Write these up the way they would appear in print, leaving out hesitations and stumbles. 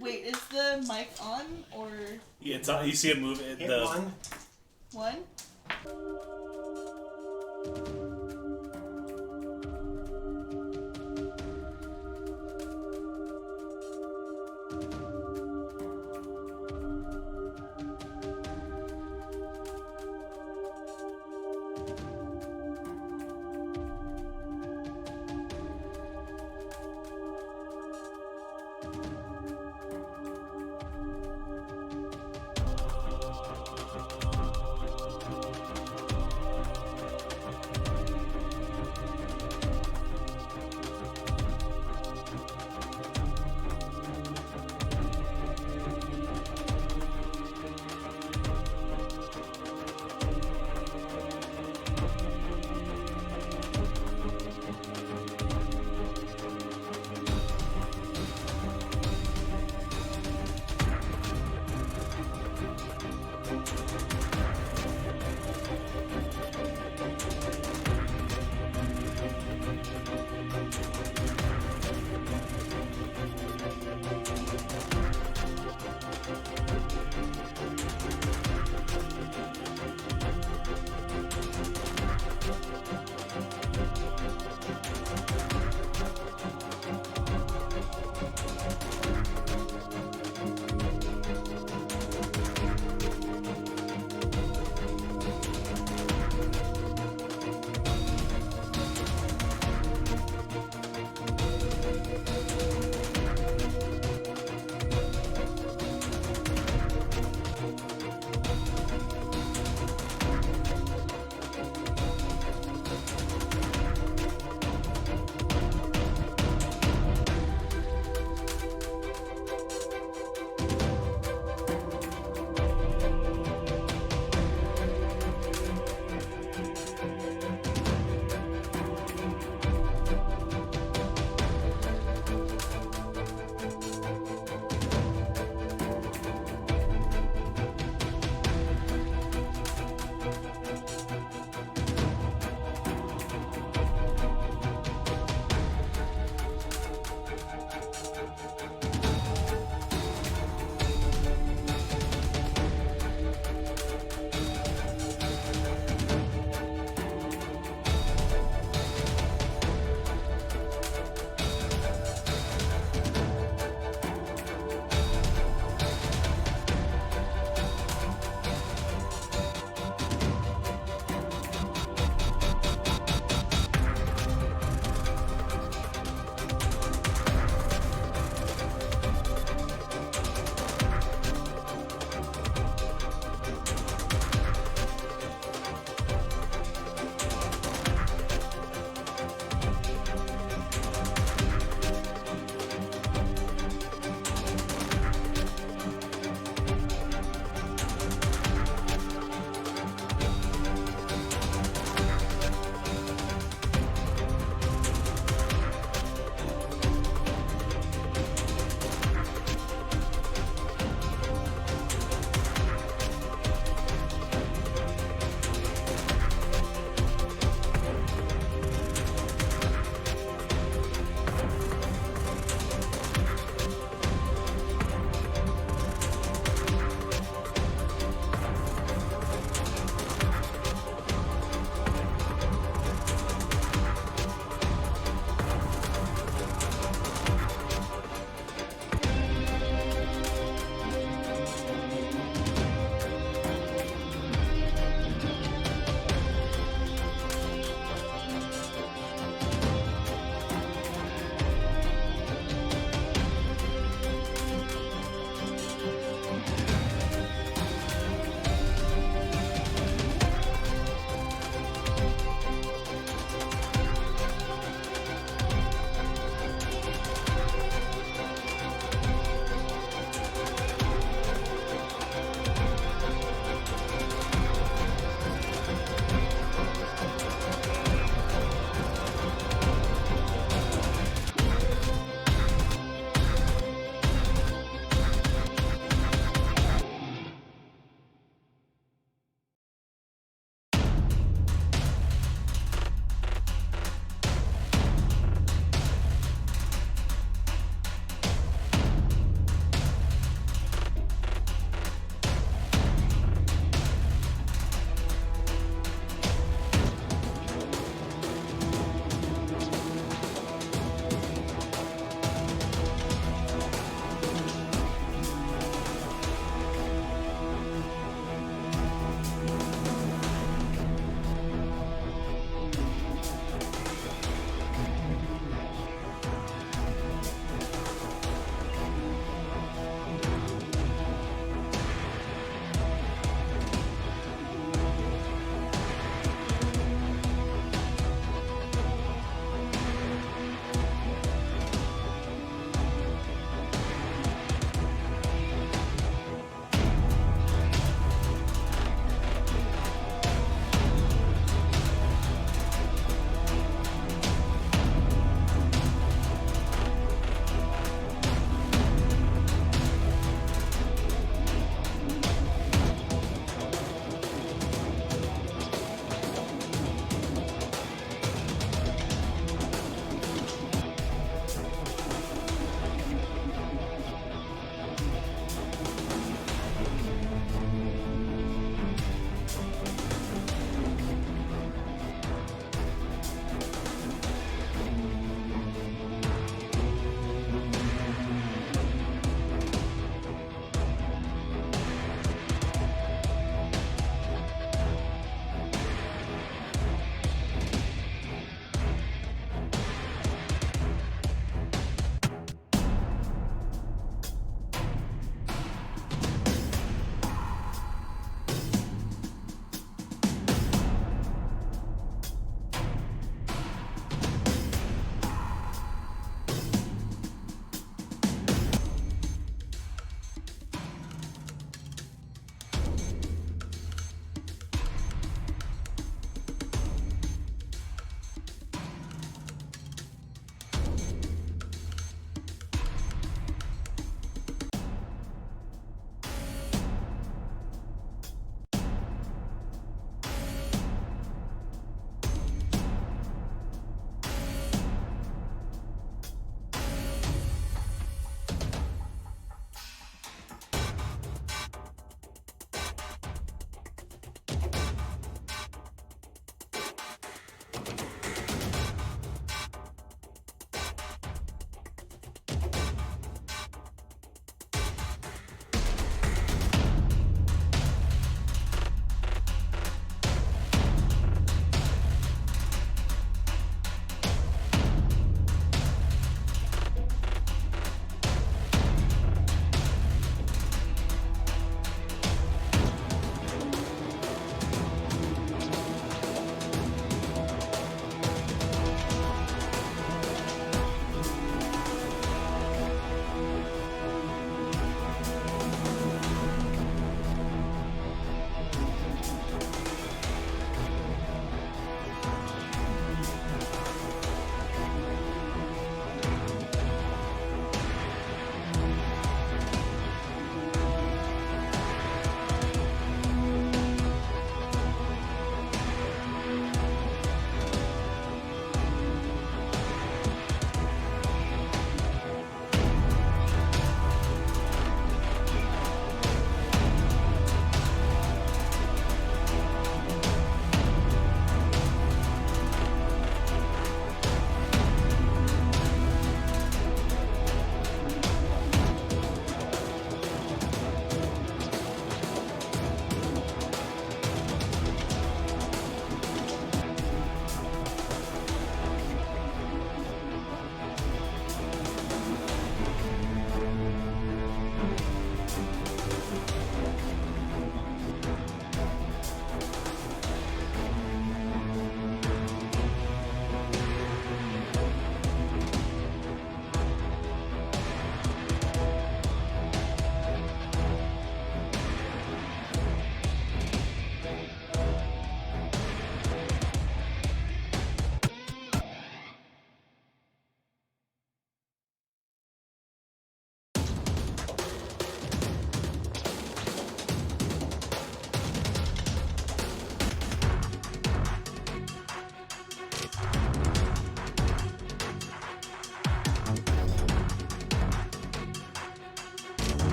Wait, is the mic on or? Yeah, it's on. You see it move. Hit One?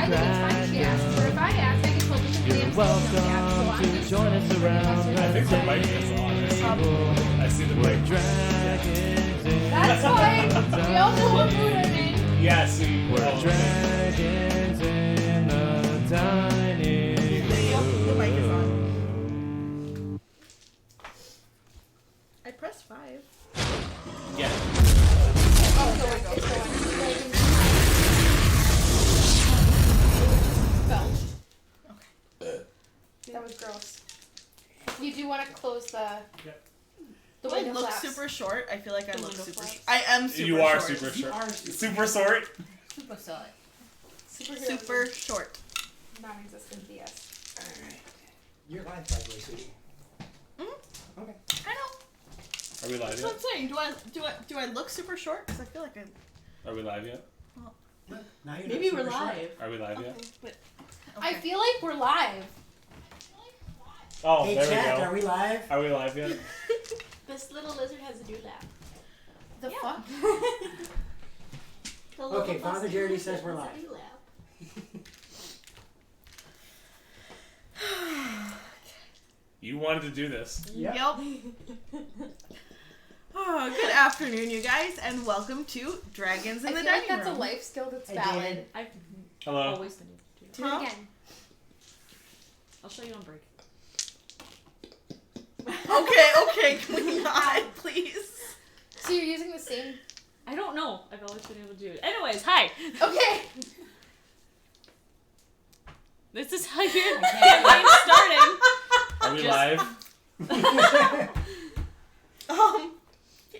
think it's fine she asked. Or if I asked, I could totally You're say I'm welcome so I'm to just join us around. I think the mic is on. I see the We're mic. dragons in That's fine. We all know what mood I'm in. Yeah, see. We're dragons in the dining The mic is on. room. I pressed 5. Yeah. Oh, there we go. It's going. Belched. Okay. That was gross. You do want to close the Do I window look flaps. super short? I feel like I The look window super flaps. short. I am super You are short. super short. are Super short. super solid. Super short. Non-existent, yes. Alright. You're live, by the way, Sushi. Mm-hmm. Okay. I know. Are we live That's yet? what I'm saying. Do I look super short? Because I feel like I. Are we live yet? Now you're Maybe not we're super short. live. Are we live Okay, yet? but. I Okay. feel like we're live. Oh, Hey, there chat, we are go. we live? Are we live yet? This little lizard has a dewlap. The Yeah. fuck? The little Okay, Father busty Jerry lizard says we're has a live. dewlap. You wanted to do this. Yep. Yep. Oh, good afternoon, you guys, and welcome to Dragons in I the feel like Dining that's Room. a life skill that's Hey, valid. Dan. I've Hello. always been able to do Do that. Huh? it again. I'll show you on break. Okay, can we not, please? So you're using the same. I don't know. I've always been able to do it. Anyways, hi. Okay. This is how your campaign's starting. Are we Just- live?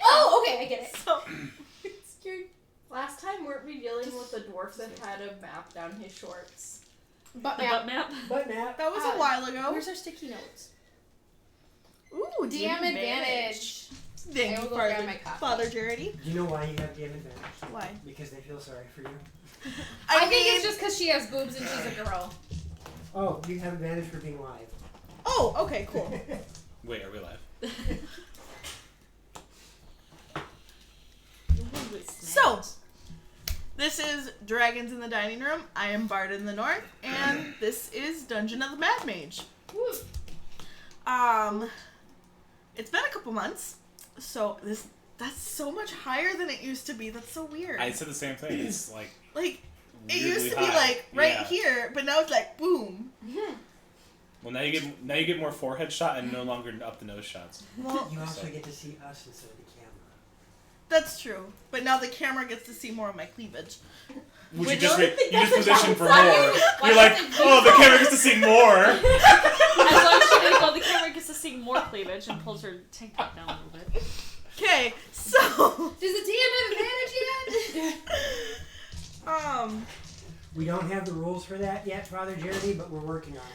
Oh, okay, I get it. So, Last time, weren't we dealing with the dwarf that had a map down his shorts? But The map. butt map. But now, that was a while ago. Where's our sticky notes? Ooh, DM advantage. Thank I you, will go grab Father, my copy. Father Jarity. do you know why you have DM advantage? Why? Because they feel sorry for you. I think it's just because she has boobs and she's a girl. Oh, you have advantage for being live. Oh, okay, cool. Wait, are we live? So, this is Dragons in the Dining Room. I am BardintheNorth, and this is Dungeon of the Mad Mage. Woo. It's been a couple months, so that's so much higher than it used to be. That's so weird. I said the same thing. It's like Like, it weirdly used to be high. like right Yeah. here, but now it's like boom. Well, now you get more forehead shot and no longer up the nose shots. Well, You also get to see us instead of the camera. that's true. But now the camera gets to see more of my cleavage. Which We you just don't think you just that's a position for more. downside. You're like, oh, the camera gets to see more. As long as she didn't go, the camera gets to see more cleavage and pulls her tank top down a little bit. Okay, so Does the DM have advantage yet? We don't have the rules for that yet, Father Jeremy, but we're working on it.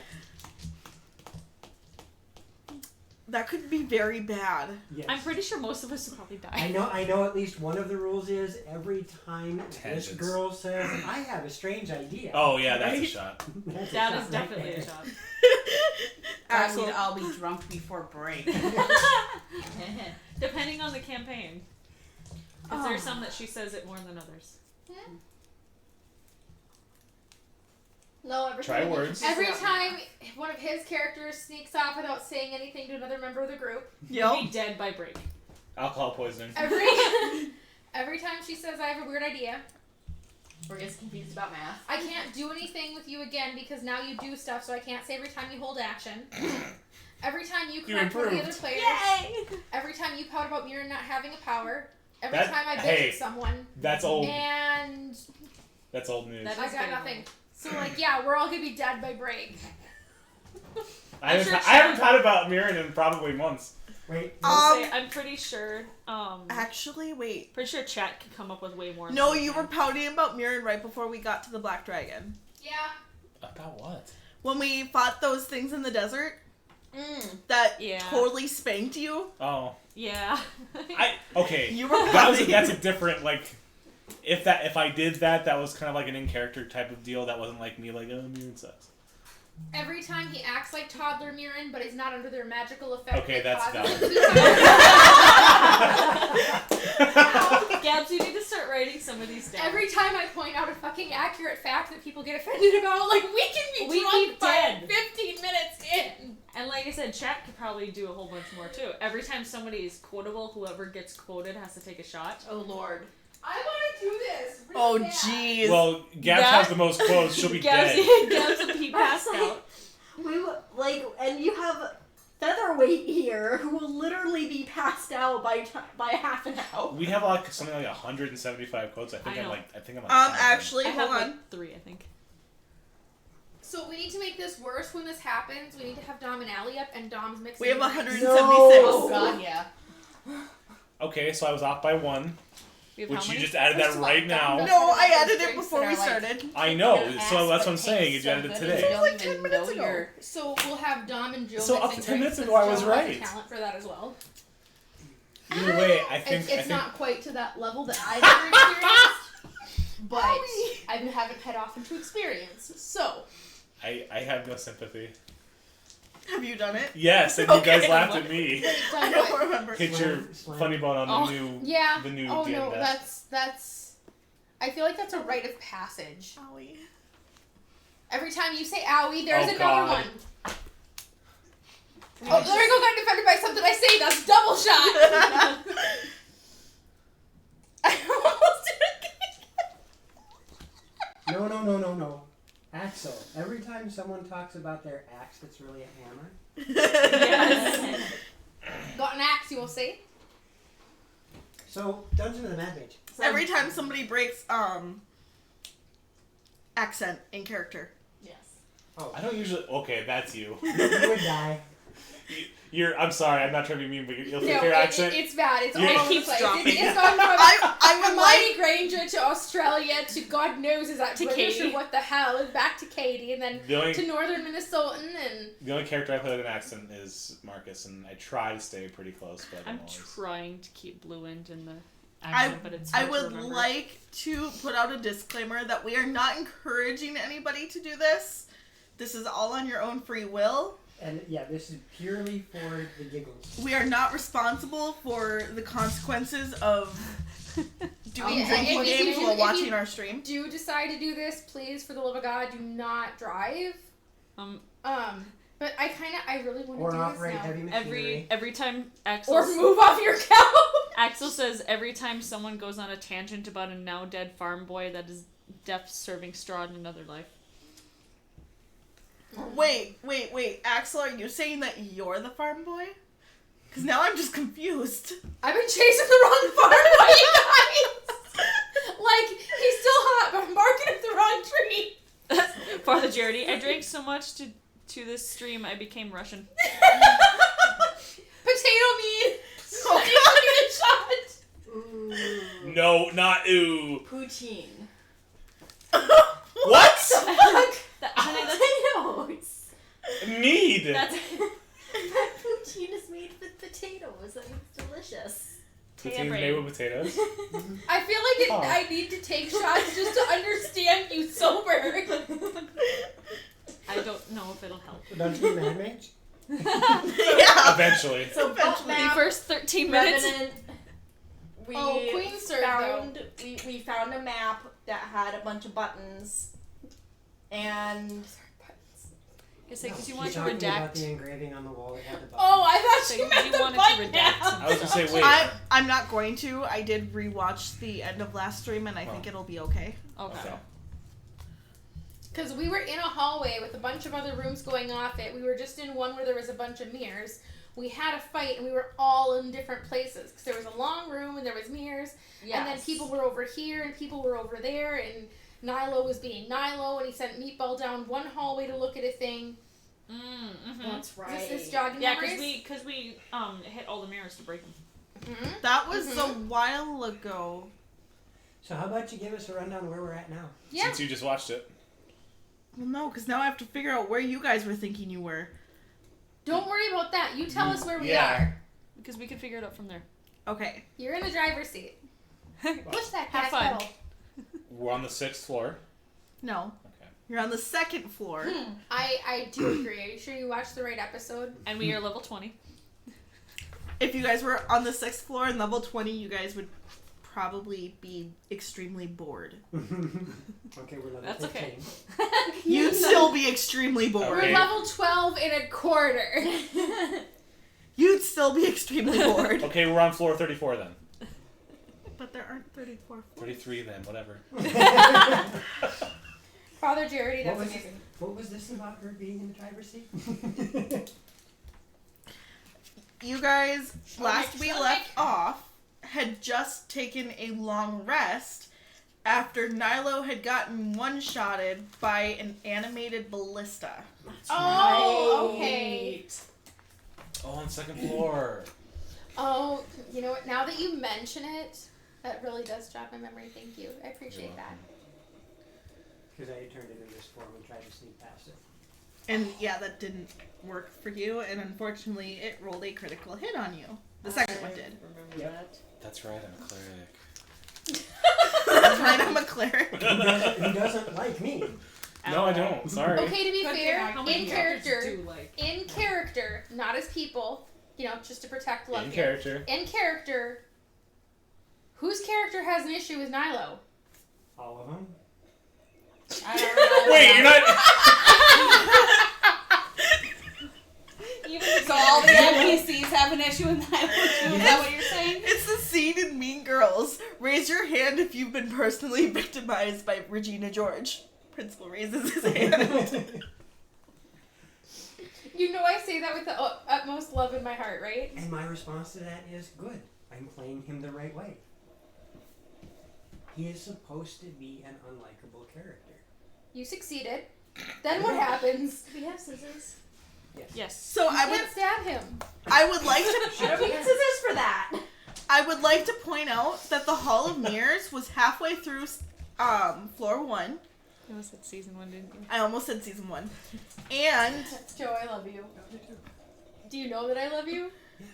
that could be very bad. Yes. I'm pretty sure most of us would probably I die. know at least one of the rules is every time this Tangents. girl says, I have a strange idea. Oh yeah, that's a Right? shot. That's a That shot is right definitely there. a shot. I Axel. mean, I'll be drunk before break. Depending on the campaign. Because there's some that she says it more than others. No, Try words. Every time one of his characters sneaks off without saying anything to another member of the group, You'll be Yep. dead by break. Alcohol poisoning. every time she says I have a weird idea, Or gets confused about math. I can't do anything with you again because now you do stuff, so I can't say every time you hold action. Every time you You correct one of the other improved. players. Yay! Every time you pout about Mira not having a power. Every That- time I bitch hey. at someone. That's old. And That's old news. That I is got getting nothing. old. So like, yeah, we're all gonna be dead by break. I sure haven't thought about Mirren in probably months. Wait, I'll say, I'm pretty sure. Actually, wait. Pretty sure chat can come up with way more. No, than we you can. were pouting about Mirren right before we got to the Black Dragon. Yeah. About what? When we fought those things in the desert Mm. that Yeah. totally spanked you. Oh, Yeah. okay. You were That's pouting. a different like. If I did that, that was kind of like an in character type of deal. That wasn't like me like, oh, Mirren sucks. Every time he acts like toddler Mirren, but he's not under their magical effect. Okay, that that's causes valid. him to- Gabs, you need to start writing some of these down. Every time I point out a fucking accurate fact that people get offended about, like, we can be We'd drunk be by dead. 15 minutes in. And like I said, chat could probably do a whole bunch more too. Every time somebody is quotable, whoever gets quoted has to take a shot. Oh lord. I want to do this. Oh, really bad. jeez. Well, Gabs That- has the most quotes. She'll be Gabs, dead. Gabs will be passed out. And you have Featherweight here who will literally be passed out by half an hour. We have like something like 175 quotes. I think I I'm know. like 10 of them. Actually, I hold have on. like 3, I think. So we need to make this worse when this happens. We need to have Dom and Allie up, and Dom's mixing. We have drinks. 176. No. God, yeah. Okay, so I was off by 1, We have which how you many? just added that First of all, right now. Dom No, I added it Drinks before that we are like- started. I know, Your ass, so that's what but I'm saying. tastes You added so it good, today. You don't like even 10 minutes know ago. your- So we'll have Dom and Jill. So up mixing to 10 minutes drinks, ago, I since was Jill has right. the talent for that as well. Either way, I think It's I think not quite to that level that I've ever experienced, but I haven't head off into experience. So, I have no sympathy. Have you done it? Yes, and you Okay. guys laughed at me. I don't remember. Hit your Slam. funny bone on Oh. the new Yeah. the new oh DM no, desk. that's. I feel like that's a rite of passage. Owie. Every time you say owie, there's Oh, another God. one. Oh, there we go, got defended by something I say. That's double shot. I almost did it. No. Axel. Every time someone talks about their axe that's really a hammer. Yes. Got an axe, you will say. So, Dungeon of the Mad Mage. Every time somebody breaks accent in character. Yes. I don't usually. Okay, that's you. You would die. You're. I'm sorry. I'm not trying to be mean, but you'll No, fix your accent. it's bad. It's Yeah. all It over the keeps place. dropping. It's gone from I would from like. Mighty Granger to Australia to God knows is that To British Katie. or what the hell, and back to Katie, and then The only to Northern Minnesotan, and the only character I play with an accent is Marcus, and I try to stay pretty close, but I I'm don't always. trying to keep blue end in the accent, but it's I hard to would remember. like to put out a disclaimer that we are not encouraging anybody to do this. This is all on your own free will. And yeah, this is purely for the giggles. We are not responsible for the consequences of doing Yeah, drinking if you games do- while if watching you- our stream. do decide to do this, please, for the love of God, do not drive. But I really want to Or do this operate now. heavy machinery. Every time Axel Or move off your couch. Axel says every time someone goes on a tangent about a now dead farm boy that is deaf serving straw in another life. Wait. Axel, are you saying that you're the farm boy? Because now I'm just confused. I've been chasing the wrong farm boy, you guys. Like, he's still hot, but I'm barking at the wrong tree. Father Jarity, I drank so much to this stream I became Russian. Potato meat. Oh, Shot. Ooh. No, not ooh. Poutine. What? Honey, that's, Potatoes. Mead. that's That poutine is made with potatoes and it's delicious. Poutine's made with potatoes. I feel like Oh. I need to take shots just to understand you sober. I don't know if it'll help. Dungeon of the Mad Mage? Yeah. Eventually. So Eventually. The map, first 13 minutes. Revenant. We Oh, Queen served, found we found a map that had a bunch of buttons, and It's like, because you She's want to talking about redact. the engraving on the wall that had the button. Oh, I thought So you you meant the wanted to button redact now. some I was gonna say, wait. I'm not going to. I did rewatch the end of last stream, and I think it'll be okay. Okay. Okay. Because we were in a hallway with a bunch of other rooms going off it. We were just in one where there was a bunch of mirrors. We had a fight, and we were all in different places. Because there was a long room, and there was mirrors. And then people were over here, and people were over there, and Nilo was being Nilo, and he sent Meatball down one hallway to look at a thing. That's right. Is this jogging Yeah, memories? because we hit all the mirrors to break them. Mhm. That was a while ago. So how about you give us a rundown of where we're at now? Yeah. Since you just watched it. Well, no, because now I have to figure out where you guys were thinking you were. Don't worry about that. You tell us where we Yeah. are. Because we can figure it out from there. Okay. You're in the driver's seat. Push that Have gas fun. pedal. We're on the 6th floor. No. Okay. You're on the second floor. I do agree. Are you sure you watched the right episode? And we are level 20. If you guys were on the 6th floor and level 20, you guys would probably be extremely bored. Okay, we're level That's 15. okay. You'd still be extremely bored. We're Okay. level 12 and a quarter. You'd still be extremely bored. Okay, we're on floor 34 then. But there aren't 34 floors. 33 then, whatever. Father Jaredy, that's What was amazing. What was this about her being in the driver's seat? You guys, last Stomach, we stomach. left off, had just taken a long rest after Nilo had gotten one-shotted by an animated ballista. Oh, okay. Oh, on second floor. Oh, you know what? Now that you mention it, that really does jog my memory. Thank you. I appreciate that. Because I turned it into this form and tried to sneak past it. And yeah, that didn't work for you, and unfortunately it rolled a critical hit on you. The second one did. Remember Yep. that? That's right, I'm a cleric. That's right, I'm a cleric. He doesn't like me. No, I don't. Sorry. Okay, to be Good fair, thing how many in characters character, do like. in character, not as people, you know, just to protect love In here. character. In character, whose character has an issue with Nilo? All of them. I don't know. Wait, you're not. So all the NPCs have an issue with that? Is that what you're saying? It's the scene in Mean Girls. Raise your hand if you've been personally victimized by Regina George. Principal raises his hand. You know I say that with the utmost love in my heart, right? And my response to that is good. I'm playing him the right way. He is supposed to be an unlikable character. You succeeded. Then what happens? We have scissors. Yes. So You I can't stab him. would like to I don't need scissors for that. I would like to point out that the Hall of Mirrors was halfway through floor 1. You almost said season 1, didn't you? I almost said season 1. And Joe, I love you. Do you know that I love you? Yes.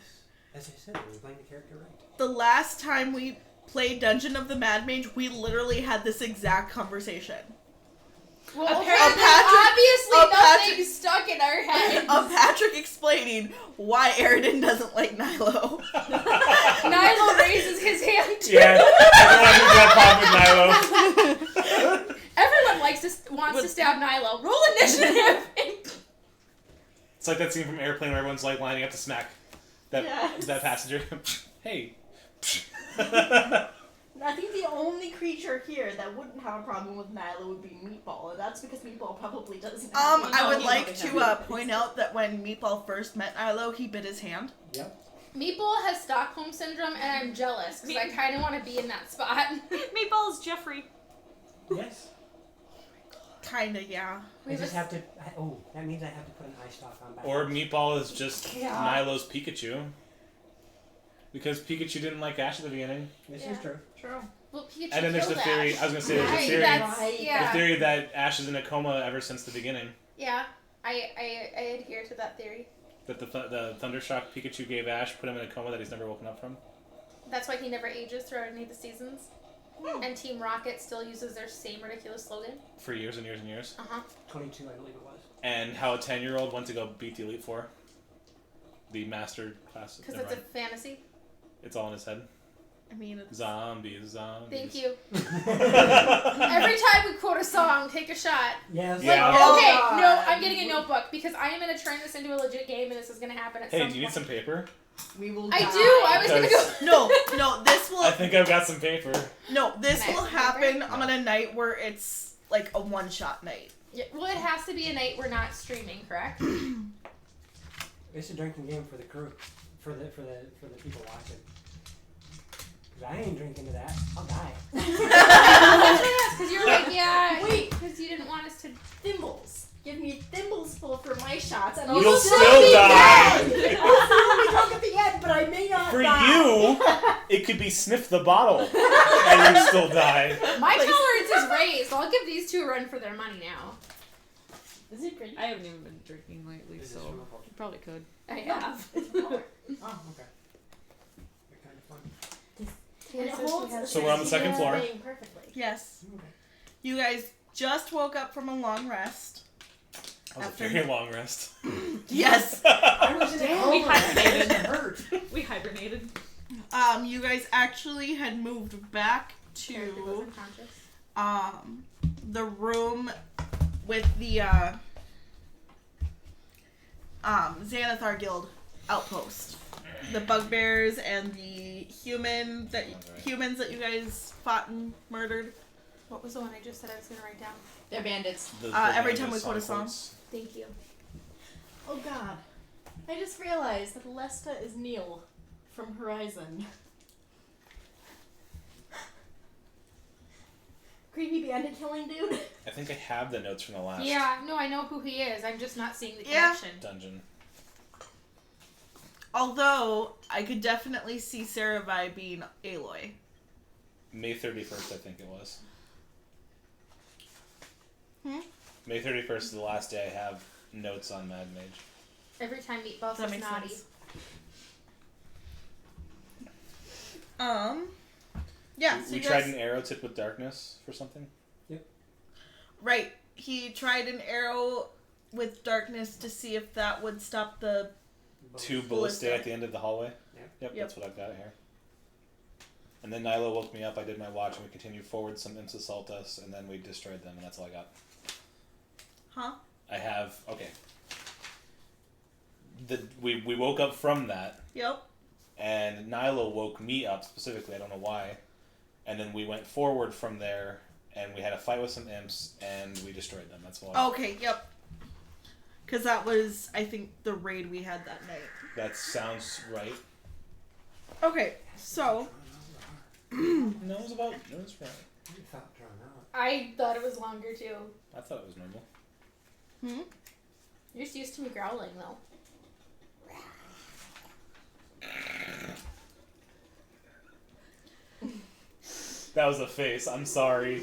As I said, we're playing the character right. the last time we played Dungeon of the Mad Mage, we literally had this exact conversation. Well, Patrick- obviously a Patrick- nothing stuck in our heads. Of Patrick explaining why Aridin doesn't like Nilo. Nilo raises his hand too. Yeah, everyone who's got problem with Nilo. Everyone wants to stab Nilo. Roll initiative. It's like that scene from Airplane where everyone's like lining up to smack that Yes. that passenger. Hey. I think the only creature here that wouldn't have a problem with Nyla would be Meatball, and that's because Meatball probably doesn't. have I would he like probably to point out that when Meatball first met Nilo, he bit his hand. Yep. Meatball has Stockholm syndrome, and I'm jealous because I kind of want to be in that spot. Meatball's Jeffrey. Yes. Kinda, yeah. I just have to. That means I have to put an eye stock on back. Or Meatball is just Yeah. Nilo's Pikachu. Because Pikachu didn't like Ash at the beginning. This Yeah. is true. True. Well, Pikachu And then there's the killed theory, Ash. I was going to say, there's Right, the theory, that's, Right. yeah. the theory that Ash is in a coma ever since the beginning. Yeah, I adhere to that theory. That the Thundershock Pikachu gave Ash, put him in a coma that he's never woken up from. That's why he never ages throughout any of the seasons. And Team Rocket still uses their same ridiculous slogan. For years and years and years. 22, I believe it was. And how a 10-year-old went to go beat the Elite Four. The Master class. Because Never it's a mind. fantasy. It's all in his head. I mean, it's... Zombies. Thank you. Every time we quote a song, take a shot. Yes. Yeah. Okay, God. no, I'm getting a notebook because I am going to turn this into a legit game and this is going to happen at Hey, some do you need point. some paper? We will. I die. do. I was going to go. Because No, this will... I think I've got some paper. No, this Can I will have some paper? happen on a night where it's like a one-shot night. Yeah, well, it has to be a night we're not streaming, correct? It's a drinking game for the crew, for the people watching. 'Cause I ain't drinking to that. I'll die. Because you're like, yeah, Wait. because you didn't want us to. Thimbles. Give me thimbles full for my shots, and You'll You'll I'll still be die. dead. I'll still be drunk at the end, but I may not For die. you, it could be sniff the bottle and you still die. My tolerance is raised. I'll give these two a run for their money now. Is it pretty? I haven't even been drinking lately, Is so this from a book? you probably could. I have. Oh, okay. They're kind of fun. And it holds So we're on the second floor. thing perfectly. Yes. Okay. You guys just woke up from a long rest. That was After- a very long rest. Yes. I was in a Damn, we coma. hibernated. It hurt. We hibernated. You guys actually had moved back Character was to unconscious. the room with the Xanathar Guild outpost. The bugbears and the humans that you guys fought and murdered. What was the one I just said I was gonna write down? They're bandits. Every time we quote a song. Thank you. Oh god. I just realized that Lesta is Neil from Horizon. Creepy bandit killing dude. I think I have the notes from the last Yeah, no, I know who he is. I'm just not seeing the Yeah. connection. dungeon. Although I could definitely see Sarabai being Aloy. May 31st, I think it was. May 31st is the last day I have notes on Mad Mage. Every time Meatball That says makes naughty. sense. Yeah, so we you tried guys, an arrow tip with darkness for something. right. He tried an arrow with darkness to see if that would stop the 2 Ballista. ballista at the end of the hallway. Yep, Yep. that's what I've got here. And then Nyla woke me up, I did my watch, and we continued forward. Some imps assault us, and then we destroyed them, and that's all I got. Huh? I have... Okay. We woke up from that, Yep. and Nyla woke me up specifically, I don't know why. And then we went forward from there, and we had a fight with some imps, and we destroyed them, that's why. Okay, yep. Because that was, I think, the raid we had that night. That sounds right. Okay, so... No, it was about... No, it was right. You felt drawn out. I thought it was longer too. I thought it was normal. You're just used to me growling though. That was a face, I'm sorry.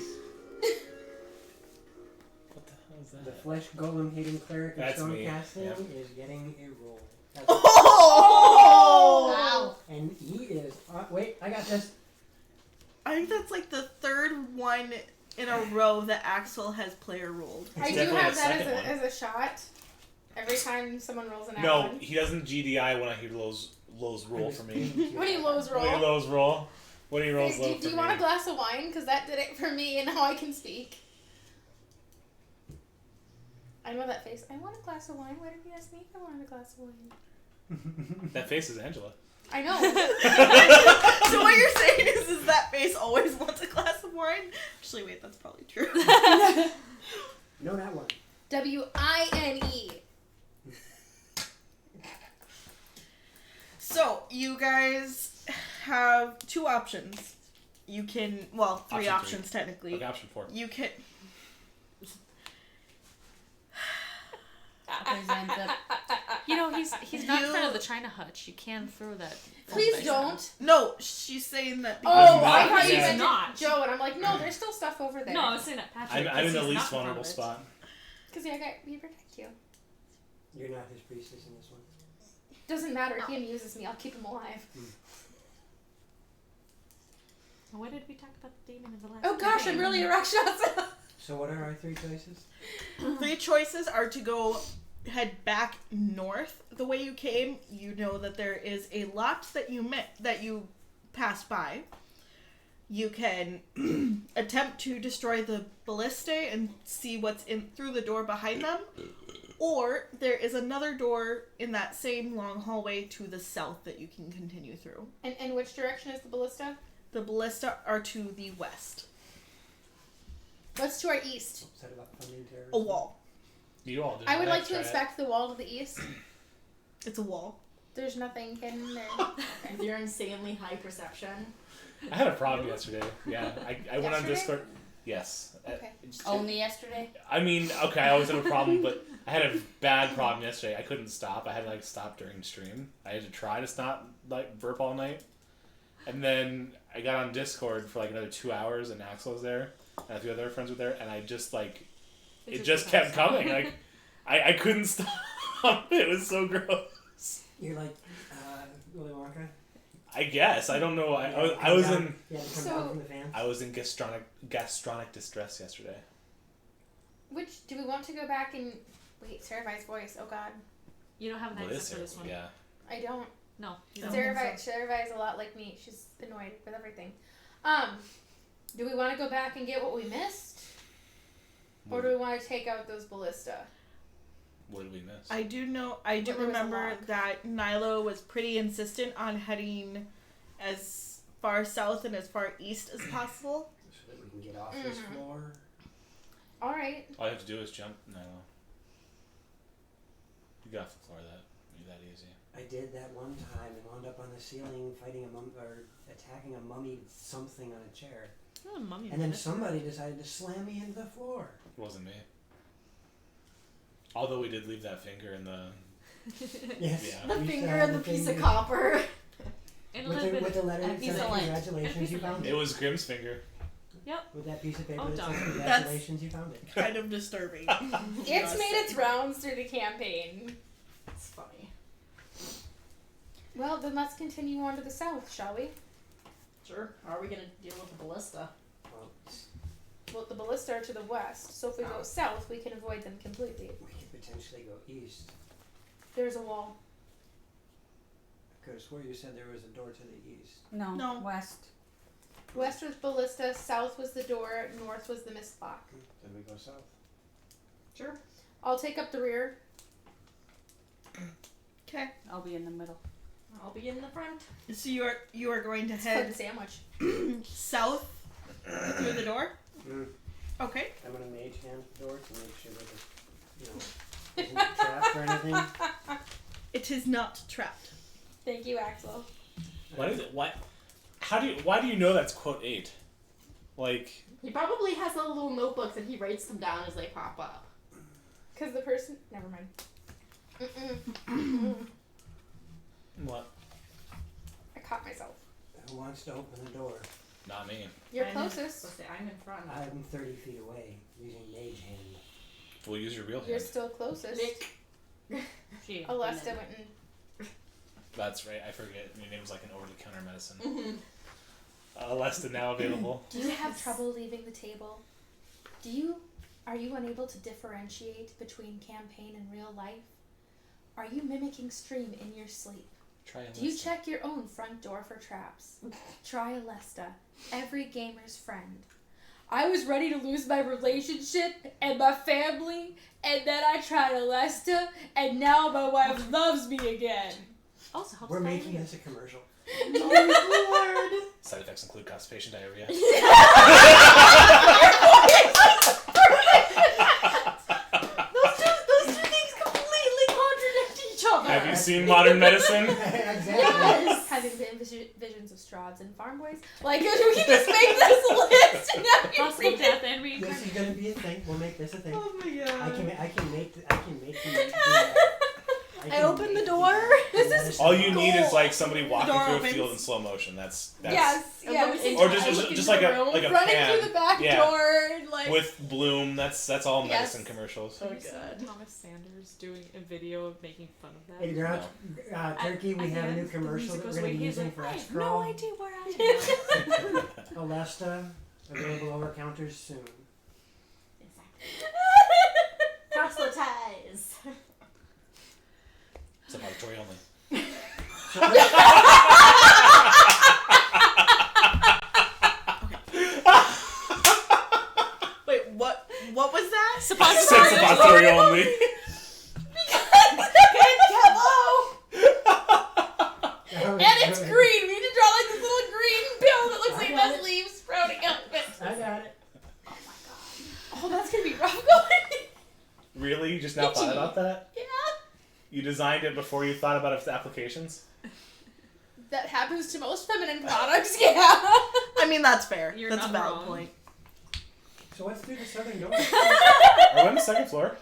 What the hell is The that? flesh golem hating cleric of That's stone me, casting yep. is getting a roll. That's Oh! Wow. And he is. Wait, I got this. I think that's like the third one in a row that Axel has player rolled. I do definitely have the that second one. as a shot. Every time someone rolls an No, one. he doesn't GDI when I hear Lowe's roll for me. When he lows roll. When he Lowe's roll. When he rolls low Do for you me. want a glass of wine? Because that did it for me and now I can speak. I know that face. I want a glass of wine. Why did you ask me if I wanted a glass of wine? That face is Angela. I know. So what you're saying is that face always wants a glass of wine? Actually, wait, that's probably true. No, that one. W-I-N-E. So, you guys have two options. You can, well, three Option options technically. Okay, option 4. You can, You know, he's not in front You- of the China hutch. You can throw that. Please dice don't. no, she's saying that Oh, because I thought you Yeah. meant Not. Joe, and I'm like, no, there's still stuff over there. No, I was saying that Patrick. I'm in 'cause the he's least not in front vulnerable of it. spot. Because yeah, we protect you. You're not his priestess in this one. Doesn't matter. He amuses me. I'll keep him alive. Why did we talk about the demon in the last? Oh gosh, I'm game? really erect shots. So what are our 3 choices? three choices are to go head back north the way you came. You know that there is a lot that you passed by. You can attempt to destroy the ballistae and see what's in through the door behind them, or there is another door in that same long hallway to the south that you can continue through. And which direction is the ballista? The ballista are to the west. What's to our east? Upset about funding terrorism. A wall. You all did. I would that, like to try it. inspect the wall to the east. It's a wall. There's nothing hidden there. With your insanely high perception. I had a problem yesterday. Yeah, I went on Yesterday? Discord. Yes. Okay. Only yesterday? I mean, okay, I always have a problem, but I had a bad problem yesterday. I couldn't stop. I had to, like, stop during stream. I had to try to stop, like, burp all night. And then I got on Discord for, like, another 2 hours, and Axel was there, and a few other friends were there, and I just, like, it just kept coming. Like, I couldn't stop. It was so gross. You're like Willy Wonka. I guess. I don't know. I was Yeah, to come So- down from the fan. in gastronomic distress yesterday. Which do we want to go back and wait? Sarah's voice. Oh God, You don't have an What access is for it? this one. Yeah. I don't. No. You don't. Sarah is a lot like me. She's annoyed with everything. Do we want to go back and get what we missed, or do we want to take out those ballista? What did we miss? I do Well, there was a remember log. that Nilo was pretty insistent on heading as far south and as far east as possible. So that we can get off this Mhm. floor. All right. All you have to do is jump. No. You got off the floor. That'd be that easy. I did that one time and wound up on the ceiling fighting a or attacking a mummy something on a chair. Oh, mummy. And then somebody decided to slam me into the floor. It wasn't me. Although we did leave that finger in the. Yes. Yeah. The we finger still have and the piece of finger. copper. And a With little the, bit. with the letter and a that piece says of lint. congratulations, And a you piece of found It it. was Grimm's finger. With that piece of paper Oh, that says darn. congratulations, you found it. Kind of disturbing. It's made its rounds through the campaign. It's funny. Well, then let's continue on to the south, shall we? Sure. How are we gonna deal with the ballista? Well, Well, the ballista are to the west, so if we go south, we can avoid them completely. we could potentially go east. There's a wall. I could have swore you said there was a door to the east. No. West. West was ballista, south was the door, north was the mist block. Then we go south. Sure. I'll take up the rear. Okay. I'll be in the middle. I'll be in the front. So you are going to It's like head the sandwich. south through the door? Mm. Okay. I'm gonna mage hand the door to make sure that it, isn't trapped or anything. It is not trapped. Thank you, Axel. What is it? What? Why do you know that's quote 8? Like. He probably has a little notebook that he writes them down as they pop up. Because the person. Never mind. Mm-mm. What? I caught myself. Who wants to open the door? Not me. You're I'm closest. So say I'm in front. I'm 30 feet away using mage hand. We'll use your real You're hand. still closest. She. Alesta went and. That's right. I forget. Your name's like an over-the-counter medicine. Alesta now available. Do you have trouble leaving the table? Are you unable to differentiate between campaign and real life? Are you mimicking stream in your sleep? Try Alesta. Do you check your own front door for traps? Try Alesta, every gamer's friend. I was ready to lose my relationship and my family, and then I tried Alesta, and now my wife loves me again. Also helps We're with making diarrhea. this a commercial. Oh Lord. Side effects include constipation, diarrhea. Those two things completely contradict each other. Have you seen Modern Medicine? Exactly. Yes. Having been visions of Strahds and farm boys, like we can just make this list and now we Possible can death and This reincarnation. is gonna be a thing. We'll make this a thing. Oh my I god. can make the I open the door. This is All you need is Cool. like somebody walking Door through a opens. field in slow motion. That's yes. Or just like a running pan. through the back Yeah. door, like with Bloom. That's all Yes. medicine commercials. Oh Have you seen god. Thomas Sanders doing a video of making fun of that? Hey, Grouch, Turkey, we At the have a end, new the commercial music that we're goes going away, to be he's using like, for I have X-Crawl. no idea where I am. Alesta, available over counters soon. Proselytize. Suppository only. Wait, what was that? Said suppository only. and it's green. We need to draw like this little green pill that looks I like got those it. leaves sprouting out of it. I got it. Oh, that's gonna be rough going. Really? You just now thought about that? Yeah. You designed it before you thought about its applications? That happens to most feminine products. Yeah. I mean, that's fair. You're That's a not valid wrong. point. So let's do the southern door. Are we on the second floor?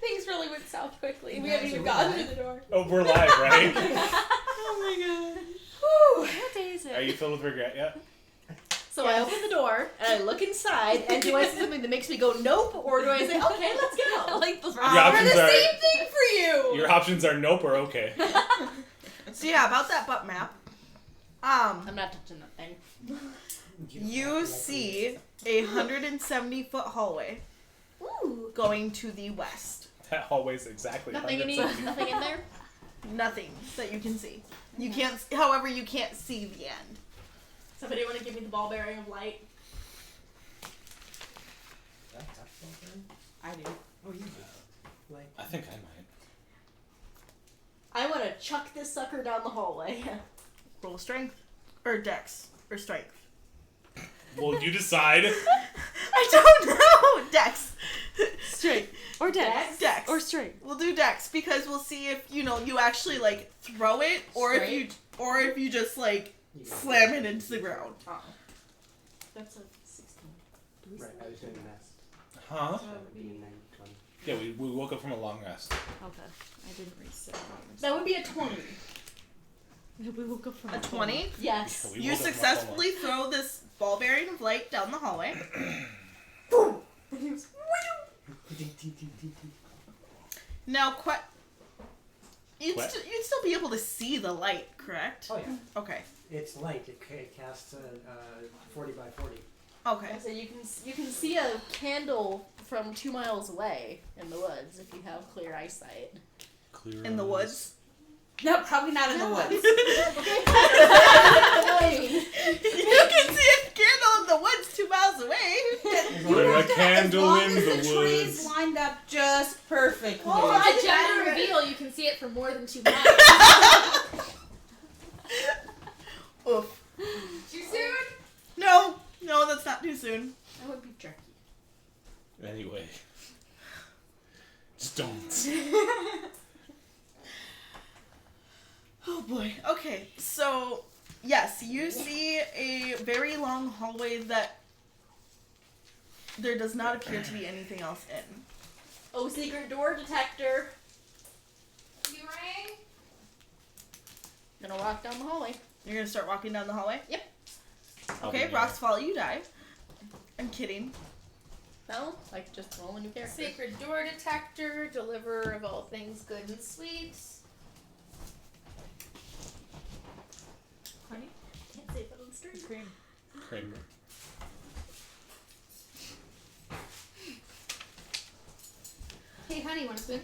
Things really went south quickly. We Yeah, haven't so even we're gotten live. to the door. Oh, we're live, right? Oh my god. Whew. What day is it? Are you filled with regret yet? So I open the door and I look inside, and do I see something that makes me go nope, or do I say okay, let's I go? like those. Your We're options the are same thing for you. your options are nope or okay. So yeah, about that butt map. I'm not touching that thing. You see a 170-foot hallway Ooh. going to the west. That hallway's exactly Nothing in 170. nothing in there. Nothing that you can see. You can't. However, you can't see the end. Somebody want to give me the ball bearing of light? I do. Oh, you do. Like, I think I might. I want to chuck this sucker down the hallway. Roll strength, or dex, or strength. Well, you decide. I don't know. Dex. Straight. Or dex. Dex. Or straight. We'll do dex because we'll see if you actually like throw it, or if you just like you got slam it into the ground. Oh. That's a 16. Right, I was doing the math. Huh? So that would be 9, 20. Yeah, we woke up from a long rest. Okay. I didn't reset. That would be a 20. We woke up from A 20. Yes. We You woke up from a successfully throw this ball bearing of light down the hallway. Now, you'd still be able to see the light, correct? Oh, yeah. Okay. It's light. It casts 40 by 40. Okay. So you can see a candle from 2 miles away in the woods if you have clear eyesight. Clear In the woods. No, probably not in the woods. You can see a candle in the woods 2 miles away. Put a As candle long in as the the trees woods. lined up just perfectly. Well, It's a I gender did- reveal. You can see it for more than 2 miles. Oof. Too soon? No, that's not too soon. That would be jerky. Anyway. Just don't. Oh boy. Okay, so yes, you see a very long hallway that there does not appear to be anything else in. Oh, secret door detector. You rang? Gonna walk down the hallway. You're gonna start walking down the hallway? Yep. Okay, rocks follow, you die. I'm kidding. No, like just roll a new character. Sacred door detector, deliverer of all things good and sweet. Honey? Can't say that on the street. Cream. Kramer. Hey, honey, want a spoon?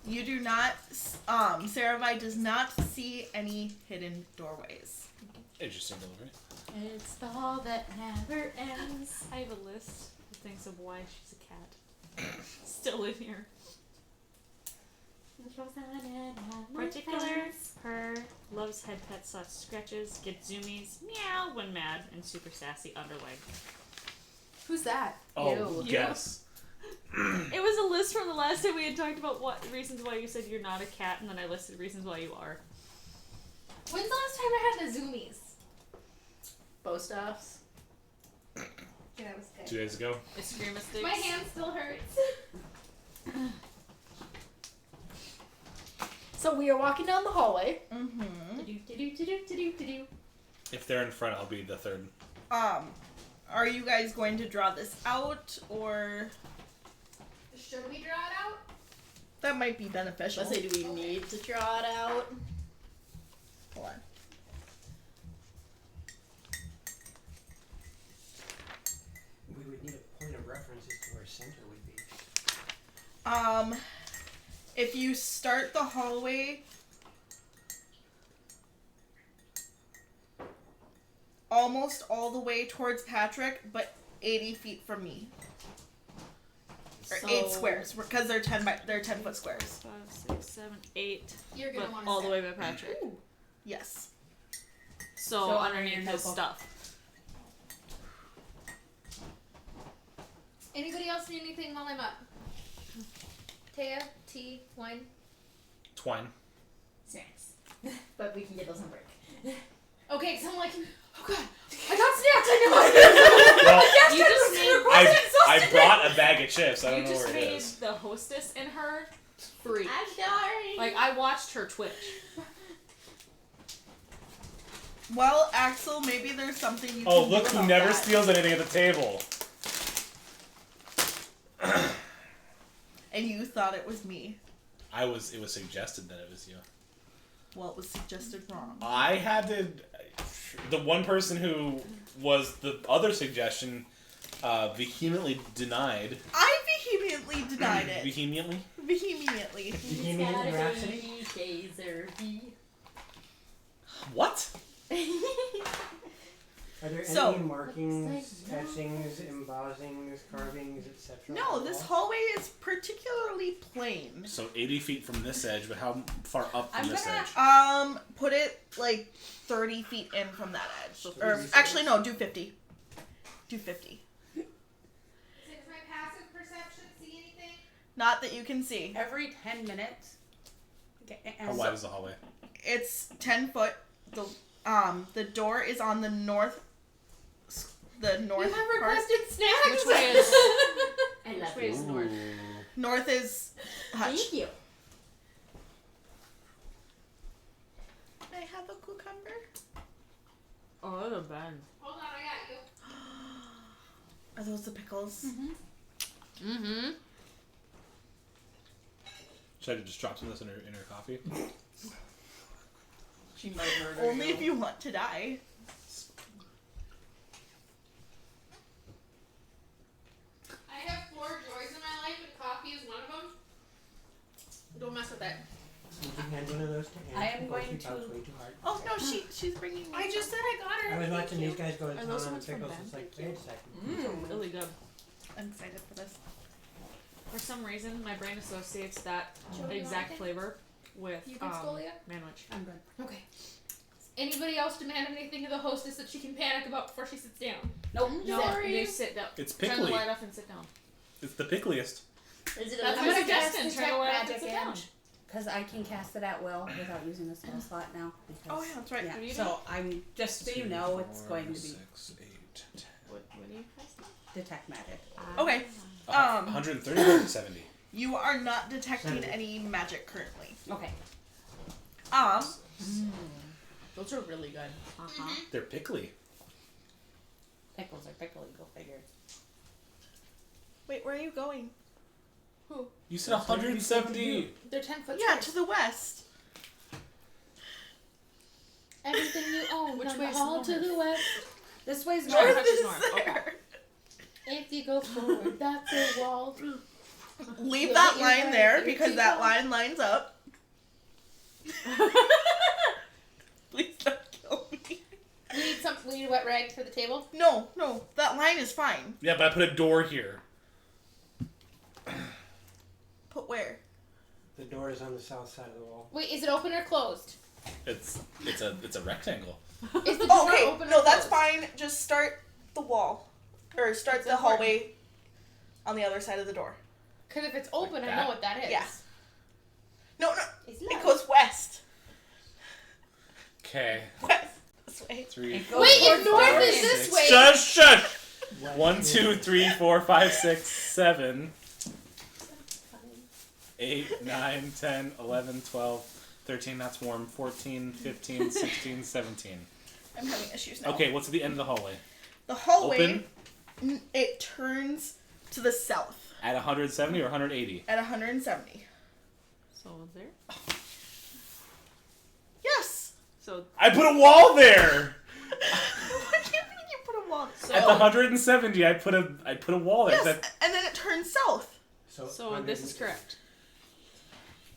You do not, Saravai does not see any hidden doorways. Interesting delivery. It's the hall that never ends. I have a list of things of why she's a cat. Still in here. Particular, her loves head pets such scratches, gets zoomies, meow when mad, and super sassy underleg. Who's that? Oh, You. guess. It was a list from the last time we had talked about what reasons why you said you're not a cat, and then I listed reasons why you are. When's the last time I had the zoomies? Bow staffs. Yeah, that was 2 days ago. Extrema sticks. My hand still hurts. So we are walking down the hallway. Mm-hmm. Do-do-do-do-do-do-do. If they're in front, I'll be the third. Are you guys going to draw this out, or Should we draw it out? that might be beneficial? Let's say, do we need to draw it out? Hold on. We would need a point of reference as to where center would be. If you start the hallway almost all the way towards Patrick, but 80 feet from me. Or 8 squares, because they're 10-foot squares. 5, 6, 7, 8. You're gonna But want to all the way by Patrick. Yes. So underneath his stuff. Anybody else need anything while I'm up? Taya, tea, wine. Twine. Snacks. But we can get those on break. Okay, because I'm like, oh god, I got snapped. I Well, You just made, I brought a bag of chips. I you don't know just where it made is. the hostess in her freak. I'm sorry. Like, I watched her twitch. Well, Axel, maybe there's something you Oh, can look do who about never that. steals anything at the table. And you thought it was me. It was suggested that it was you. Well, it was suggested wrong. I had to. The one person who was the other suggestion vehemently denied. I vehemently denied it. Vehemently? Vehemently. Bohemian Rhapsody? What? Are there So- any markings, etchings, embossings, carvings, etc.? No, this hallway is particularly plain. So 80 feet from this edge, but how far up from I'm this gonna- edge? Put it like 30 feet in from that edge. So Or 30 actually, no, do 50. Do 50. Does my passive perception see anything? Not that you can see. Every 10 minutes. Okay, and How wide is the hallway? It's 10 foot. The door is on the north. The north You have part. requested snacks. Which way is I which love way is north? North is hutch. Thank you. I have a cucumber. Oh, that's a bad. Hold on, I got you. Are those the pickles? Mm-hmm. Should I just drop some of this in her coffee? she might murder Only you. if you want to die. I have 4 joys in my life, and coffee is one of them. Don't mess with that. Would you hand one of those to Anne? I am before going she to- talks way too hard? Oh no, she's bringing me. I just said I got her. I was watching these guys go to Are town those on the ones from pickles. Ben? It's like, wait a second. These are really good. I'm excited for this. For some reason, my brain associates that Joey, you exact want flavor with You good, Scolia? manwich. I'm good. Okay. Anybody else demand anything of the hostess that she can panic about before she sits down? Nope. No, they sit down. It's Turn the pickly. light off and sit down. It's the pickliest. Is it That's a my suggestion. Turn the light off and magic sit down. because I can cast it at will without using a spell slot now. Because, Oh yeah, that's right. yeah. What do you So I'm just so you know it's going to be 6, 8, 10. What do you guys detect magic. Okay. 130 or 170? You are not detecting any magic currently. Okay. Those are really good. Uh-huh. They're pickly. Pickles are pickly. Go figure. Wait, where are you going? You said 170. They're 10 foot Yeah, stairs. to the west. Everything you own. Which from way is the hall to north? the west. This way's North. north. North touches is north. there. If you go forward, that's a wall. Leave You'll that get your line right there ear because to that go. line lines up. Please don't kill me. We need a wet rag for the table. No, that line is fine. Yeah, but I put a door here. Put where? The door is on the south side of the wall. Wait, is it open or closed? It's a rectangle. Is the door Okay, open or no, that's closed? fine. Just start the wall. Or start It's the important. hallway on the other side of the door. Because if it's open, Like I that? know what that is. Yeah. No, It's it goes west. Okay. West. This way. 3, It 4, goes Wait, if towards north Barden. is this way. Shush! West 1, is- 2, 3, 4, 5, 6, 7, 8, 9, 10, 11, 12, 13, that's warm, 14, 15, 16, 17. I'm having issues now. Okay, what's at the end of the hallway? The hallway, Open it turns to the south at 170 or 180? at 170. So there. Yes. So I put a wall there! What do you mean you put a wall? so At the 170, I put a wall there. Yes, That, and then it turns south. so this is 100 correct.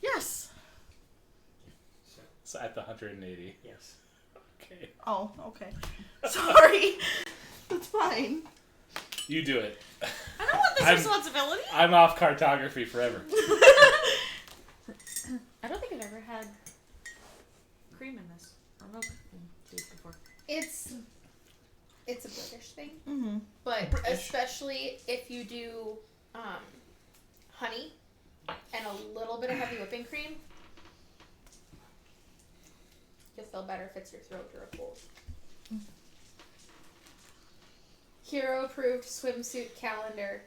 Yes. so at the 180. Yes. Okay. Oh, okay. Sorry. That's fine. You do it. I don't want this I'm- responsibility. I'm off cartography forever. I don't think I've ever had cream in this or milk in these before. It's a British thing, Mm-hmm. but especially if you do honey and a little bit of heavy whipping cream, you'll feel better if it's your throat or a cold. Hero approved swimsuit calendar.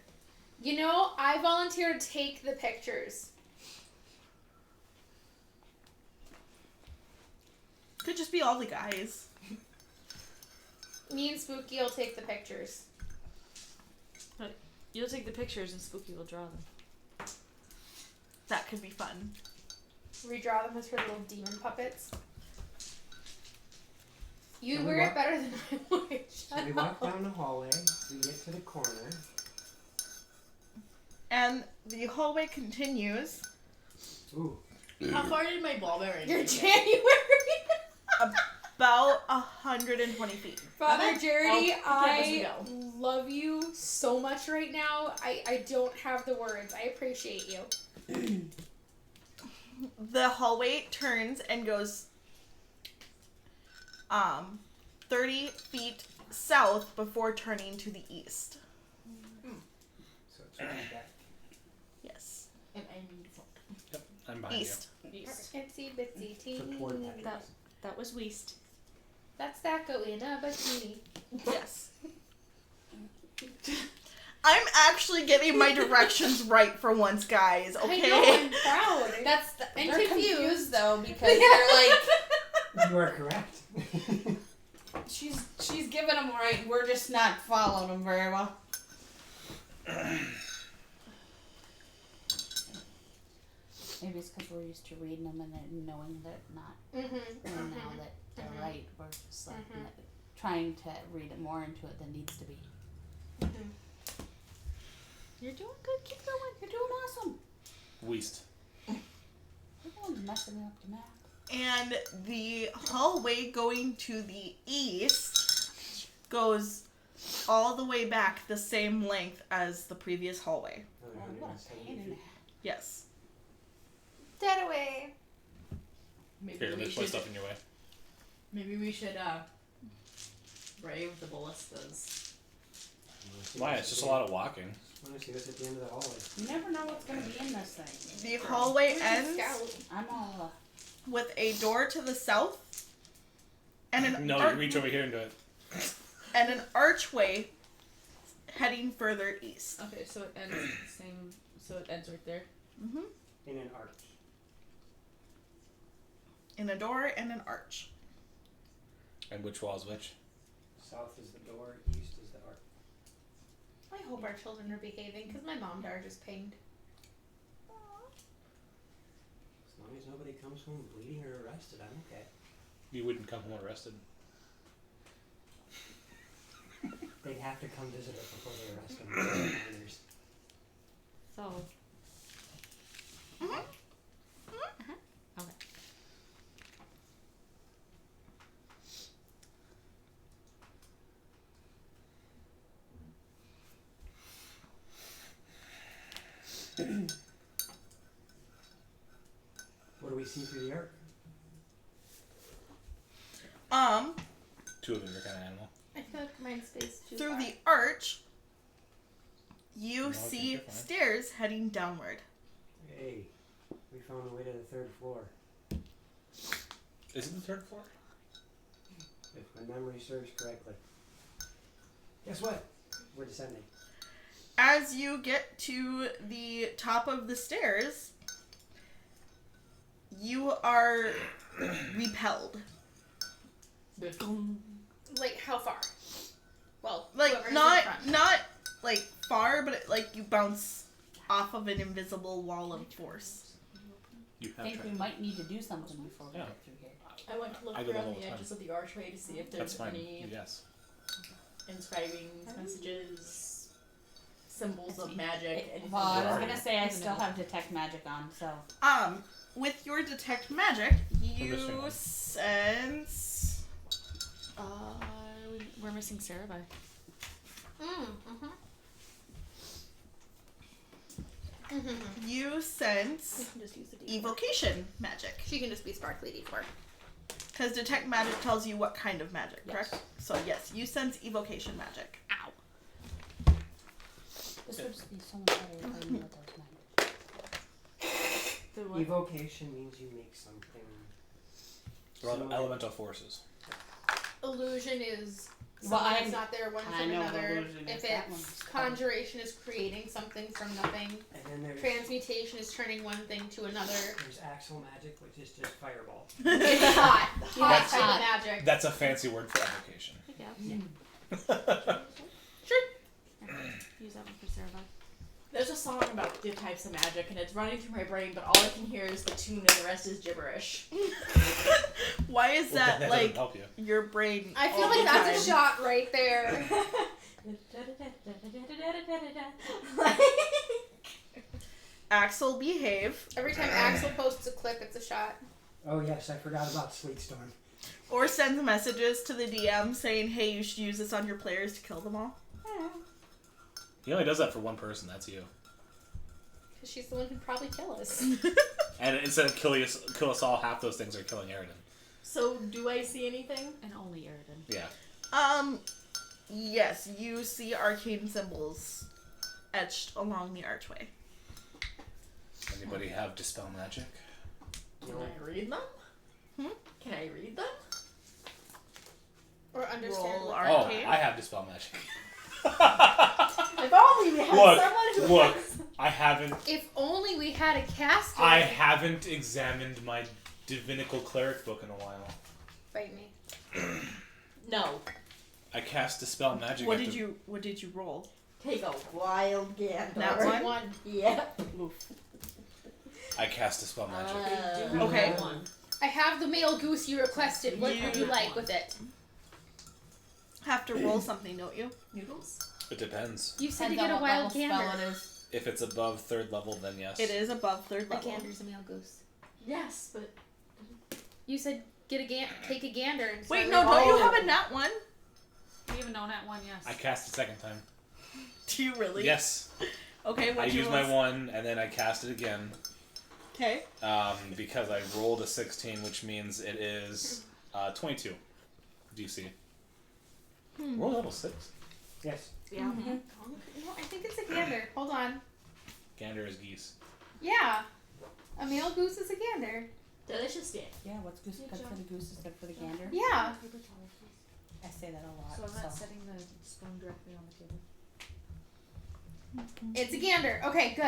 You know, I volunteer to take the pictures. Could just be all the guys. Me and Spooky will take the pictures. You'll take the pictures and Spooky will draw them. That could be fun. redraw them as her little demon puppets. You So we wear walk- it better than I would. So Shut we walk up. down the hallway. We get to the corner. And the hallway continues Ooh. How far did my ball bearing Your get? January. about 120 feet. Father Okay. Jarity, Well, as we I go. love you so much right now. I don't have the words. I appreciate you. The hallway turns and goes 30 feet south before turning to the east. So it's right back. Yes. And I need Yep, I'm behind East. east. Itsy bitsy So toward teeny. that. That was Weast. That's that go in a bikini. Yes. I'm actually getting my directions right for once, guys, okay? I know, I'm proud. That's And they're confused. confused though because they're like You are correct. she's giving them right. We're just not following them very well. Maybe it's because we're used to reading them and then knowing they're not. Mm-hmm. And now that they're Mhm. right, we're just like Mhm. trying to read it more into it than needs to be. You're doing good. Keep going. You're doing awesome. West. Everyone's messing up the map. And the hallway going to the east goes all the way back the same length as the previous hallway. Another Oh, what a 170 pain in the feet. Yes. Dead away. Maybe Here, we let's put should stuff in your way. brave the ballistas. Why? It's just a lot of walking. I want to see what's at the end of the hallway. You never know what's going to be in this thing. The hallway Where's the ends scout? I'm all with a door to the south and an No, you reach over here and do it. and an archway heading further east. Okay, so it ends the same. So it ends right there. Mm-hmm. In an arch. In a door and an arch. And which wall is which? South is the door, east is the arch. I hope our children are behaving because my mom dar just pinged. As long as nobody comes home bleeding or arrested, I'm okay. You wouldn't come home arrested. They'd have to come visit us before they arrest them. They're minors. So. Mhm. Okay. What do we see through the arc? Two of them are kind of animal. I feel like mine stays too Through far. the arch, you No, I think see you're fine. stairs heading downward. Hey, we found the way to the third floor. Is it the third floor? If my memory serves correctly. Guess what? We're descending. As you get to the top of the stairs, you are repelled. Like how far? Well, Like whoever's in not front. like far, but like you bounce off of an invisible wall of force. You I have think we tried. might need to do something before we Yeah. get through here. I went to look I go there all around the the time. edges of the archway to see if That's there's fine. any Yes. inscribing messages, symbols of magic, anything. Well, I Where was are going you? to say I still have detect magic on, so. With your detect magic, missing you one. sense We're missing Cerebi. you sense Just use the D4. evocation magic. She can just be sparkly D4. Because detect magic tells you what kind of magic, correct? Yes. So yes, you sense evocation magic. Ow. This would just be so much better if I knew what those meant. The what? Evocation means you make something. Or So- elemental forces. Illusion is Well, something that's I'm- not there one I from know what another. illusion is. If That it's one's conjuration is creating something from nothing. And then there's Transmutation is turning one thing to another. there's axle magic, which is just fireball. It's hot. Hot That's- type of magic. That's a fancy word for evocation. Yeah. Sure. Use that one for Cerebi. There's a song about the types of magic, and it's running through my brain, but all I can hear is the tune, and the rest is gibberish. Why is Well, that that like doesn't help you. your brain? I feel all like the that's a time? shot right there. Axel, behave, Every time Axel posts a clip, it's a shot. Oh yes, I forgot about Sleet Storm. or sends messages to the DM saying, "Hey, you should use this on your players to kill them all." He only does that for one person. That's you. Because she's the one who'd probably kill us. And instead of kill us all, half those things are killing Aridin. So, do I see anything? And only Aridin. Yeah. Yes, you see arcane symbols etched along the archway. Anybody have dispel magic? Can I read them? Can I read them? Or understand. Roll what- our- Oh, Arcane? I have dispel magic. If only we had someone who Look, has... I haven't. If only we had a caster. I haven't examined my divinical cleric book in a while. Fight me. No. I cast dispel magic. What at did the- you roll? Take a wild gander. That Take one? one. Yeah. I cast dispel magic. Okay. I have the male goose you requested. What would you like with it? Have to roll something, don't you? Noodles? It depends. You said to Depends get on a what wild level spell gander. it is. If it's above 3rd level, then yes. It is above 3rd A level. gander's a male goose. Yes, but... You said take a gander and Wait, start no, don't you Oh. have a nat one? You even know that one, yes. I cast it 2nd time. Do you really? Yes. Okay, I what you used my 1, and then I cast it again. Okay. Because I rolled a 16, which means it is 22 DC. Roll level 6. Yes. Yeah. No, I think it's a gander. Hold on. Gander is geese. Yeah. A male goose is a gander. Delicious day. Yeah, what's goose good for the goose is good for the gander. Yeah. I say that a lot. So I'm not setting the spoon directly on the table. It's a gander. Okay, good.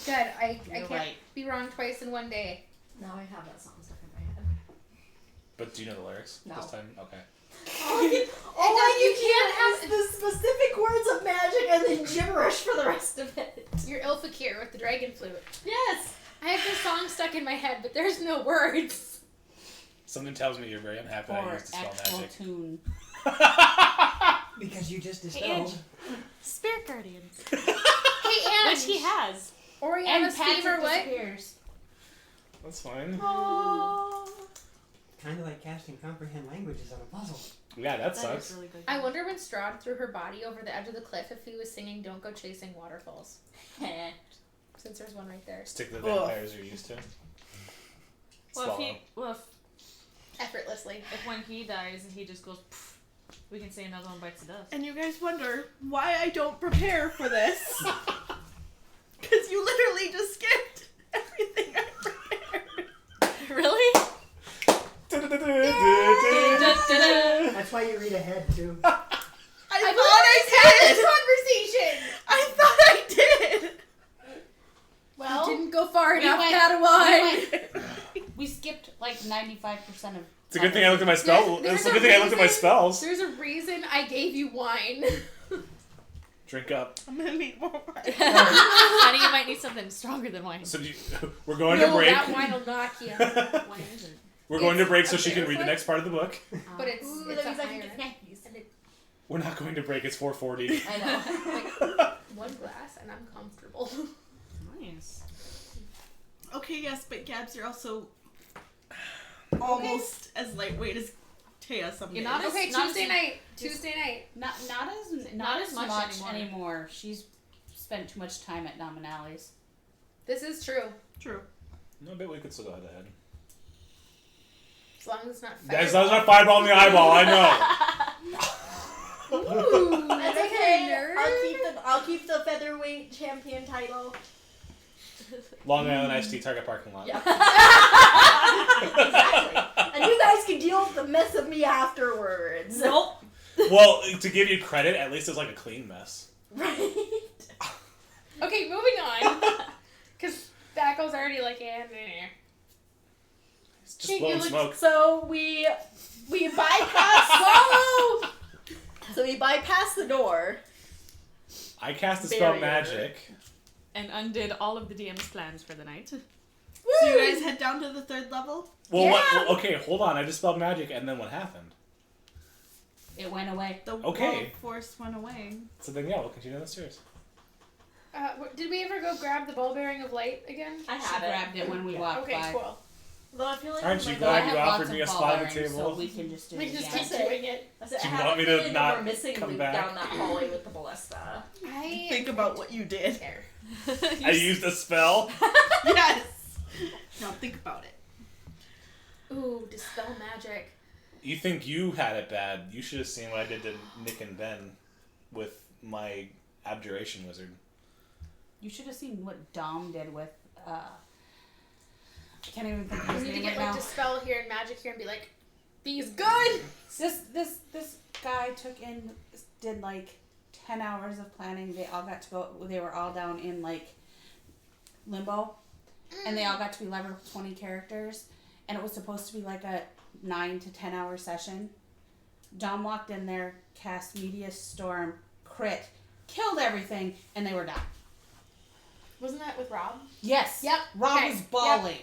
I You're can't right. be wrong twice in one day. Now I have that song stuck in my head. But do you know the lyrics No. this time? Okay. All you can't have the specific words of magic and then gibberish for the rest of it. You're Ilfakir with the dragon flute. Yes. I have this song stuck in my head, but there's no words. Something tells me you're very unhappy I Or used dispel actual magic. tune. Because you just Hey, dispelled. Ange. Spirit Guardians. Hey, Ange. Which he has. Oriana's Patrick favorite what? disappears. That's fine. Kind of like casting comprehend languages on a puzzle. Yeah, that That sucks. is really good. I wonder when Strahd threw her body over the edge of the cliff if he was singing "Don't Go Chasing Waterfalls." Since there's one right there. Stick to the vampires you're used to. Well, if Effortlessly. when he dies, he just goes, pff, we can say another one bites the dust. And you guys wonder why I don't prepare for this. Because you literally just skipped everything I prepared. Really? That's why you read ahead too. I thought I This conversation! did. I thought I did. Well, didn't go far we enough, went- Padawan. We skipped like 95% of. It's a good thing I looked at my spell. There's It's a a good thing I looked at my reason- spells. There's a reason I gave you wine. Drink up. I'm gonna need more wine. Honey, you might need something stronger than wine. So we're going to No, break. that wine will knock you. Wine is it? We're going to It's break so a she can read the barefoot? next part of the book. But it's, Ooh, it's that means a I can higher. get snackies. And it, We're not going to break. It's 4:40. I know. one glass and I'm comfortable. Nice. Okay, yes, but Gabs, you're also almost as lightweight as Taya some You're days. not as- Okay, not Tuesday as- night. Tuesday night. Not as much anymore. She's spent too much time at Nominales. This is true. True. No, I bet we could still go head to head. As long as it's not As long as not fireball in the eyeball, I know. Ooh, That's look at okay. her. I'll keep the featherweight champion title. Long Island Iced Tea Target parking lot. Yeah. Exactly. And you guys can deal with the mess of me afterwards. Nope. Well, to give you credit, at least it's like a clean mess. Right. Okay, moving on. Because Bacco's already like, It's just blowing smoke. So we bypass. Whoa! So we bypass the door. I cast Dispel Barrier. Magic. and undid all of the DM's plans for the night. So you guys head down to the 3rd level? Well, Yeah. what? Well, okay, hold on. I just spelled magic, and then what happened? It went away. The Okay. wall of force went away. So then, yeah, we'll continue down the stairs. Did we ever go grab the ball bearing of light again? I She have it. grabbed it when we walked Okay, by. cool. Though I feel like Aren't we you might- glad I you have offered lots me of a ball spot at the bearings, table? So we can just do We it just again. keep doing it. I said, Do I you have want a me to feeling that not we're missing come Luke back? down that hallway with the ballista. Think about what you did. There. I used a spell. Yes. Now think about it. Ooh, dispel magic. You think you had it bad? You should have seen what I did to Nick and Ben with my abjuration wizard. You should have seen what Dom did with. I can't even think of We his need to name get right like now. dispel here and magic here and be like, these good. This guy did like 10 hours of planning. They all got to go. They were all down in like limbo, and they all got to be level 20 characters, and it was supposed to be like a 9 to 10 hour session. Dom walked in there, cast Meteor Storm, crit, killed everything, and they were done. Wasn't that with Rob? Yes. Yep. Rob Okay. was bawling.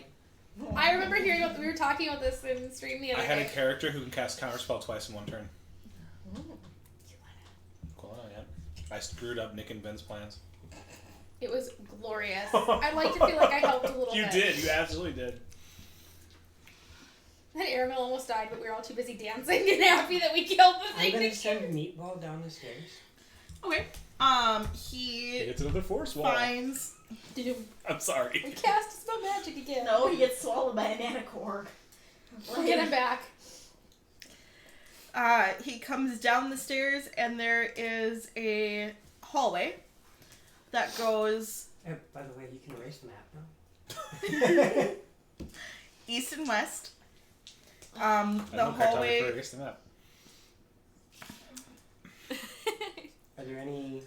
I remember hearing about. We were talking about this in stream the other I had a day. character who can cast counterspell twice in one turn. Cool, yeah. I screwed up Nick and Ben's plans. It was glorious. I'd like to feel like I helped a little You bit. did. You absolutely did. And Aramil almost died, but we were all too busy dancing and happy that we killed the I'm thing. gonna send Meatball down the stairs. Okay. He It's another force wall. finds. We I'm sorry. cast dispel magic again. No, he gets swallowed by a manicorg. We'll get him back. He comes down the stairs, and there is a hallway that goes By the way, you can erase the map now. east and west. I The have no cartographer hallway. against the map. Are there any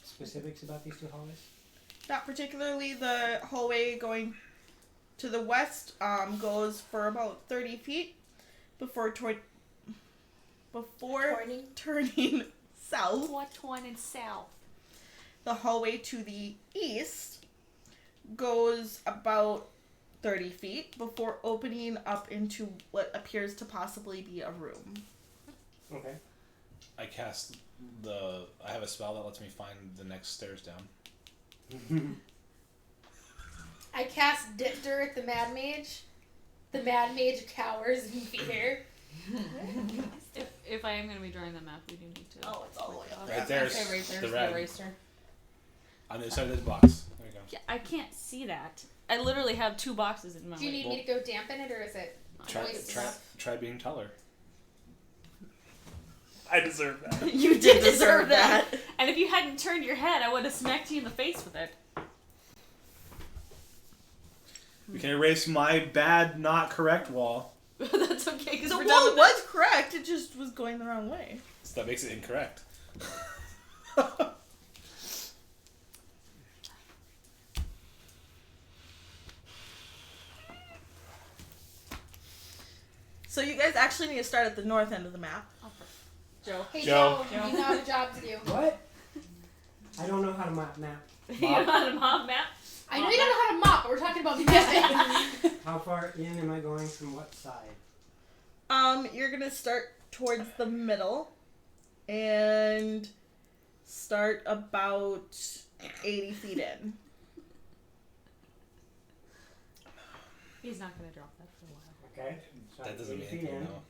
specifics about these two hallways? Not particularly. The hallway going to the west goes for about 30 feet before turning south. What one in south? The hallway to the east goes about 30 feet before opening up into what appears to possibly be a room. Okay. I cast I have a spell that lets me find the next stairs down. I cast Dipter at the Mad Mage. The Mad Mage cowers in fear. If I am going to be drawing the map, we do need to. Oh, it's all the way up. Right there's Okay, right the there's red. the eraser. On the other side of this box. There you go. Yeah, I can't see that. I literally have 2 boxes in my Do you way. need me to go dampen it, or is it moist enough? Try being taller. I deserve that. You did deserve that. And if you hadn't turned your head, I would have smacked you in the face with it. We can erase my bad, not correct wall. That's okay, because The we're done wall with was correct, it just was going the wrong way. So that makes it incorrect. So you guys actually need to start at the north end of the map. Joe. Hey Joe. Joe, you have a job to do. What? I don't know how to map. You know how to mop map? I know you don't know how to mop, but we're talking about mapping. How far in am I going from what side? You're gonna start towards the middle and start about 80 feet in. He's not going to drop that for a while. Okay. So That I'm doesn't 80 mean feet anything, in. no.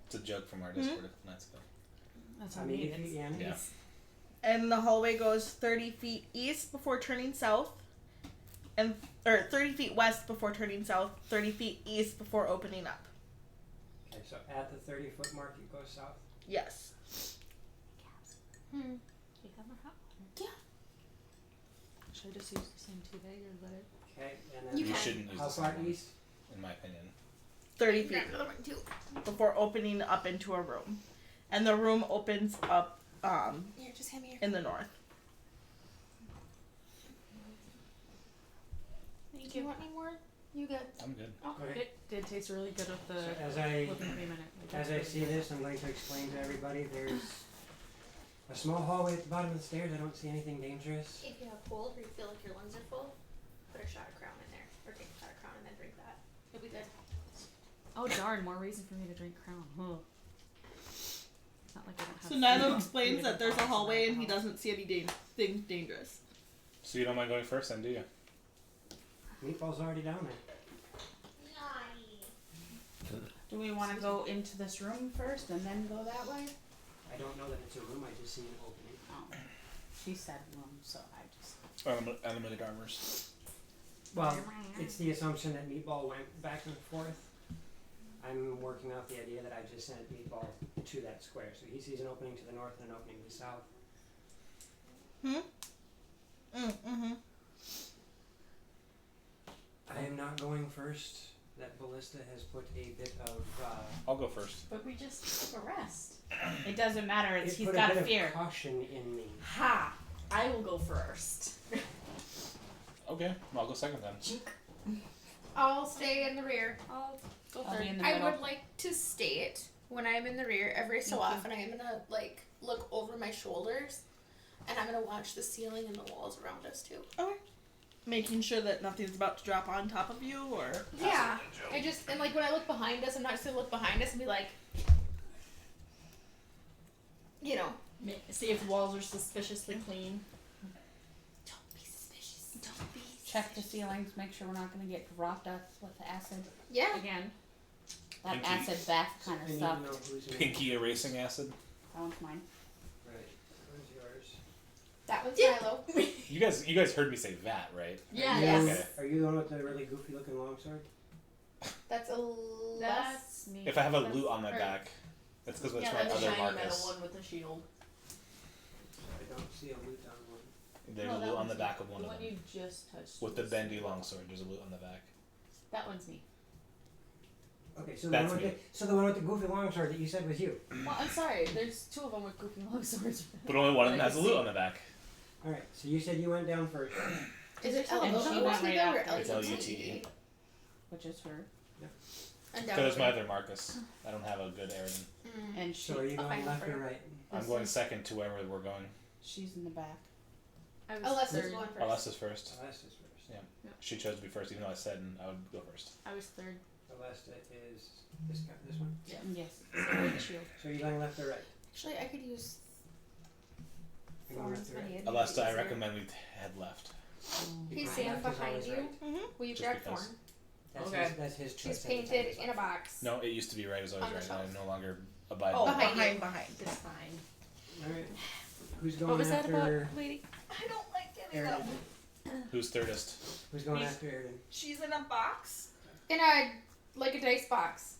It's a joke from our Discord. That's good. That's what I'm I 80 mean. feet in. Yeah. And the hallway goes 30 feet east before turning south, and 30 feet west before turning south, 30 feet east before opening up. Okay, so at the 30-foot mark, it goes south. Yes. Do you have a hot water? Yeah. Should I just use the same tea bag or let it? Okay, and then You shouldn't use how the far same one, east? in my opinion. 30 feet Grab another one too. before opening up into a room, and the room opens up Here, just hand me your. in the north. Do you want any more? You good? I'm good. Okay. It did taste really good with the So as I whipping cream in it. Like, As that's I really see good. this, I'm going to explain to everybody there's A small hallway at the bottom of the stairs. I don't see anything dangerous. If you have cold or you feel like your lungs are full, put a shot of Crown in there. Or take a shot of Crown and then drink that. It'll be good. Oh darn, more reason for me to drink Crown. Huh. It's not like I don't have So Nilo explains that there's a hallway and he doesn't see anything dangerous. So you don't mind going first, then, do you? Meatball's already down there. Do we want to go into this room first and then go that way? I don't know that it's a room. I just see an opening. Oh, she said room, so I just. Animated armors. Well, it's the assumption that Meatball went back and forth. I'm working off the idea that I just sent Meatball to that square. So he sees an opening to the north and an opening to the south. Mm-hmm. I am not going first. That ballista has put a bit of. I'll go first. But we just took a rest. It doesn't matter. It He's put got a bit fear. of caution in me. Ha! I will go first. Okay, I'll go second then. I'll stay in the rear. I'll go I'll third. be in the I middle. would like to state when I'm in the rear every so often I am gonna like look over my shoulders and I'm gonna watch the ceiling and the walls around us too. Making sure that nothing's about to drop on top of you, or Yeah. And like when I look behind us, I'm not just gonna look behind us and be like, you know, See if the walls are suspiciously clean. don't be suspicious. Don't be Check the ceilings. Make sure we're not going to get dropped up with the acid. Yeah. Again. That Pinky. acid bath kind I of need to know sucked. who's in. Pinky erasing acid. That one's mine. Right. Where's yours? That one's Milo. You guys heard me say that, right? Yeah. Are you, Yes. Are you the one with the really goofy looking longsword? That's a That's me. If I have a That's loot on my her. back, that's because Yeah, that's my that's other shiny metal Marcus. one with the shield. I don't see a loot on one. There's No, a that loot on one's the back of one the of one them. you just touched. With the was- bendy longsword, there's a loot on the back. That one's me. Okay, so That's the one me. with the one with the goofy longsword that you said was you. Well, I'm sorry. There's two of them with goofy long swords. But only one of them But I has a can loot see. on the back. All right, so you said you went down first. Is it And L-O-T-E? she went right or after. It's L-U-T-E. Which is her. Because it's my other Marcus. I don't have a good Aridin. And she, So are you I'll going find left one or for right? I'm This going is- second to wherever we're going. she's in the back. I was Alessa's third. going first. Alessa's first. Alesta's first. Yeah. She chose to be first, even though I said I would go first. I was third. Alesta is this guy, this one. Yes. The shield. So are you going left or right? Actually, I could use You're going left thorns or when right? he Alesta, I recommend we head left. He's Right. standing Left is behind always you. right. Will you Just grab because. Thorn? That's Okay. That's his choice. She's every time painted he's in a left. box. No, it used to be right as always On the right, and I shelf. no longer abide oh, by that. behind. It's fine. All right. Who's going What was that after about, lady? I don't like getting Aridin? them. Who's thirdest? Who's going Me. after Aridin? She's in a box, In a like a dice box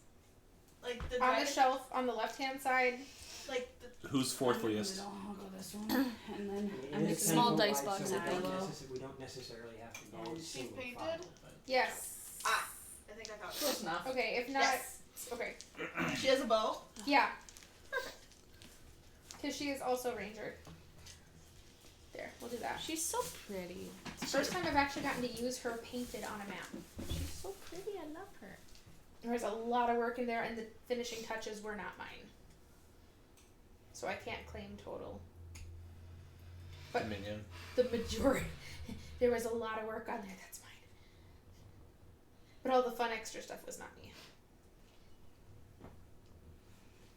like the on the dragon- shelf on the left hand side. like the Who's fourthliest? I'll go this one. And then It I'm is just 10 small foot dice wide, box so at we the don't low. we don't necessarily have to go And she's single painted? file, but Yes. I think I got Close enough. Okay. If not, Yes. okay. She has a bow. Yeah. Because she is also ranger. There, we'll do that. She's so pretty. First time I've actually gotten to use her painted on a map. She's so pretty. I love her. There was a lot of work in there, and the finishing touches were not mine. So I can't claim total. But- Minion. The majority. There was a lot of work on there. That's mine. But all the fun extra stuff was not me.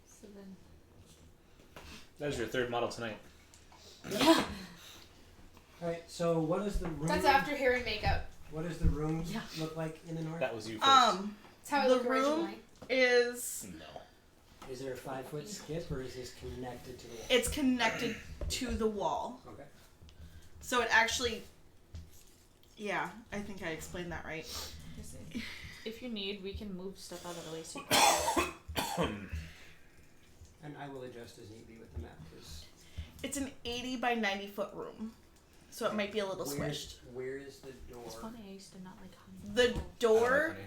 So then. That was your third model tonight. yeah. all right. So what does the room? That's after hair and makeup. What does the room Yeah. look like in the north? That was you first. That's how I The look room- originally. Is No. Is there a 5-foot skip or is this connected to the wall? it's connected to the wall, Okay. so it actually. Yeah, I think I explained that right. If you need, we can move stuff out of the way so you can And I will adjust as need be with the map because It's an 80 by 90 foot room, so it might be a little squished. where is the door? It's funny, I used to not like honey. The I don't like door honey.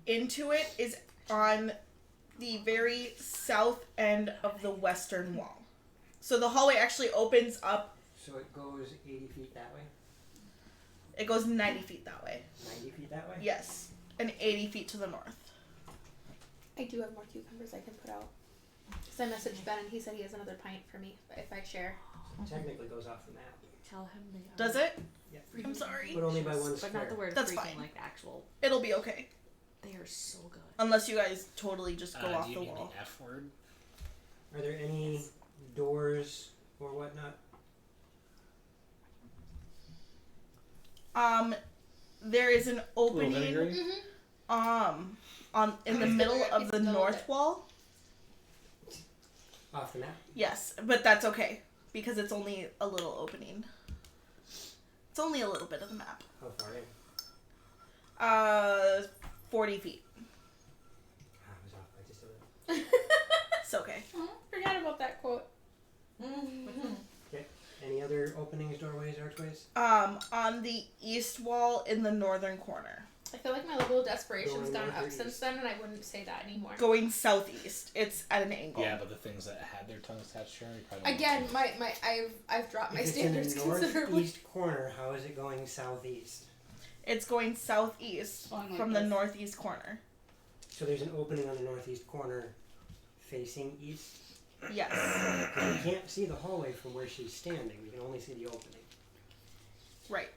into it is on the very south end of the western wall. So the hallway actually opens up. So it goes 80 feet that way, It goes 90 feet that way. 90 feet that way. Yes, and 80 feet to the north. I do have more cucumbers I can put out. Because I messaged Ben and he said he has another pint for me if I share. Technically goes off the map, Tell him they are. Does it? Yeah. I'm sorry. but only by one But square. not the word That's freaking, fine. like actual. It'll be okay. They are so good. Unless you guys totally just go off do you the mean wall. the F word? Are there any doors or whatnot? There is an Little opening vinegary? on in the middle of the north wall. Off the map? Yes, but that's okay because it's only a little opening. It's only a little bit of the map. How far in? 40 feet. I was off by just a little. It's okay. Forgot about that quote. Okay. Any other openings, doorways, archways? On the east wall in the northern corner. I feel like my level of desperation's Going gone north or up since east? then, and I wouldn't say that anymore. Going southeast. It's at an angle. Yeah, but the things that had their tongues attached to them, you probably Again, I've dropped my If it's standards in the considerably. northeast corner, how is it going southeast? It's going southeast Going like from the this. northeast corner. So there's an opening on the northeast corner facing east? Yes. 'Cause we can't see the hallway from where she's standing. We can only see the opening. Right.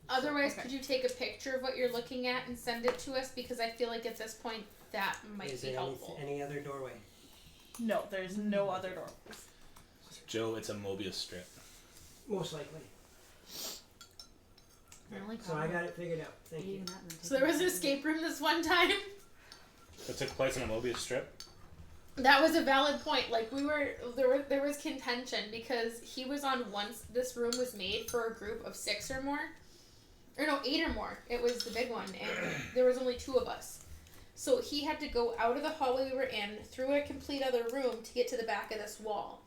Otherwise, Okay. could you take a picture of what you're looking at and send it to us? Because I feel like at this point that might Is be there helpful. any other doorway? No, there's no other doorways. Joe, it's a Mobius strip. Most likely. The only So I got it figured out. Thank you. Eating that and then So there was an taking escape room this one time. It took place in a Mobius strip. That was a valid point. Like there was contention because he was on once. This room was made for a group of 6 or more, or no, 8 or more. It was the big one, and there was only 2 of us. So he had to go out of the hallway we were in, through a complete other room to get to the back of this wall,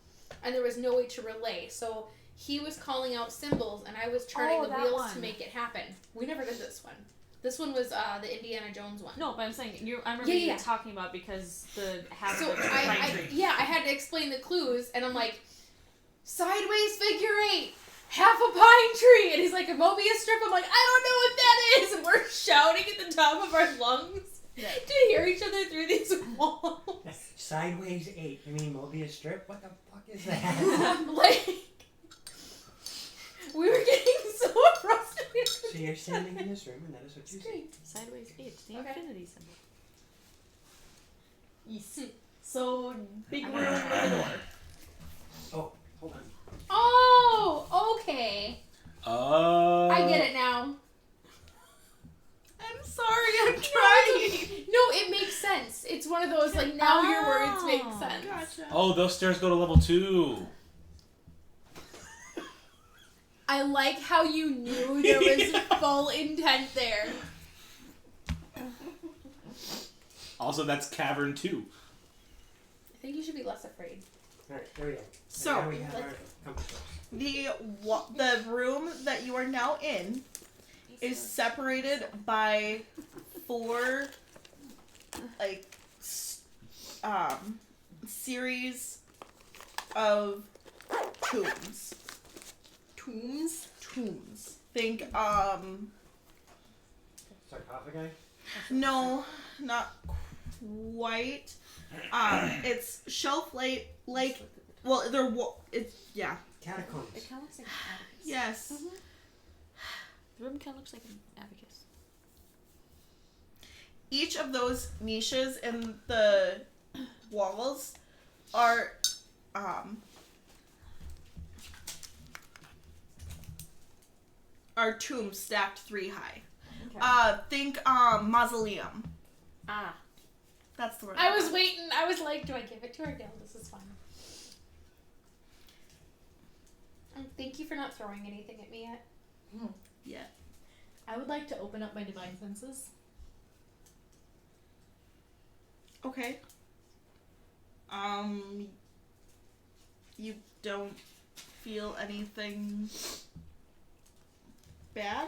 and there was no way to relay. So he was calling out symbols, and I was turning the that wheels one. to make it happen. We never did this one. This one was the Indiana Jones one. No, but I'm saying I remember Yeah, you yeah. talking about because the habit So of the pine I tree. had to explain the clues, and I'm like, sideways figure 8, half a pine tree, and he's like, a Mobius strip. I'm like, I don't know what that is, and we're shouting at the top of our lungs to hear each other through these walls. Sideways 8. You mean Mobius strip? What the fuck is that? Like, we were getting so frustrated. So you're standing in this room and that is what you see. Great. Sideways 8, the Okay. infinity symbol. Yes. So big room with a door. Oh, hold on. Oh, okay. I get it now. I'm sorry, I'm trying. No, it makes sense. It's one of those, like, now your words make sense. Gotcha. Oh, those stairs go to level 2. I like how you knew there was full intent there. Also, that's cavern 2. I think you should be less afraid. Alright, there we go. So, now we have our compass. the room that you are now in is separated by 4 series of tombs. Tombs. Think Sarcophagi? no, not quite. It's shelf like well they're it's yeah. Catacombs. It kind of looks like an abacus. Yes. The room kind of looks like an abacus. Each of those niches in the walls are tombs stacked 3 high. Okay. Think mausoleum. Ah. That's the word. I was waiting. I was like, do I give it to her? No, this is fine. Thank you for not throwing anything at me yet. Yeah. I would like to open up my divine senses. Okay. You don't feel anything bad?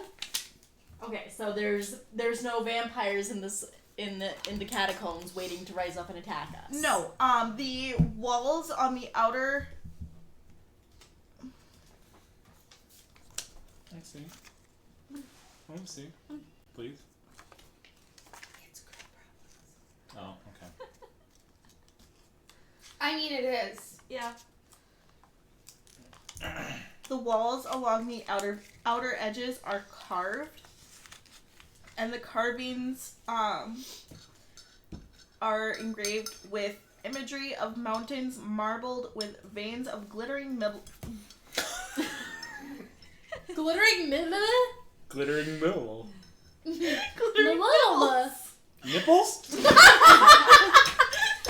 Okay, so there's no vampires in the catacombs waiting to rise up and attack us. No. The walls on the outer. I see. I see. Please. Oh, okay. I mean, it is. Yeah. The walls along the outer edges are carved, and the carvings are engraved with imagery of mountains marbled with veins of glittering Glittering Glittering mill. Nipples?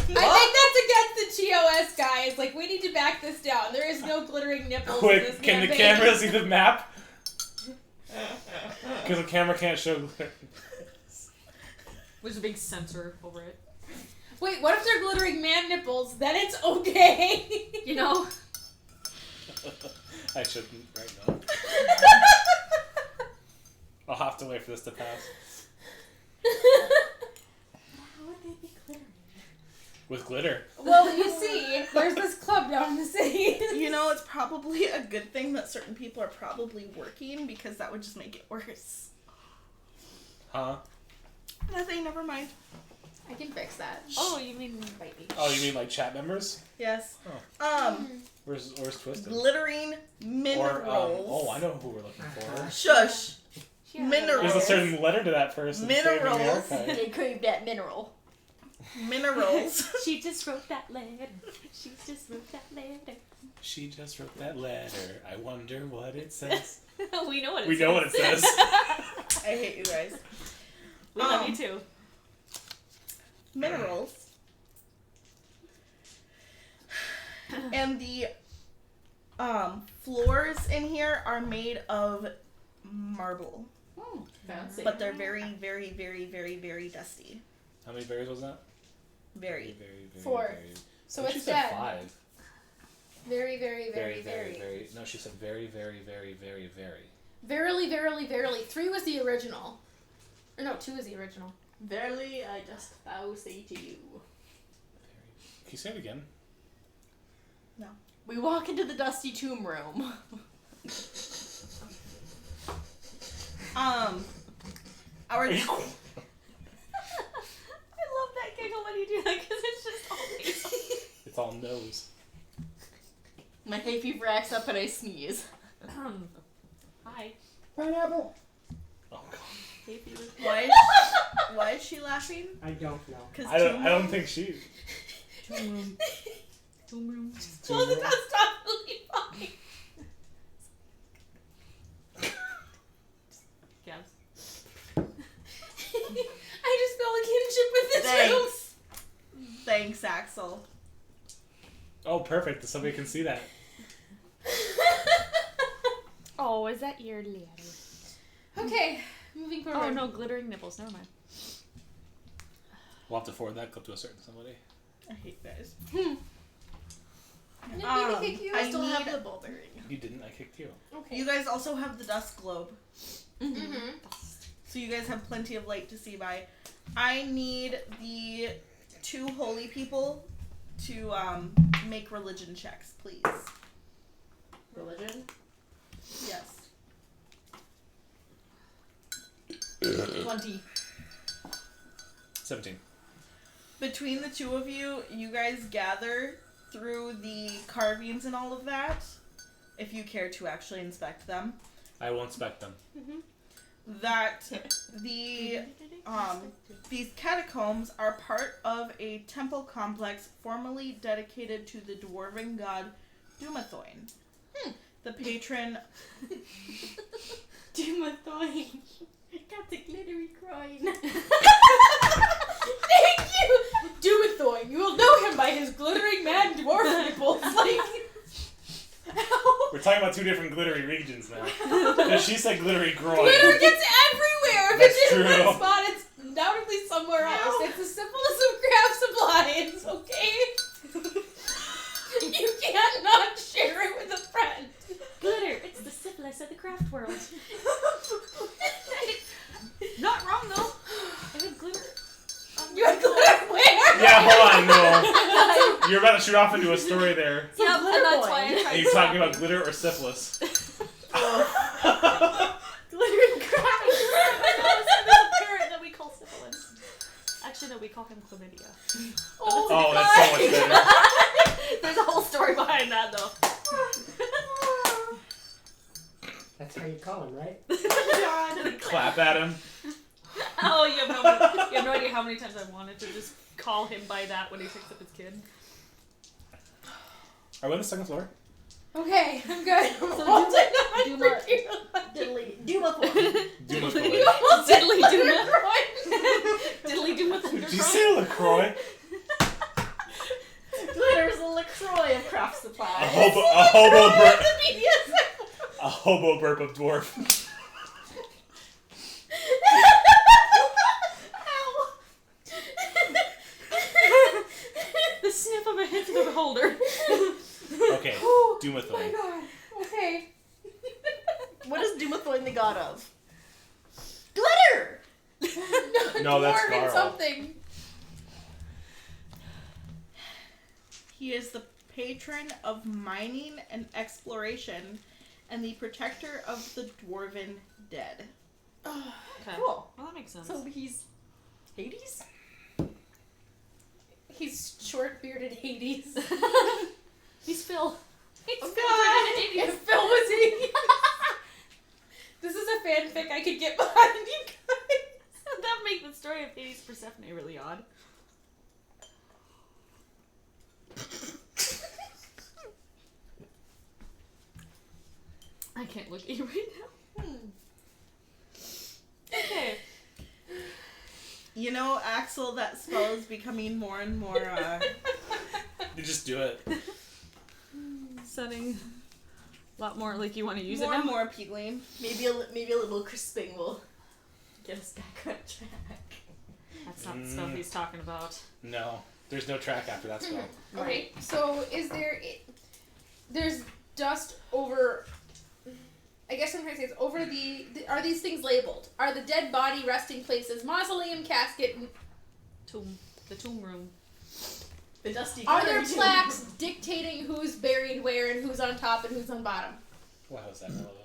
I think that's against the TOS guys. Like, we need to back this down. There is no glittering nipples in this Quick, can the campaign. camera see the map? Because the camera can't show glitter. There's a big sensor over it. Wait, what if they're glittering man nipples? Then it's okay. You know? I shouldn't right now. I'll have to wait for this to pass. How would they be glittering? With glitter. Well, you see, there's this club down in the city. You know, it's probably a good thing that certain people are probably working, because that would just make it worse. Huh? Nothing, never mind. I can fix that. Oh, you mean baby. Oh, you mean like chat members? Yes. Oh. Where's Twisted? Glittering minerals. Oh, I know who we're looking for. Shush. Yeah. Minerals. There's a certain letter to that person. saving the Minerals. archive. They craved that mineral. Minerals. She just wrote that letter. She just wrote that letter. She just wrote that letter. I wonder what it says. We know what it We says. know what it says. I hate you guys. We love you too. Minerals. And the floors in here are made of marble. Fancy. But they're very, very, very, very, very dusty. How many berries was that? Very. Very. 4. Very. So She it's said dead. 5. Very, very, very, very. Very. No, she said very, very, very, very, very. Verily, verily, verily. 3 was the original. Or no, 2 was the original. Verily, I just vow say to you. Can you say it again? We walk into the dusty tomb room. Our I love that giggle when you do that because it's just always. It's all nose. My hay fever acts up and I sneeze. Hi. Pineapple. Oh god. Hey, fever. why is she laughing? I don't know. 'Cause I don't think she. Tomb room. Well, the dust stop really fine. Gabs. I just felt a kinship with this room. Thanks. Thanks, Axel. Oh, perfect. Somebody can see that. Oh, is that your letter? Okay, moving forward. Oh no, glittering nipples. Never mind. We'll have to forward that clip to a certain somebody. I hate guys. I didn't mean to kick you. I Still have need- the ball bearing. You didn't. I kicked you. Okay. You guys also have the dust globe. Mm-hmm. So you guys have plenty of light to see by. I need the 2 holy people to make religion checks, please. Religion? Yes. 20. 17. Between the 2 of you, you guys gather through the carvings and all of that, if you care to actually inspect them, I will inspect them. that the these catacombs are part of a temple complex formerly dedicated to the dwarven god Dumathoin, the patron. Dumathoin. Got the glittery groin. Thank you, Dumathoin. You will know him by his glittering mad dwarf nipples. Like, ow. We're talking about 2 different glittery regions now. Because she said glittery groin. Glitter gets everywhere. If That's it's in true. one spot, it's undoubtedly somewhere else. It's the simplest of craft supplies, okay? You can't not share it with a friend. Glitter. It's the syphilis of the craft world. Not wrong though. I had glitter. You had glitter where? Yeah, hold on, no. You're about to shoot off into a story there. Yep, and glitter that's boy. why I tried Are you talking about glitter or syphilis? Glittering groin. There's a parrot that we call syphilis. Actually, no, we call him chlamydia. Oh, that's so much better. There's a whole story behind that, though. That's how you call him, right? Clap at him. Oh, you have no idea how many times I wanted to just call him by that when he picks up his kid. Are we on the second floor? Okay, I'm good. So Duma. Duma Thorn. Duma's boy. Diddly Duma. Diddly Duma Did you Thundercroy. say LaCroix? There's a LaCroix of craft supplies. A hobo burp of dwarf. The sniff of a hit to the beholder. Okay, Oh my Dumathorn. god. Okay. What is Dumathorn the god of? Glitter! No, that's Dwarven Garl. something. He is the patron of mining and exploration and the protector of the dwarven dead. Okay. Cool. Well, that makes sense. So he's Hades? He's short-bearded Hades. He's Phil. He's Oh Phil. god! If Phil was Hades. This is a fanfic I could get behind, you guys. That make the story of Hades Persephone really odd. I can't look at you right now. Okay. You know, Axel, that spell is becoming more and more, You just do it. Sounding a lot more like you want to use more it and now. more appealing. Maybe a little crisping will get us back on track. That's not the spell he's talking about. No, there's no track after that spell. Okay, so there's dust over, I guess what I'm trying to say is over are these things labeled? Are the dead body resting places, mausoleum, casket, Tomb. The tomb room. The dusty are there glitter plaques dictating who's buried where and who's on top and who's on bottom? Wow, is that relevant?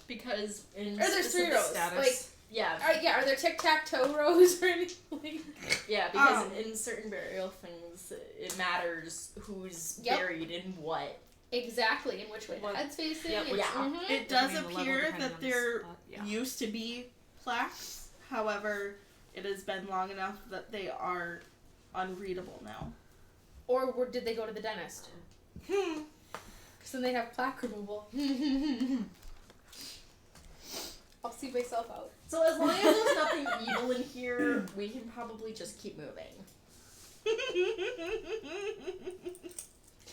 Because in Are there specific three rows? status. Like, Yeah, are there tic-tac-toe rows or anything? yeah, because in certain burial things, it matters who's Yep. buried in what. Exactly, in which way What- the head's facing. yeah, and- which- mhm. It does Depending on the level, appear depending that on the there spot, yeah. used to be plaques. However, it has been long enough that they are unreadable now. Or did they go to the dentist? Because then they have plaque removal. I'll see myself out. So as long as there's nothing evil in here, we can probably just keep moving.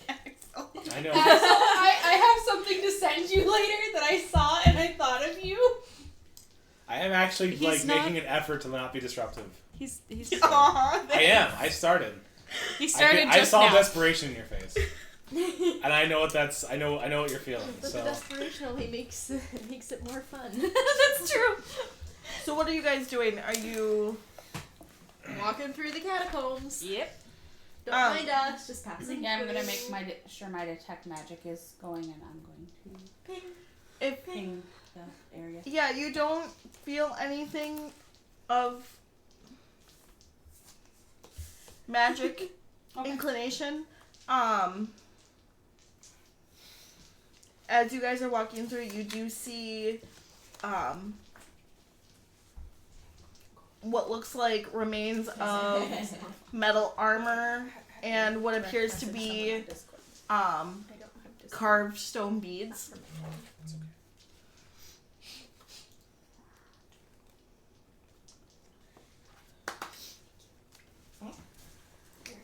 I know. So I have something to send you later that I saw and I thought of you. I am actually He's making an effort to not be disruptive. He's Aw, I am. I started. he started I just saw now. desperation in your face, and I know what that's. I know what you're feeling. But So the desperation only makes it more fun. That's true. So what are you guys doing? Are you... Walking through the catacombs. Yep. Don't Um, mind us, just passing. Yeah, I'm gonna through. make sure my detect magic is going, and I'm going to Ping. If ping the area. Yeah, you don't feel anything of magic Okay. inclination. As you guys are walking through, you do see what looks like remains of metal armor and what appears to be carved stone beads.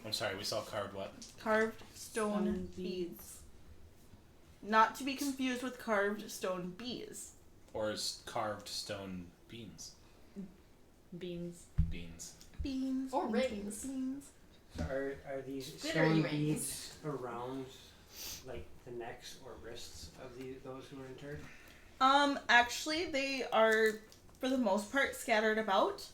I'm sorry. We saw carved what? Carved stone Stone beads. Not to be confused with carved stone bees. Or is carved stone beans? Beans. Beans. Beans. Or beans, rings. Beans. So are these Glittery stone rings. beads around like the necks or wrists of those who were interred? Actually, they are, for the most part, scattered about.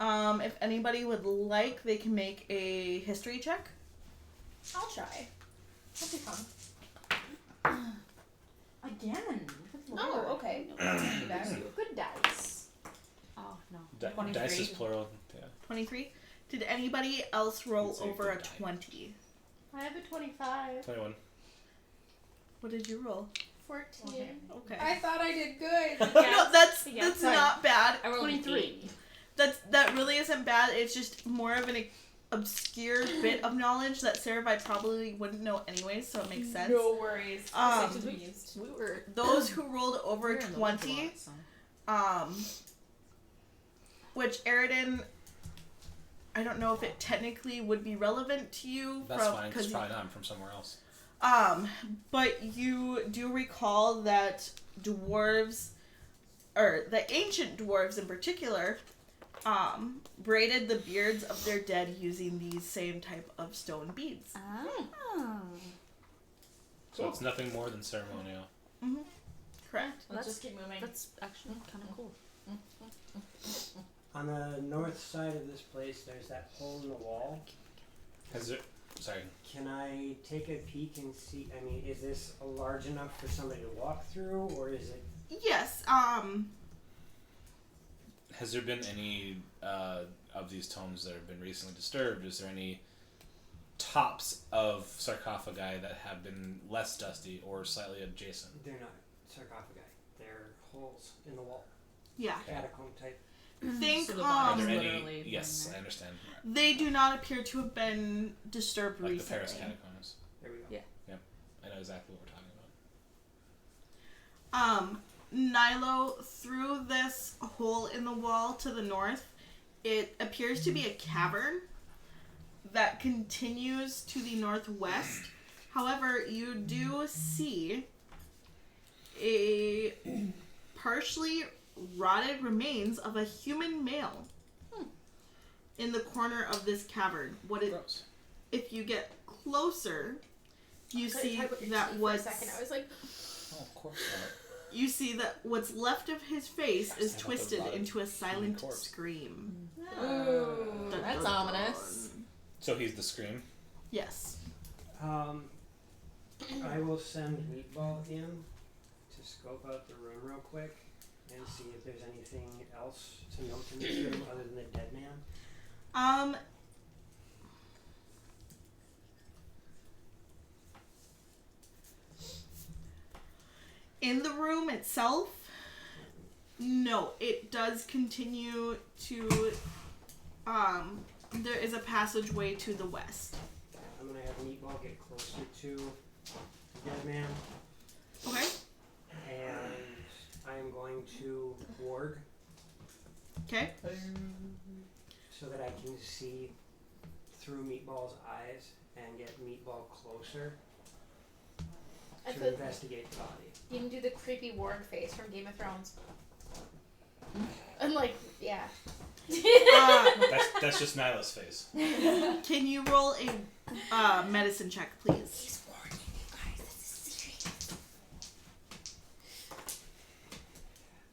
If anybody would like, they can make a history check. I'll try. That'd be fun. Again. Good Oh, lord. okay. Good dice. Oh no. Dice 23. is plural. Yeah. 23. Did anybody else roll Let's say over a good die. 20? I have a 25. 21. What did you roll? 14. Okay. I thought I did good. No, that's Yeah, that's sorry. not bad. I rolled 23. That really isn't bad. It's just more of an obscure bit of knowledge that Sarah probably wouldn't know anyways, so it makes sense. No worries. We were Those who rolled over we were in the woods a 20, lot, so. which Aridin, I don't know if it technically would be relevant to you. That's fine, because probably not. I'm from somewhere else. But you do recall that dwarves, or the ancient dwarves in particular, braided the beards of their dead using these same type of stone beads. Oh. So it's nothing more than ceremonial. Mm-hmm. Correct. Let's just keep moving. That's actually kind of cool. On the north side of this place, there's that hole in the wall. Has it? Sorry. Can I take a peek and see? I mean, is this large enough for somebody to walk through, or is it? Yes. Has there been any of these tombs that have been recently disturbed? Is there any tops of sarcophagi that have been less dusty or slightly adjacent? They're not sarcophagi. They're holes in the wall. Yeah. Catacomb type. Think So the Are bodies there literally any? Yes, in I there. understand. they do not appear to have been disturbed Like the recently. Paris catacombs. There we go. Yeah. I know exactly what we're talking about. Nilo, through this hole in the wall to the north, it appears to be a cavern that continues to the northwest. However, you do see a partially rotted remains of a human male in the corner of this cavern. Gross. If you get closer, you see For a that second, I was like, Oh, of course not. you see that what's left of his face is I thought the twisted rotted into a silent corpse. scream. Ooh, Dun, that's dun, ominous. dun. So he's the scream. Yes. I will send Meatball in to scope out the room real quick and see if there's anything else to note in this room other than the dead man. In the room itself, no, it does continue to, there is a passageway to the west. I'm gonna have Meatball get closer to the dead man, Okay? and I'm going to warg Okay? so that I can see through Meatball's eyes and get Meatball closer I to thought investigate the body. you can do the creepy warg face from Game of Thrones. I'm like, yeah. That's just Nyla's face. Can you roll a medicine check, please?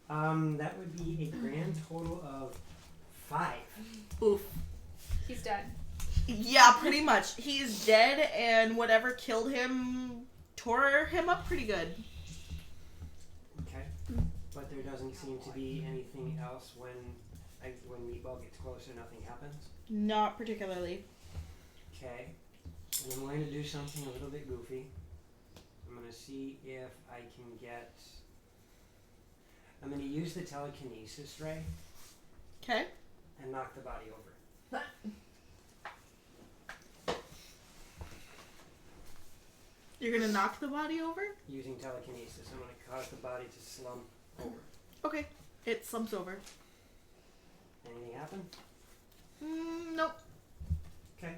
That would be a grand total of 5. Oof. He's dead. Yeah, pretty much. He's dead, and whatever killed him tore him up pretty good. Okay. But there doesn't seem to be anything else when Meatball gets closer, nothing happens. Not particularly. Okay. And I'm going to do something a little bit goofy. I'm going to see if I can get... I'm going to use the telekinesis ray Okay? and knock the body over. You're gonna knock the body over? Using telekinesis, I'm going to cause the body to slump over. Okay. It slumps over. Anything happen? Nope. Okay.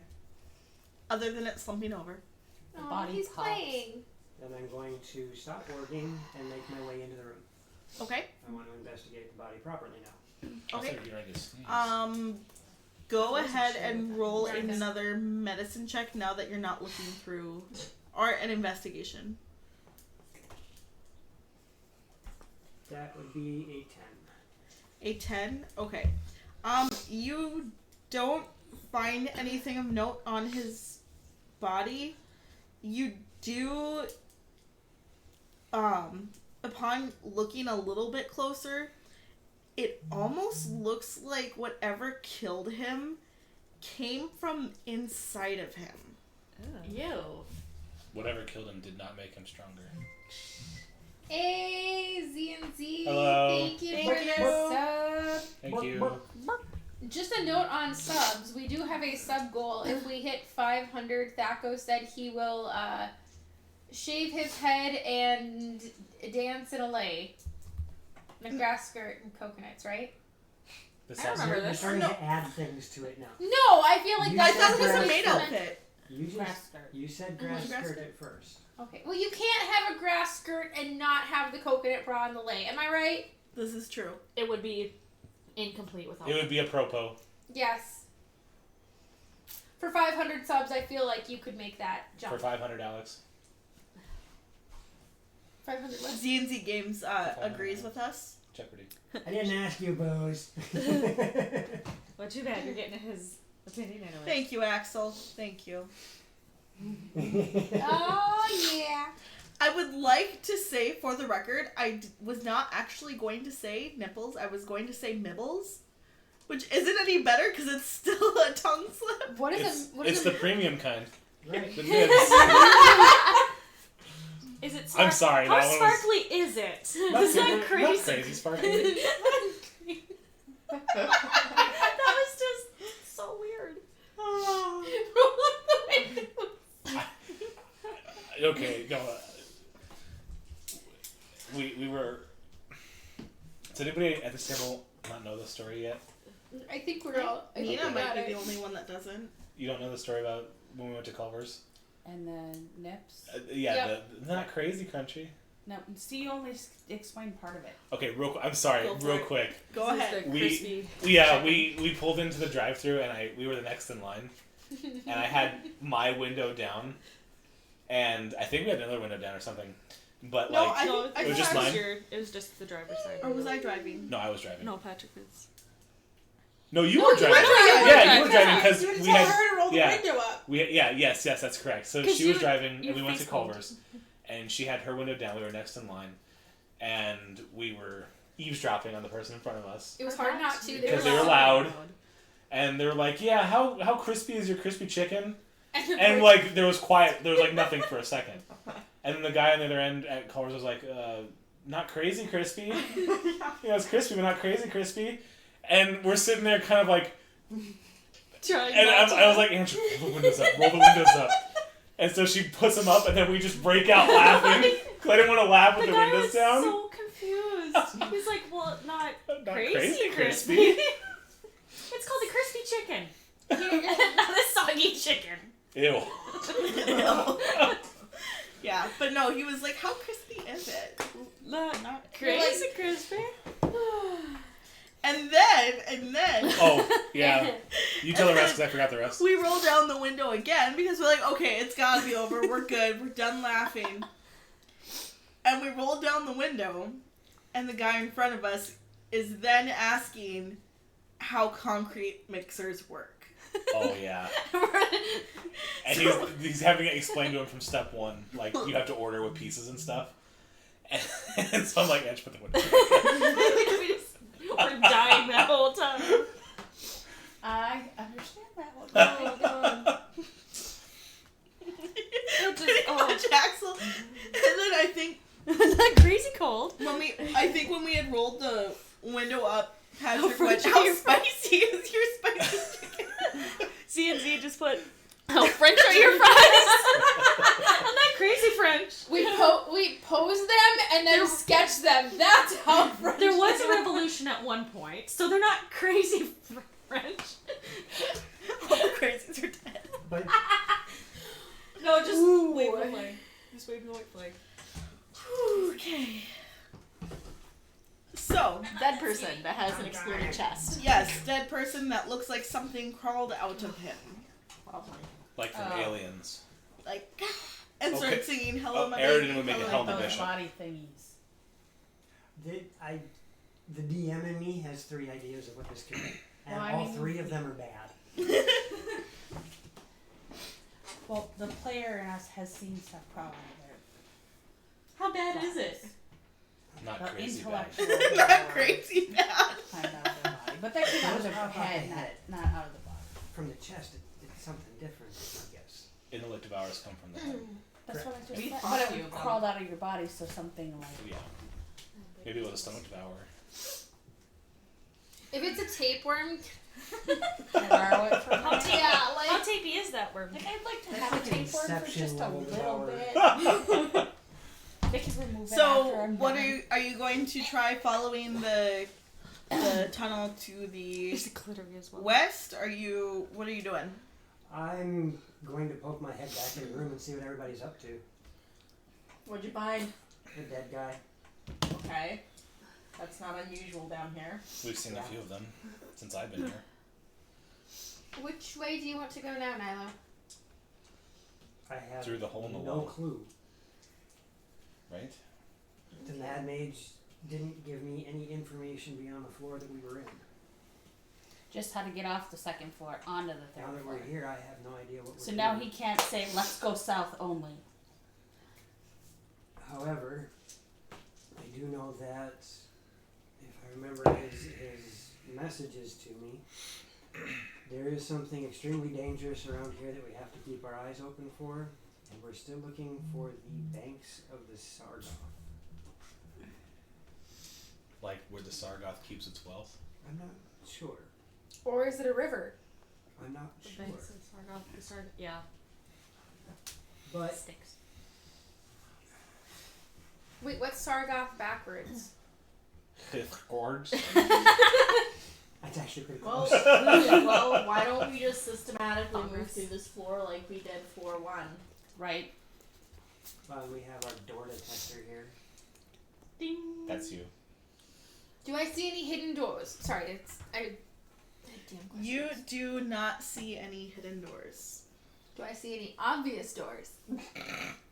Other than it slumping over. The Aw, body he's pops. playing. Then I'm going to stop working and make my way into the room. Okay? I want to investigate the body properly now. Okay. Also, you're ready to sneeze. Go ahead and roll another medicine check now that you're not looking through, or an investigation. That would be a 10. A 10? Okay. You don't find anything of note on his body. You do, upon looking a little bit closer, it almost looks like whatever killed him came from inside of him. Ew. Whatever killed him did not make him stronger. Hey, Z&Z. Hello. Thank you for Thank the you. sub. Thank you. Just a note on subs. We do have a sub goal. If we hit 500, Thaco said he will shave his head and dance in a lei. In a grass skirt and coconuts, right? This I sounds remember You're this. starting No. to add things to it now. No, I feel like You that's I thought it was said a maid grass- outfit. Grass skirt. You said grass Grass skirt skirt. at first. Okay. Well, you can't have a grass skirt and not have the coconut bra in the lei. Am I right? This is true. It would be incomplete without It would be a propo. Yes. For 500 subs, I feel like you could make that jump. For 500, Alex. 500 what? Z&Z Games agrees with us. Jeopardy. I didn't ask you, Bose. Well, too bad. You're getting his opinion anyway. Thank you, Axel. Thank you. Oh, yeah. I would like to say, for the record, I was not actually going to say nipples. I was going to say mibbles, which isn't any better because it's still a tongue slip. What is It's, it? What it's is the it? premium kind. Right. The nibs. Is it I'm sorry. How that one was sparkly is it? not, It's not not crazy. crazy sparkly. That was just so weird. Okay, no. We were. Does anybody at this table not know the story yet? I think we're all. I think Nina we might got be it. the only one that doesn't. You don't know the story about when we went to Culver's? And then nips. Yeah, Yep. the not crazy country. No, see, you only explained part of it. Okay, I'm sorry, Go for real it. quick. Go ahead. We pulled into the drive-thru and we were the next in line, and I had my window down, and I think we had another window down or something, but No, like I it was thought just I mine. It was just the driver's side. Or was I driving? No, I was driving. No, Patrick was. No, you No, were you driving. were driving. Yeah, you were driving because You we tell had. her to roll the yeah. window up. Yes, that's correct. So 'Cause she was you- driving, you and we went to face pulled. Culver's, and she had her window down. We were next in line, and we were eavesdropping on the person in front of us, It was hard not to. Because they were loud. and they were like, "Yeah, how crispy is your crispy chicken?" And like there was quiet. There was like nothing for a second, and then the guy on the other end at Culver's was like, "Not crazy crispy." You know, it's crispy, but not crazy crispy. And we're sitting there, kind of like. And I was like, Andrew, roll the windows up, roll the windows up. And so she puts them up, and then we just break out laughing. Because I didn't want to laugh with The the guy windows was down. so confused. He's like, well, not Not crazy crispy. It's called a crispy chicken. Not a soggy chicken. Ew. Yeah, but no, he was like, how crispy is it? Not crazy crispy. And then Oh, yeah. You tell the rest because I forgot the rest. we roll down the window again because we're like, okay, it's gotta be over. We're good. We're done laughing. And we roll down the window, and the guy in front of us is then asking how concrete mixers work. Oh, yeah. And he's having it explained to him from step one. Like, you have to order with pieces and stuff. And so I'm like, Edge, put the window We're dying that whole time. I understand that one. Oh, God. Jaxel. And then I think Not crazy cold. when we had rolled the window up, Patrick How went, French are how your spicy is your spicy chicken? C&Z just put, how French are your fries? I'm not crazy French. We pose them and then sketch them. That's how French. There was a revolution at one point, so they're not crazy French. All the crazies are dead. But No, just wave the flag. Just wave the white flag. Okay. So, Dead person that has an exploded chest. yes, dead person that looks like something crawled out of him. Like from Aliens. Like, and Okay. started singing Hello, Oh, my Aridin baby. would make it Hello, Hello, my my Those Bishop. body thingies. the DM in me has 3 ideas of what this could be, and Well, I all mean- 3 of them are bad. Well, the player in us has seen stuff crawl out of there. How bad is it? Not The crazy bad. intellectual Not power crazy bad. climbed out of their body. But that came out of their Off the head, head. not out of the body. From the chest, it's something different, I guess. intellect devours come from that. That's what I just We said. fought But a few it of them. crawled out of your body, so something like. Yeah. Maybe it was a stomach devourer. If it's a tapeworm, Borrow it from How, me. ta- yeah, how like tapey is that worm? Like, I'd like to That's have a like an tapeworm for Inception just a level little devour. bit. They can remove it So, after I'm what done. are you going to try following the tunnel to the There's a clitoris as well. west? What are you doing? I'm going to poke my head back in the room and see what everybody's up to. What'd you find? The dead guy. Okay. That's not unusual down here. We've seen a few of them since I've been here. which way do you want to go now, Nilo? I have Through the hole in the no wall. clue. Right? The Mad Mage didn't give me any information beyond the floor that we were in. Just how to get off the second floor onto the Now third that floor. we're here, I have no idea what we're So doing. now he can't say, let's go south only. However, I do know that if I remember his messages to me, there is something extremely dangerous around here that we have to keep our eyes open for, and we're still looking for the banks of the Sargoth. Like where the Sargoth keeps its wealth. I'm not sure. Or is it a river? I'm not The sure. banks of Sargoth, the Sargoth, yeah, But sticks. Wait, what's Sargoth backwards? Gorge. that's actually pretty Well, close. well, why don't we just systematically move Congress. through this floor like we did floor 1? Right? We have our door detector here. Ding. That's you. Do I see any hidden doors? Sorry, it's I. Damn questions. You do not see any hidden doors. Do I see any obvious doors?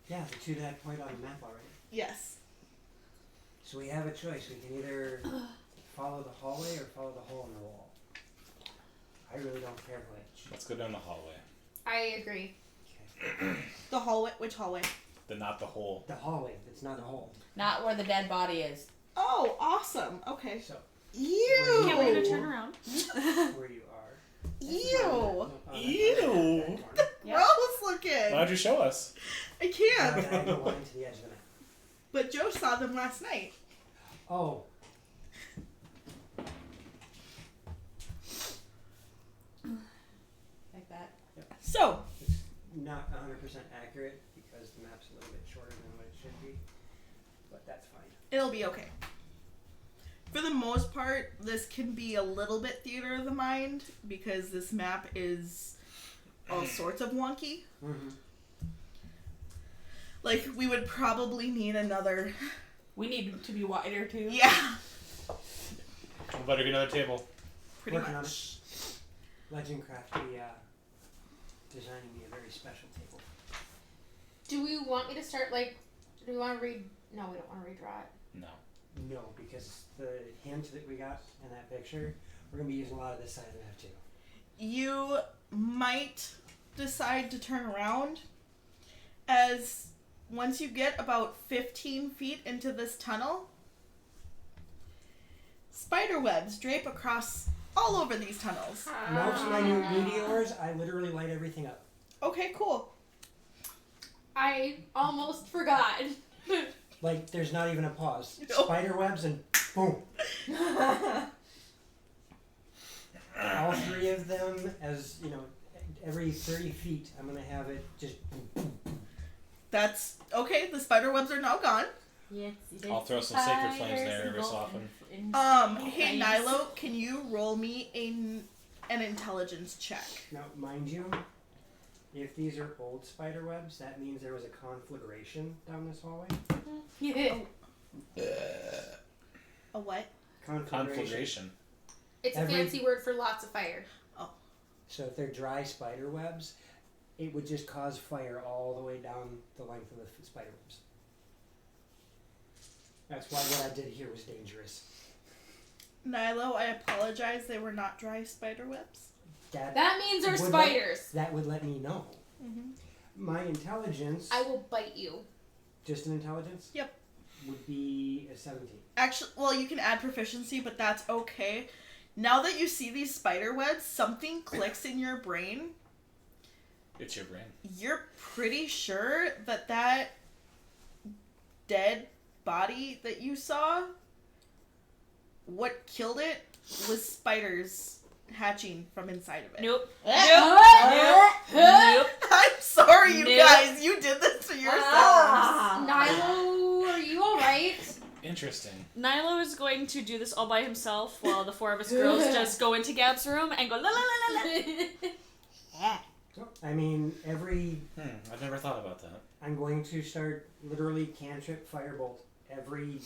Yeah, the two that point on the map already. Yes. So we have a choice. We can either follow the hallway or follow the hole in the wall. I really don't care which. Let's go down the hallway. I agree. The hallway. Which hallway? Not the hole. The hallway. It's not a hole. Not where the dead body is. Oh, awesome. Okay. So Ew. Okay, we're gonna turn around. where you are. Ew. No, Ew. Yep. Gross looking. Why'd you show us? I can't. diagonal line to the edge of the map. But Joe saw them last night. Oh. Like that. So, It's not 100% accurate because the map's a little bit shorter than what it should be. But that's fine. it'll be okay. For the most part, this can be a little bit theater of the mind because this map is all sorts of wonky. Mm-hmm. Like, we would probably need another. We need to be wider too. Yeah, We better get another table. pretty Working on much. Legendcraft, designing me a very special table. Do we want me to start like? Do we want to read? No, we don't want to redraw it. No. No, because the hint that we got in that picture, we're going to be using a lot of this side of the map too. You might decide to turn around as once you get about 15 feet into this tunnel, spider webs drape across all over these tunnels. Most minute meteors, I literally light everything up. Okay, cool. I almost forgot. Like, there's not even a pause. No. Spider webs and boom. All three of them, as you know, every 30 feet, I'm going to have it just boom. That's okay. The spider webs are now gone. Yes, I'll throw some sacred flames there every so often. Hey Nilo, can you roll me an intelligence check? Now, mind you, if these are old spider webs, that means there was a conflagration down this hallway. A what? Conflagration. It's a Every- fancy word for lots of fire. So if they're dry spider webs, it would just cause fire all the way down the length of the spider webs. That's why what I did here was dangerous. Nilo, I apologize. They were not dry spider webs. That means they're would spiders. That would let me know. Mm-hmm. My intelligence, I will bite you. just an intelligence? Yep. Would be a 17. Actually, well, you can add proficiency, but that's okay. Now that you see these spider webs, something clicks in your brain. It's your brain. You're pretty sure that that dead body that you saw, what killed it was spiders hatching from inside of it. Nope. Nope. Nope. I'm sorry, you Nope. guys. You did this to yourselves. Nilo, are you alright? Interesting. Nilo is going to do this all by himself while the four of us girls just go into Gab's room and go la la la la la. So, I mean, I've never thought about that. I'm going to start literally cantrip firebolt every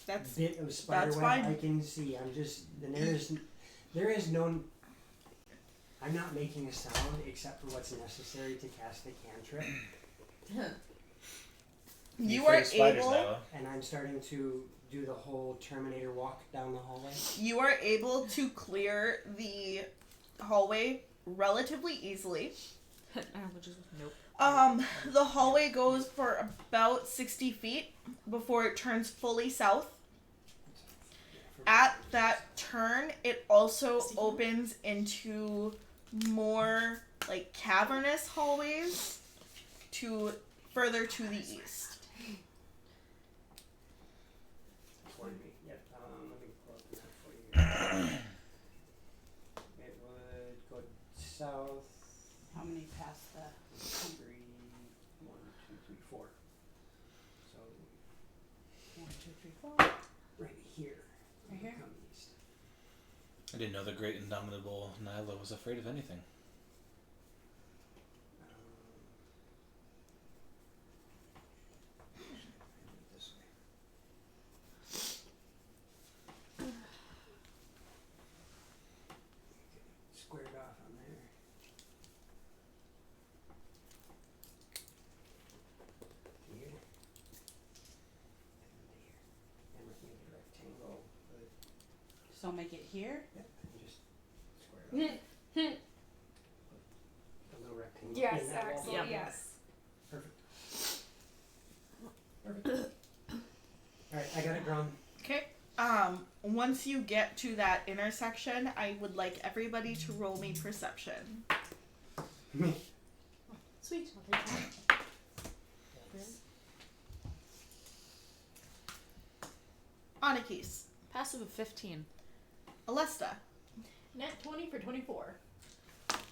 That's bit of spider that's web fine. I can see. There is no. I'm not making a sound except for what's necessary to cast the cantrip, You afraid are of spiders, able. Nyla. and I'm starting to do the whole Terminator walk down the hallway. You are able to clear the hallway relatively easily. Nope. The hallway goes for about 60 feet before it turns fully south. At that turn, it also opens into more like cavernous hallways to further to the east. Let me pull up the map for you. It would go south. How many past the? 3, 1, 2, 3, 4. So 1, 2, 3, 4. right here. Right here? Come east. I didn't know the great indomitable Nyla was afraid of anything. This way. Squared off on there. Here. And let's make a rectangle. So make it here. Yep, and just square it off. A little rectangle. Yes, in that wall. Axel, Yeah. yes. Perfect. Alright, I got it drawn. Okay. Once you get to that intersection, I would like everybody to roll me perception. Sweet. Anakis, Passive of 15. Alesta, Net 20 for 24.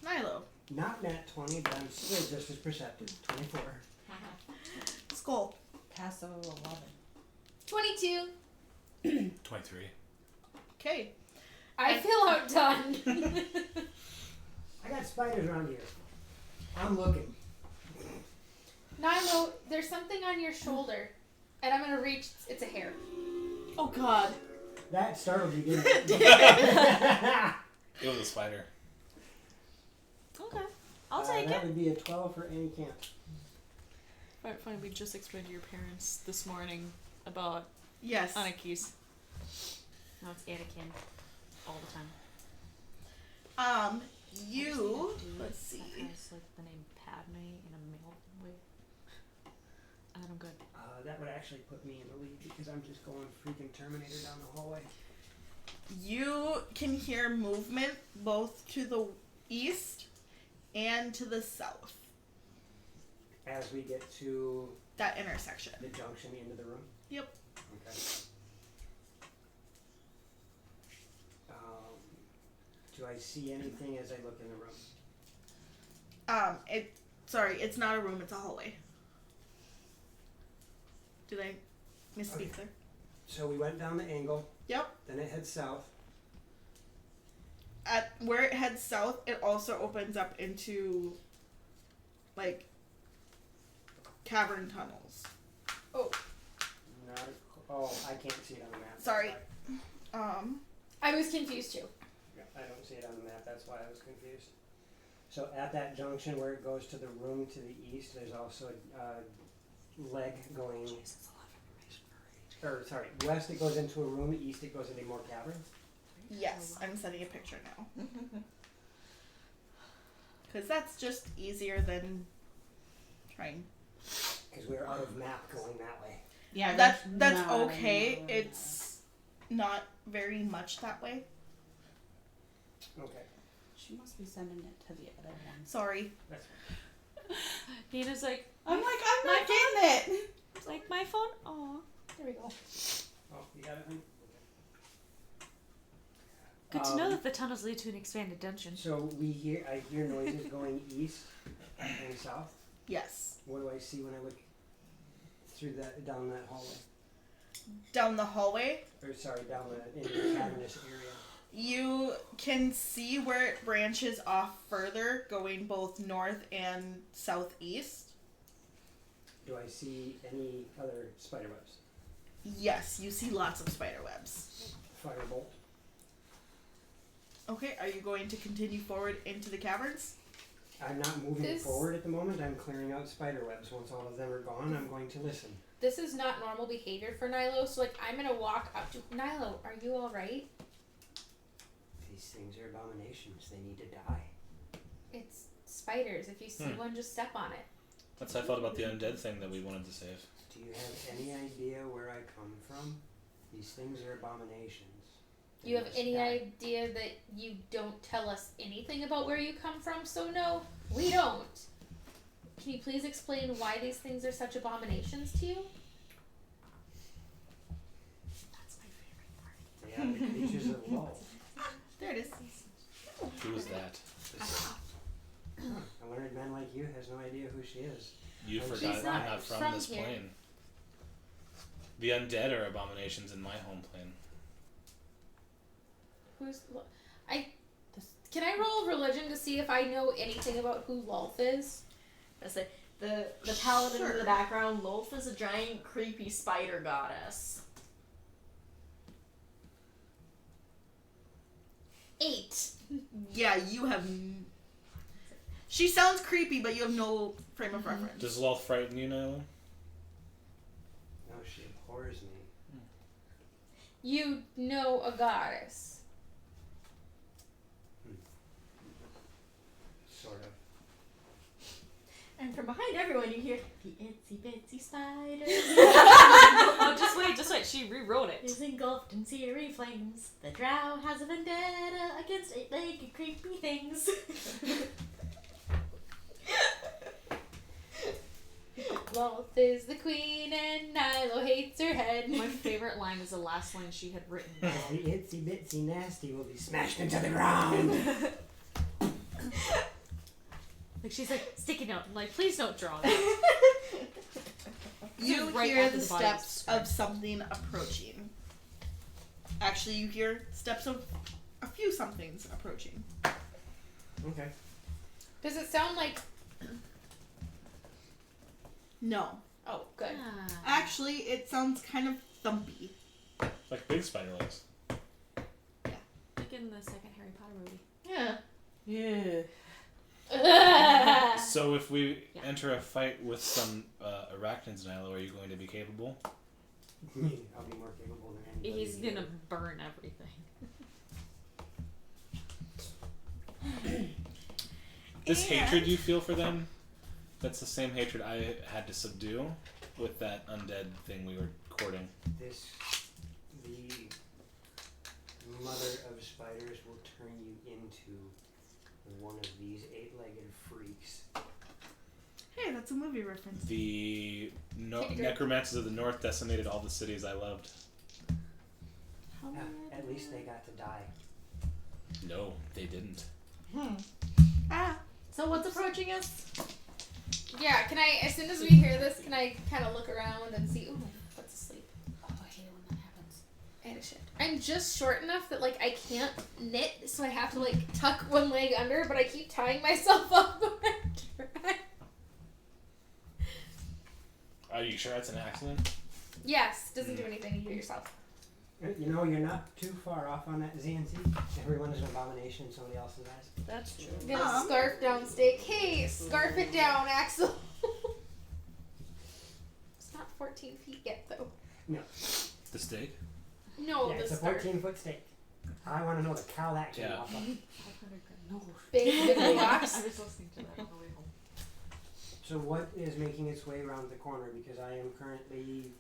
Nilo, Not nat 20, but I'm still just as perceptive. 24. Skull, Passive of 11. 22. 23. okay. I feel outdone. I got spiders around here. I'm looking. Nilo, there's something on your shoulder. And I'm gonna reach. It's a hair. Oh God. That startled you, didn't it? It was a spider. Okay. I'll take That it. would be a 12 for any camp. Alright, fine. We just explained to your parents this morning about Yes. Anakis. No, it's Anakin. All the time. You. Dude, Let's see. That has like the name Padme in a male way. And I'm good. That would actually put me in the lead because I'm just going freaking Terminator down the hallway. You can hear movement both to the east and to the south. As we get to That intersection. the junction into the room. Yep. Okay. Do I see anything as I look in the room? It's not a room, it's a hallway. Did I misspeak there? So we went down the angle, Yep. then it heads south. At where it heads south, it also opens up into like cavern tunnels. I can't see it on the map. Sorry. I was confused too. Yeah, I don't see it on the map, that's why I was confused. So at that junction where it goes to the room to the east, there's also a leg going. Or sorry, west it goes into a room, east it goes into more caverns. Yes, I'm sending a picture now. Because that's just easier than trying. Because we're out of map going that way. Yeah, That's not okay. anymore. It's not very much that way. Okay. She must be sending it to the other one. Sorry. That's Nina's like, I'm not getting it. it's like my phone. Aw. There we go. Oh, you got it, honey? Good to know that the tunnels lead to an expanded dungeon. So I hear noises going east and south. Yes. What do I see when I look down that hallway? Down the hallway, Or sorry, into the cavernous area. you can see where it branches off further, going both north and southeast. Do I see any other spider webs? Yes, you see lots of spider webs. Firebolt. Okay, are you going to continue forward into the caverns? I'm not moving forward at the moment. I'm clearing out spider webs. Once all of them are gone, I'm going to listen. This is not normal behavior for Nilo, so like I'm gonna walk up to Nilo. Are you all right? These things are abominations. They need to die. It's spiders. If you see one, just step on it. That's how I felt about the undead thing that we wanted to save. Do you have any idea where I come from? These things are abominations. Do you have any idea that you don't tell us anything about where you come from? So no, we don't. Can you please explain why these things are such abominations to you? That's my favorite part. They are the creatures of woe. There it is. Who was that? A learned man like you has no idea who she is. You She's forgot I'm not not from from this here. plane. The undead are abominations in my home plane. Can I roll religion to see if I know anything about who Lulth is? I say the paladin in Sure. the background. Lolth is a giant, creepy spider goddess. 8. Yeah, you have. She sounds creepy, but you have no frame of reference. Does Lolth frighten you, Nyla? No, she abhors me. You know a goddess. Sort of. And from behind everyone, you hear the itsy bitsy spider Oh, just wait. She rewrote it. is engulfed in searing flames. The drow has a vendetta against eight-legged creepy things. Lulth is the queen and Nilo hates her head. My favorite line is the last line she had written. The itsy bitsy nasty will be smashed into the ground. Like she's like, sticky note. I'm like, please don't draw that. You Right hear after the the body steps of something approaching. Actually, you hear steps of a few somethings approaching. Okay. Does it sound like... No. Oh, good. Actually, it sounds kind of thumpy. Like big spider legs. Like in the second Harry Potter movie. Yeah. Yeah. So if we Yeah. enter a fight with some arachnids, Nyla, are you going to be capable? I'll be more capable than anybody. He's gonna burn everything. This And- hatred you feel for them, that's the same hatred I had to subdue with that undead thing we were courting. The mother of spiders will turn you into one of these eight-legged freaks. Hey, that's a movie reference. The Take a drink. necromancers of the north decimated all the cities I loved. At least they got to die. No, they didn't. Ah. So what's approaching us? Yeah, can I, as soon as we hear this, can I kind of look around and see, ooh, what's asleep? Oh, I hate it when that happens. And a shift. I'm just short enough that, like, I can't knit, so I have to, like, tuck one leg under, but I keep tying myself up when I try. Are you sure that's an accident? Yes, doesn't do anything, you do it yourself. You know, you're not too far off on that, ZNC. Everyone is an abomination in somebody else's eyes. That's true. I'm gonna scarf down steak. Hey, scarf it down, Axel. It's not 14 feet yet, though. The steak? No, Yeah, the it's a scarf. 14-foot stake. I want to know the cow that came Yeah. off of. 500 grand. No. Big box. I was listening to that on the way home. So what is making its way around the corner? Because I am currently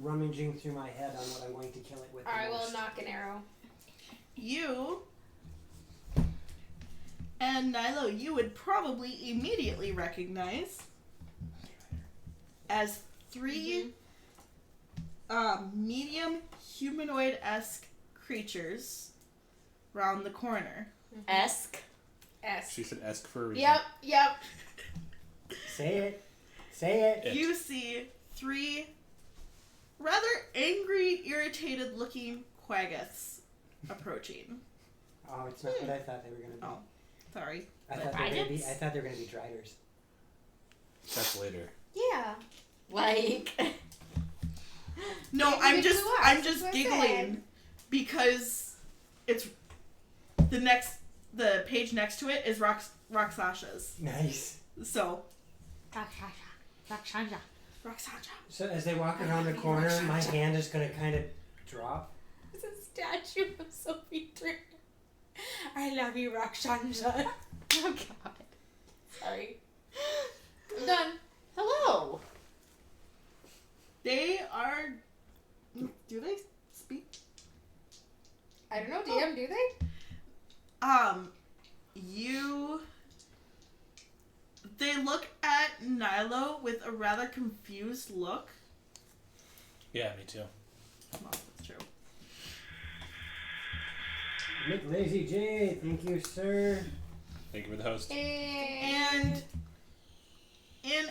rummaging through my head on what I'm going to kill it with. I will most. knock an arrow. You And Nilo, you would probably immediately recognize as three medium humanoid-esque creatures round the corner. Esque. She said esque for a reason. Yep. Say it. Say it. You see three rather angry, irritated-looking quaggoths approaching. Oh, it's not what I thought they were gonna be. Oh, sorry. I thought they were gonna be. Dragons? I thought they were gonna be driders. That's later. Yeah. Like. No, Maybe I'm they just flew us, I'm that's just what I giggling said. because it's the page next to it is Roxasha's. Nice. So Rakshanja. Roxasha. So as they walk around the corner, my hand is gonna kind of drop. It's a statue of Sophie Turner. I love you, Rakshanja. Oh god. Sorry. I'm done. Hello. They are. Do they speak? I don't know, DM, do they? They look at Nilo with a rather confused look. Yeah, me too. Well, that's true. Nick Lazy J, thank you, sir. Thank you for the host. And in.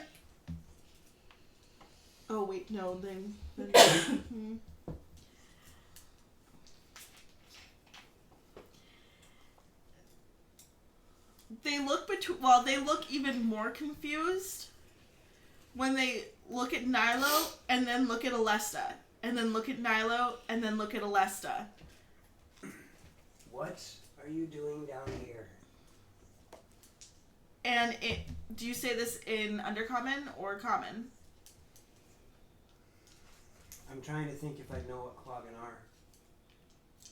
Oh wait, no. Then. They look they look even more confused when they look at Nilo and then look at Alesta. And then look at Nilo and then look at Alesta. What are you doing down here? And do you say this in Undercommon or Common? I'm trying to think if I know what Cloggin are.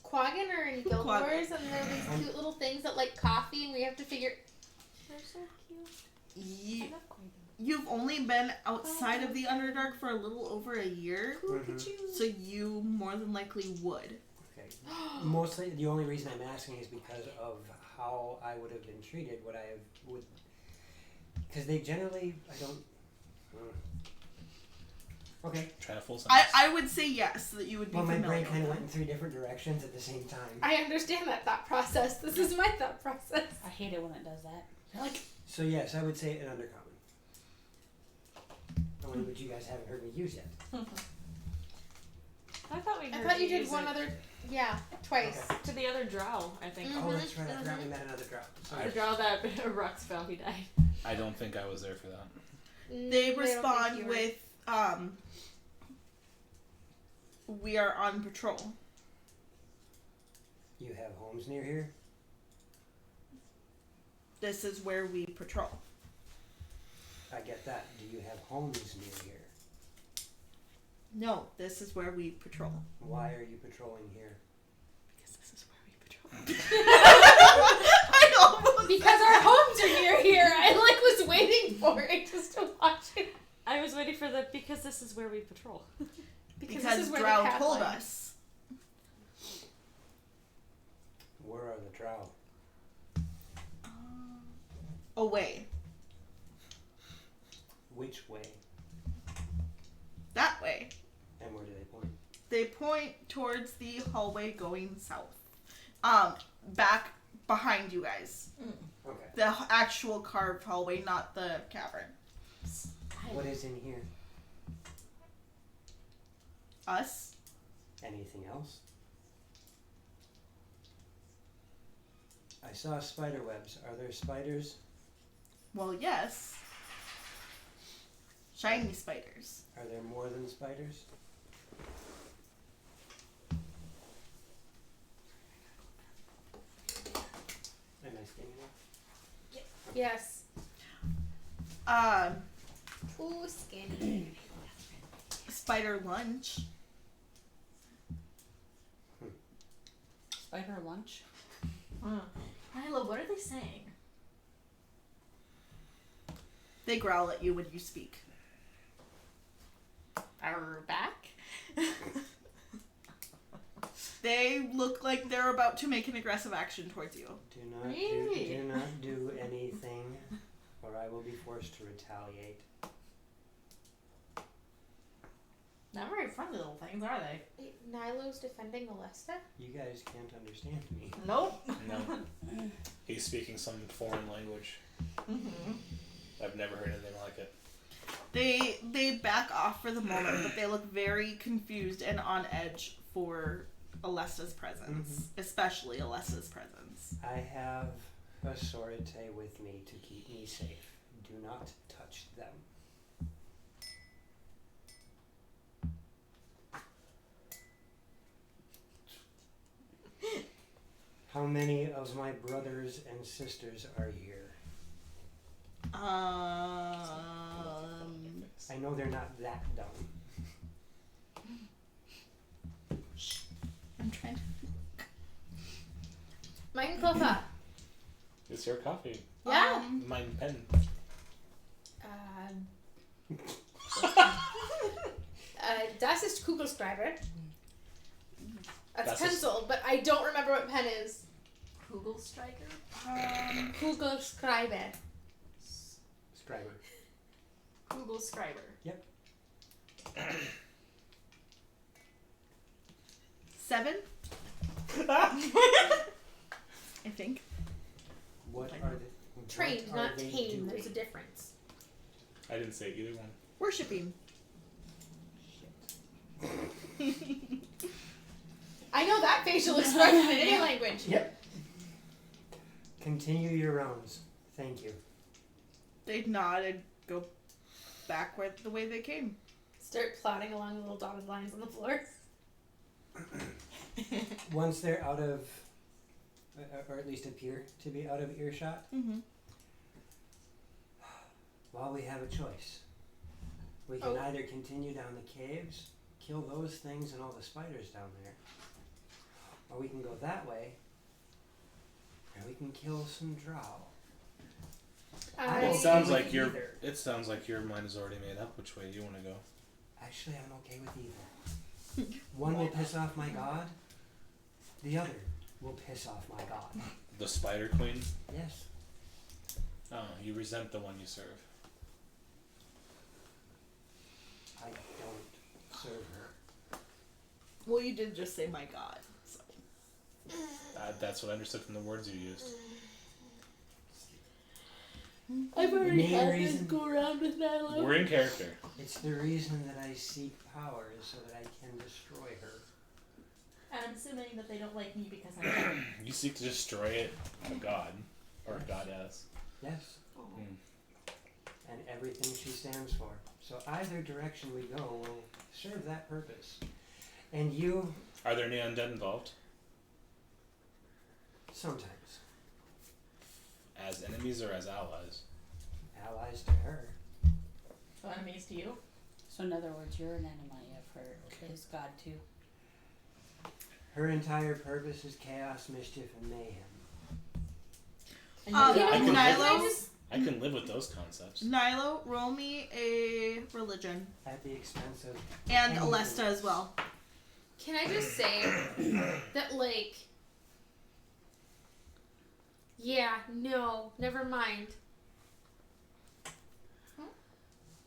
Quaggin are in Guild Quaggin. Wars, and they're these cute little things that like coffee, and we have to figure. They're so cute. Ye- I love Quaggin. You've only been outside of the Underdark for a little over a year, so you more than likely would. Okay. Mostly, the only reason I'm asking is because of how I would have been treated. What I would, because they generally, I don't. Okay. Try to full sentence. I would say yes, that you would be Well, my familiar brain kind of with went in three different directions at the same time. I understand that thought process. This is my thought process. I hate it when it does that. Like, So yes, I would say an undercommon. The one which you guys haven't heard me use yet. I thought we I heard thought you did use one it other. Yeah, twice. Okay. to the other drow, I think. Oh, that's right. I forgot we met another drop. The drow that Rux fell, he died. I don't think I was there for that. They don't think respond you were. with, we are on patrol. You have homes near here? This is where we patrol. I get that. Do you have homes near here? No, this is where we patrol. Why are you patrolling here? Because this is where we patrol. I almost Because our homes are near here. I was waiting for it just to watch it. I was waiting for the because this is where we patrol. because this is where Drow the path told line- us. Where are the drow? Away. Which way? That way. And where do they point? They point towards the hallway going south. Back behind you guys. Okay. The actual carved hallway, not the cavern. What is in here? Us. Anything else? I saw spider webs. Are there spiders? Well, yes. Shiny spiders. Are there more than spiders? Am I standing there? Yes. Ooh, skinny. Spider lunch. Spider lunch. Milo, what are they saying? They growl at you when you speak. Are back? They look like they're about to make an aggressive action towards you. Really? Do not do anything, or I will be forced to retaliate. Not very friendly little things, are they? Wait, Nilo's defending Alesta? You guys can't understand me. Nope. No. He's speaking some foreign language. Mm-hmm. I've never heard anything like it. They back off for the moment, but they look very confused and on edge for Alesta's presence, especially Alesta's presence. I have a sorority with me to keep me safe. Do not touch them. How many of my brothers and sisters are here? I I know they're not that dumb. I'm trying to. Mein Koffer. It's your coffee. Yeah. Mine pen. Das ist Kugelschreiber. That's Das ist- pencil, but I don't remember what pen is. Kugelstriker? Kugelschreiber. Scriber. Kugelschreiber. 7? I think. What I are know. they? Trained, what are not they tame. doing? There's a difference. I didn't say either one. Worshipping. I know that facial expression in any language. Yep. Continue your rounds. Thank you. They nod and go back the way they came. Start plodding along the little dotted lines on the floor. Once they're out of, or at least appear to be out of earshot, Mm-hmm. well, we have a choice. We can Oh. either continue down the caves, kill those things and all the spiders down there, or we can go that way, and we can kill some drow. I It don't sounds see like your either. it sounds like your mind is already made up which way you want to go. Actually, I'm okay with either. One will piss off my god. The other will piss off my god. The Spider Queen. Yes. Oh, you resent the one you serve. I don't serve her. Well, you did just say my god, so. That's what I understood from the words you used. I've already main had this reason- go around with Nilo. We're in character. It's the reason that I seek power is so that I can destroy her. And I'm assuming that they don't like me because I'm You seek to destroy a god or a goddess. Yes. Hmm. And everything she stands for. So either direction we go will serve that purpose. And you, Are there any undead involved? sometimes, As enemies or as allies? allies to her. so enemies to you. So in other words, you're an enemy of her, his god too. Her entire purpose is chaos, mischief, and mayhem. And Um, you're I can Nilo, I can live with those concepts. Nilo, roll me a religion. At the expense of And anything. Alesta as well. Can I just say that, like, yeah, no, never mind.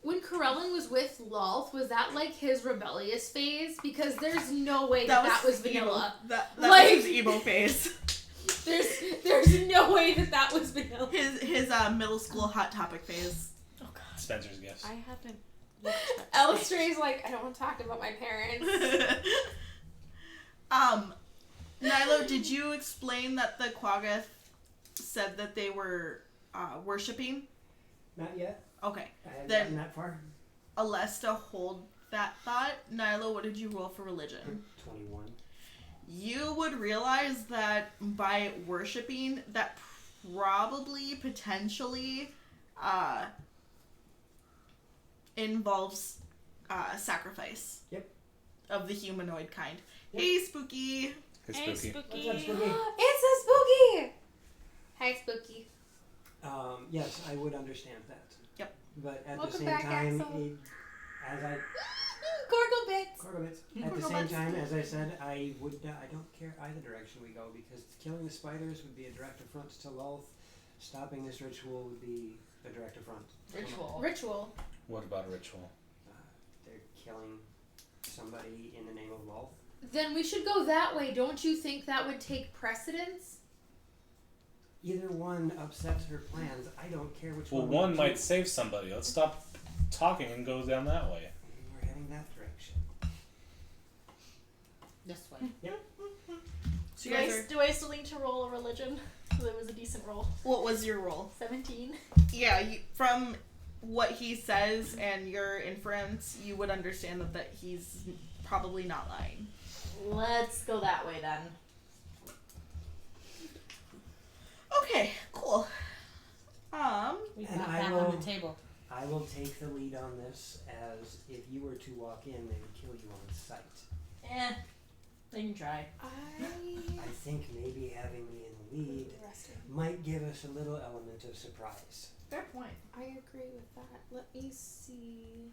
When Corellin was with Lolth, was that like his rebellious phase? Because there's no way that was vanilla. Emo. That Like- was his emo phase. There's no way that was vanilla. His middle school hot topic phase. Oh god. Spencer's gifts. I haven't looked at Alistray's like, I don't want to talk about my parents. Nilo, did you explain that the Quaggoth said that they were worshipping? Not yet. Okay. I haven't Then- gotten that far. Alesta, hold that thought. Nilo, what did you roll for religion? 21. You would realize that by worshipping, that probably, potentially, involves sacrifice. Yep. Of the humanoid kind. Yep. Hey, Spooky! It's Hey, spooky. spooky. What's up, Spooky? It's a spooky! Hi, Spooky. Yes, I would understand that. Yep. But at Welcome the same back, time, Axel. as I Gorgle bits. Corgobits. At the same time, as I said, I don't care either direction we go because killing the spiders would be a direct affront to Lolth. Stopping this ritual would be a direct affront. Ritual. What about a ritual? They're killing somebody in the name of Lolth. Then we should go that way. Don't you think that would take precedence? Either one upsets her plans. I don't care which Well, one. one might save somebody. Let's stop talking and go down that way. We're heading that direction. This way. So you guys are, Do I still need to roll a religion? So it was a decent roll. what was your roll? 17. Yeah, from what he says and your inference, you would understand that he's probably not lying. Let's go that way then. Okay, cool. We And got I that will- on the table. I will take the lead on this as if you were to walk in, they would kill you on sight. They can try. I think maybe having me in the lead might give us a little element of surprise. Fair point. I agree with that. Let me see.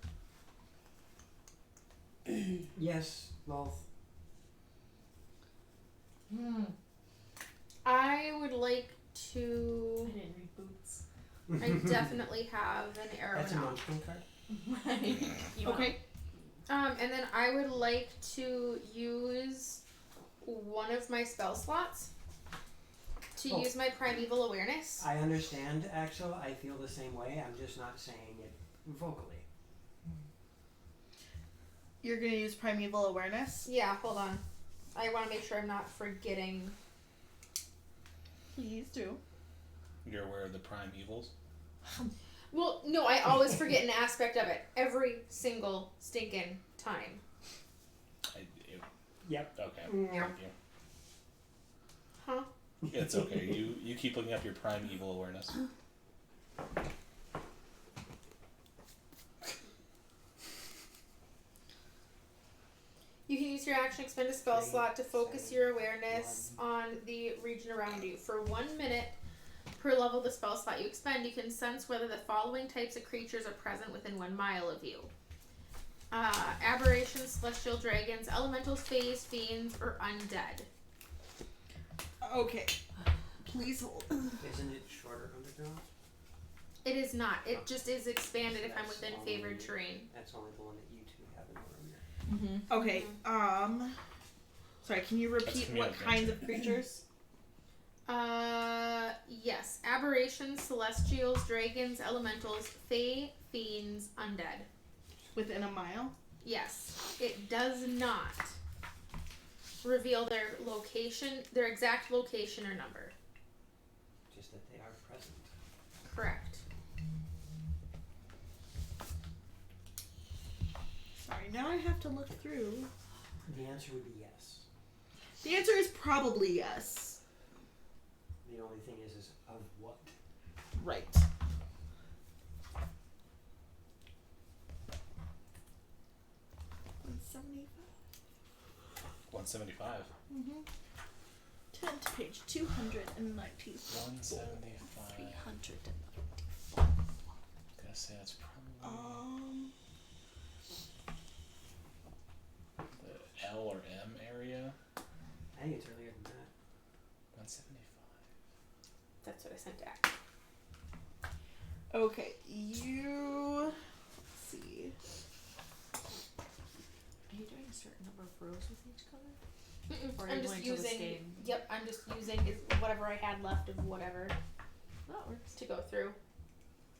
Yes, Lolth. I would like I to. didn't read boots. I definitely have an arrow That's a now. munchkin card. Okay. And then I would like to use one of my spell slots to Oh. use my primeval awareness. I understand, Axel. I feel the same way. I'm just not saying it vocally. You're gonna use primeval awareness? Yeah, hold on. I want to make sure I'm not forgetting. Please do. You're aware of the prime evils? Well, no, I always forget an aspect of it every single stinking time. Yep. Okay. Yeah. Thank you. Huh? It's okay. You keep looking up your prime evil awareness. You can use your action expend a spell slot to focus your awareness on the region around you. For 1 minute per level of the spell slot you expend, you can sense whether the following types of creatures are present within 1 mile of you. Aberrations, celestial dragons, elementals, fays, fiends, or undead. Okay. Please hold. Isn't it shorter underground? It is not. It just is expanded if I'm within favored terrain. That's only the one that you two have in the room here. Okay, sorry, can you repeat communal what kinds of adventure. creatures? Yes. Aberrations, celestials, dragons, elementals, fae, fiends, undead. Within a mile? Yes. It does not reveal their location, their exact location or number. Just that they are present. Correct. Sorry, now I have to look through. The answer would be yes. The answer is probably yes. The only thing is of what? Right. $175. Turn to page 290. 175. 390. Gonna say that's probably the L or M area. I think it's earlier than that. 175. That's what I sent back. Okay, you. Let's see. Are you doing a certain number of rows with each color? Or are I'm you just going to the using. same? Yep, I'm just using whatever I had left of whatever That works. to go through.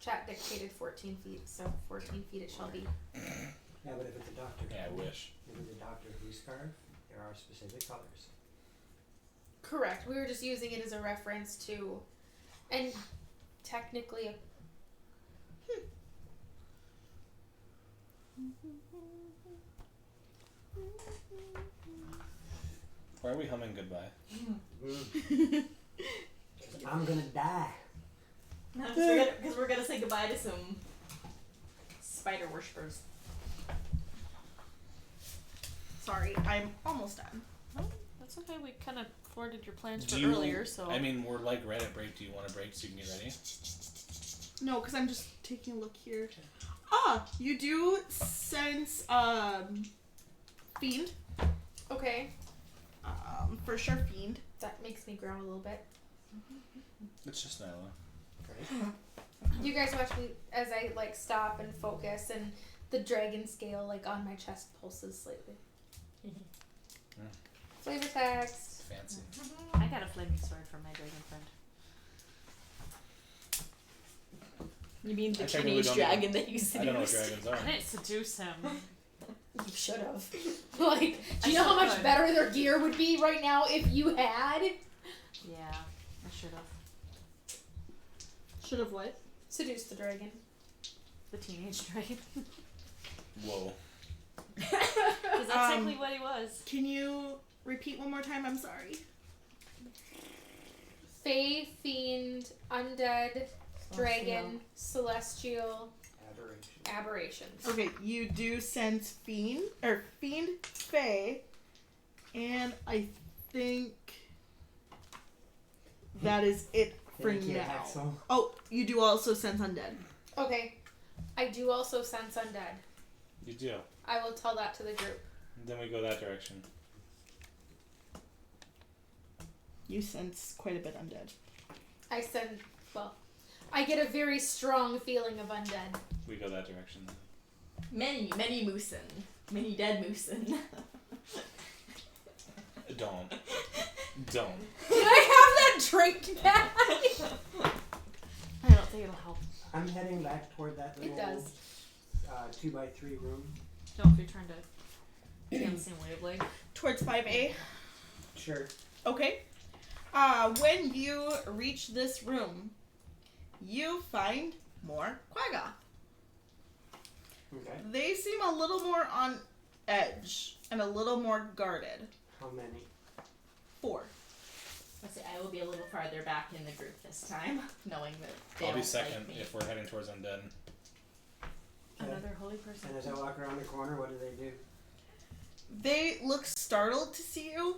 Chat dictated 14 feet, so 14 feet it shall be. Yeah, but if it's a doctor, Yeah, I wish. If it's a Doctor Who scarf, there are specific colors. Correct. We were just using it as a reference to, and technically a. Why are we humming goodbye? I'm gonna die. No, because we're gonna say goodbye to some spider worshippers. Sorry, I'm almost done. Oh, that's okay. We kind of forwarded your plans Do for you- earlier, so. I mean, we're like right at break. Do you want a break so you can get ready? No, because I'm just taking a look here. You do sense fiend. Okay. For sure fiend. That makes me grow a little bit. It's just Nyla. You guys watch me as I like stop and focus, and the dragon scale like on my chest pulses slightly. Flavor text. Fancy. I got a flaming sword from my dragon friend. You mean the I technically teenage don't dragon even- that you seduced? I don't know what dragons are. I didn't seduce him. You should have. Like, do you know how much better their gear would be right now if you had? Yeah, I should have. Should have what? Seduced the dragon. The teenage dragon. Whoa. Because that's exactly what he was. Can you repeat one more time? I'm sorry. Fae, fiend, undead, dragon, celestial, aberrations. Okay, you do sense fiend, fae, and I think that is it for Thank you, now. Axel. Oh, you do also sense undead. Okay. I do also sense undead. You do. I will tell that to the group. Then we go that direction. You sense quite a bit undead. I get a very strong feeling of undead. We go that direction. Many moosin. Many dead moosin. Don't. Can I have that drink back? I don't think it'll help. I'm heading back toward that little It does. 2x3 room. No, if you're trying to be on the same wavelength. Towards 5A. Sure. Okay. When you reach this room, you find more Quagga. Okay. They seem a little more on edge and a little more guarded. How many? 4. Let's say I will be a little farther back in the group this time, knowing that they I'll don't be second like me. if we're heading towards undead. Another holy person. And as I walk around the corner, what do they do? They look startled to see you.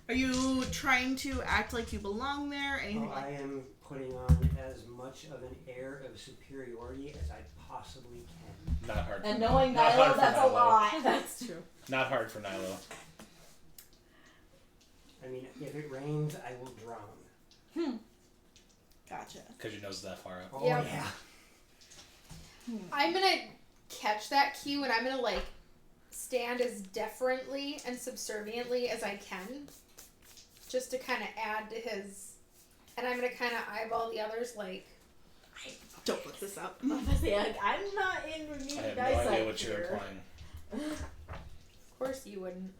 Are you trying to act like you belong there? Anything Oh, like I am putting on as much of an air of superiority as I possibly can. Not hard. And knowing Not hard Nilo, for that's a Nilo. lot. That's true. Not hard for Nilo. I mean, if it rains, I will drown. Gotcha. Because your nose is that far up. Oh, Yep. yeah. I'm gonna catch that cue and I'm gonna like stand as deferently and subserviently as I can, just to kind of add to his. And I'm gonna kind of eyeball the others like. Don't look this up. Honestly, like, I'm not in I Renee have no idea Dysite what you're here. implying. Of course you wouldn't.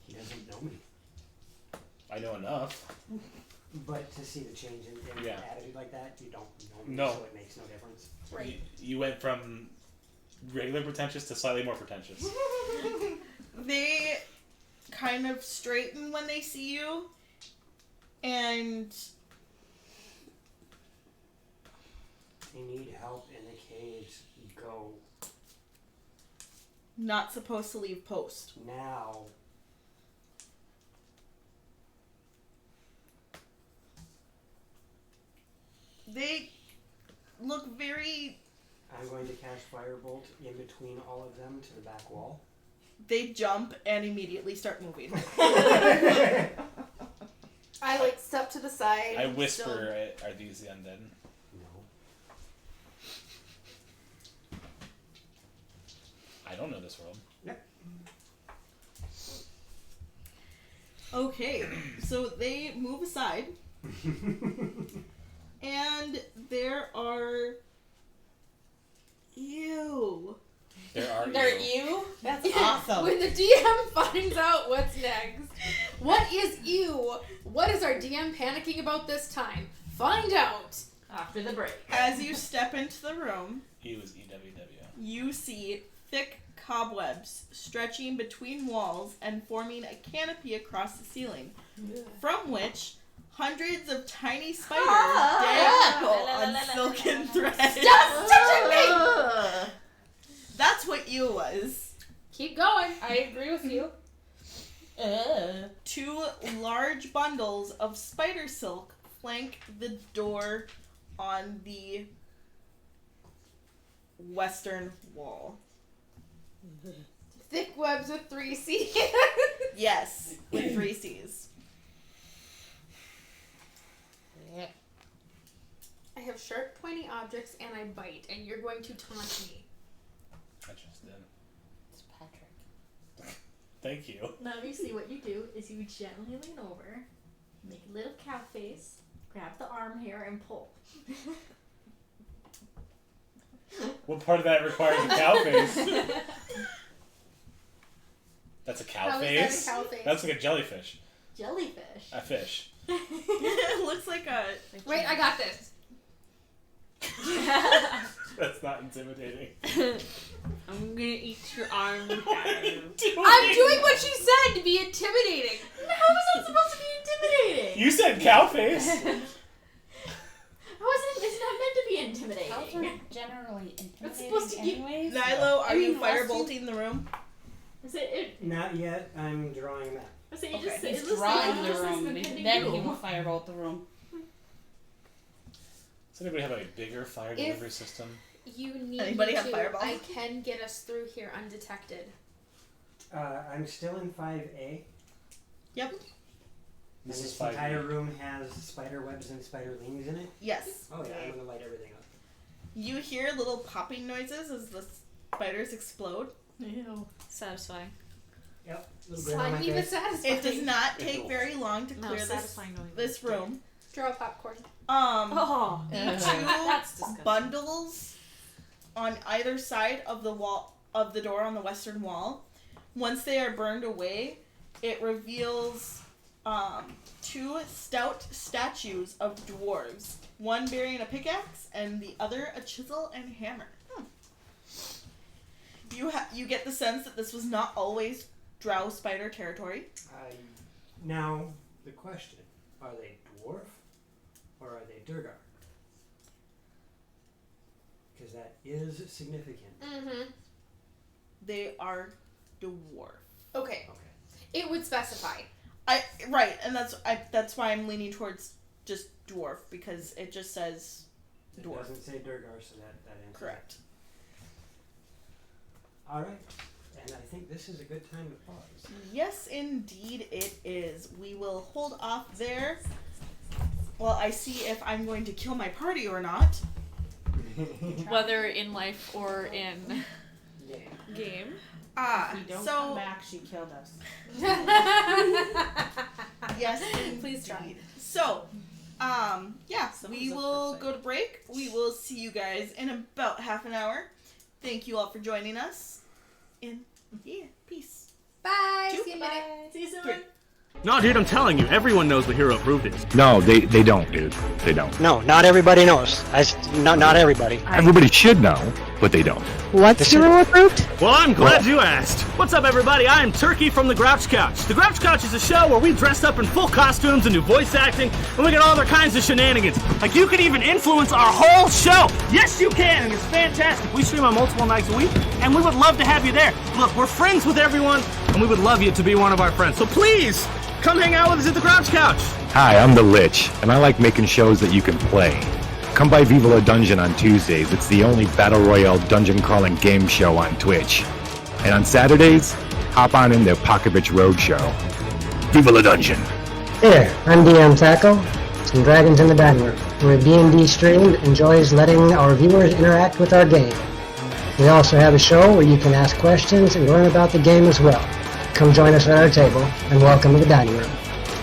He doesn't know me. I know enough. But to see the change in Yeah. attitude like that, you don't know me, No. so it makes no difference. Right. You went from regular pretentious to slightly more pretentious. They kind of straighten when they see you, and You need help in the caves. Go. not supposed to leave post. Now. They look very. I'm going to cast Firebolt in between all of them to the back wall. They jump and immediately start moving. I like step to the side. I whisper, are these the undead? No. I don't know this world. Okay, so they move aside, and there are. Ew. There are They're you. you? That's Yeah, awesome. When the DM finds out what's next, what is you? What is our DM panicking about this time? Find out. After the break. As you step into the room, You is EWW. you see thick cobwebs stretching between walls and forming a canopy across the ceiling, from which hundreds of tiny spiders dangle on silken threads. Stop touching me! That's what you was. Keep going. I agree with you. 2 large bundles of spider silk flank the door on the western wall. Thick webs with 3 C's. Yes, with 3 C's. I have sharp, pointy objects, and I bite, and you're going to taunt me. I just did. It's Patrick. Thank you. Now, obviously, what you do is you gently lean over, make a little cow face, grab the arm hair, and pull. What part of that requires a cow face? That's a cow How face? is that a cow face? That's like a jellyfish. Jellyfish. A fish. It looks like a... Wait, I got this. That's not intimidating. I'm gonna eat your arm with that. I'm doing what she said to be intimidating. How is that supposed to be intimidating? You said cow face. How is it? It's not meant to be intimidating. Cows are generally intimidating supposed to give- anyways. Nilo, are you unless you- firebolting the room? Is it? Not yet. I'm drawing a map. I say you Okay. just say He's it looks drawing like the just room, an impending then he doom. will firebolt the room. Does anybody have a bigger fire delivery system? You need Anybody me have to. fireball? I can get us through here undetected. I'm still in 5A. Yep. And This is this 5E. entire room has spider webs and spider wings in it. Yes. Oh yeah, I'm gonna light everything up. You hear little popping noises as the spiders explode. Ew. Satisfying. Yep. Little grin on my Slimy but face. satisfying. It does not take very long to No, clear this satisfying noise. this room. Draw popcorn. Oh, The that's two disgusting. bundles on either side of the wall of the door on the western wall. Once they are burned away, it reveals 2 stout statues of dwarves. One bearing a pickaxe and the other a chisel and hammer. You get the sense that this was not always drow spider territory. Now, the question, are they dwarf or are they Durgar? Because that is significant. Mm-hmm. They are dwarf. Okay. Okay. It would specify. Right, and that's why I'm leaning towards just dwarf, because it just says It dwarf. doesn't say Durgar, so that answers it. Correct. Alright. And I think this is a good time to pause. Yes, indeed it is. We will hold off there while I see if I'm going to kill my party or not. Whether in life or in Yeah. game. If we don't come So back, she killed us. yes, Please try. indeed. So, yeah, Someone's we up will for go to break. We will see you guys in about half an hour. Thank you all for joining us. And yeah, peace. Bye. 2, See you in a minute. See you soon. 3. No, dude, I'm telling you, everyone knows what Hero Approved is. No, they don't, dude. They don't. No, not everybody knows. Not everybody. Everybody should know, but they don't. What's Hero Approved? Well, I'm glad you asked. What's up, everybody? I'm Turkey from the Grouch Couch. The Grouch Couch is a show where we dress up in full costumes and do voice acting, and we get all other kinds of shenanigans. Like, you could even influence our whole show. Yes, you can, and it's fantastic. We stream on multiple nights a week, and we would love to have you there. Look, we're friends with everyone, and we would love you to be one of our friends. So please, come hang out with us at the Grouch Couch. Hi, I'm the Lich, and I like making shows that you can play. Come by Viva La Dungeon on Tuesdays. It's the only Battle Royale dungeon crawling game show on Twitch. And on Saturdays, hop on into Pocketbitch Roadshow. Viva La Dungeon. Here, I'm DM Taco. Some Dragons in the Dining Room, where D&D stream enjoys letting our viewers interact with our game. We also have a show where you can ask questions and learn about the game as well. Come join us at our table, and welcome to the dining room.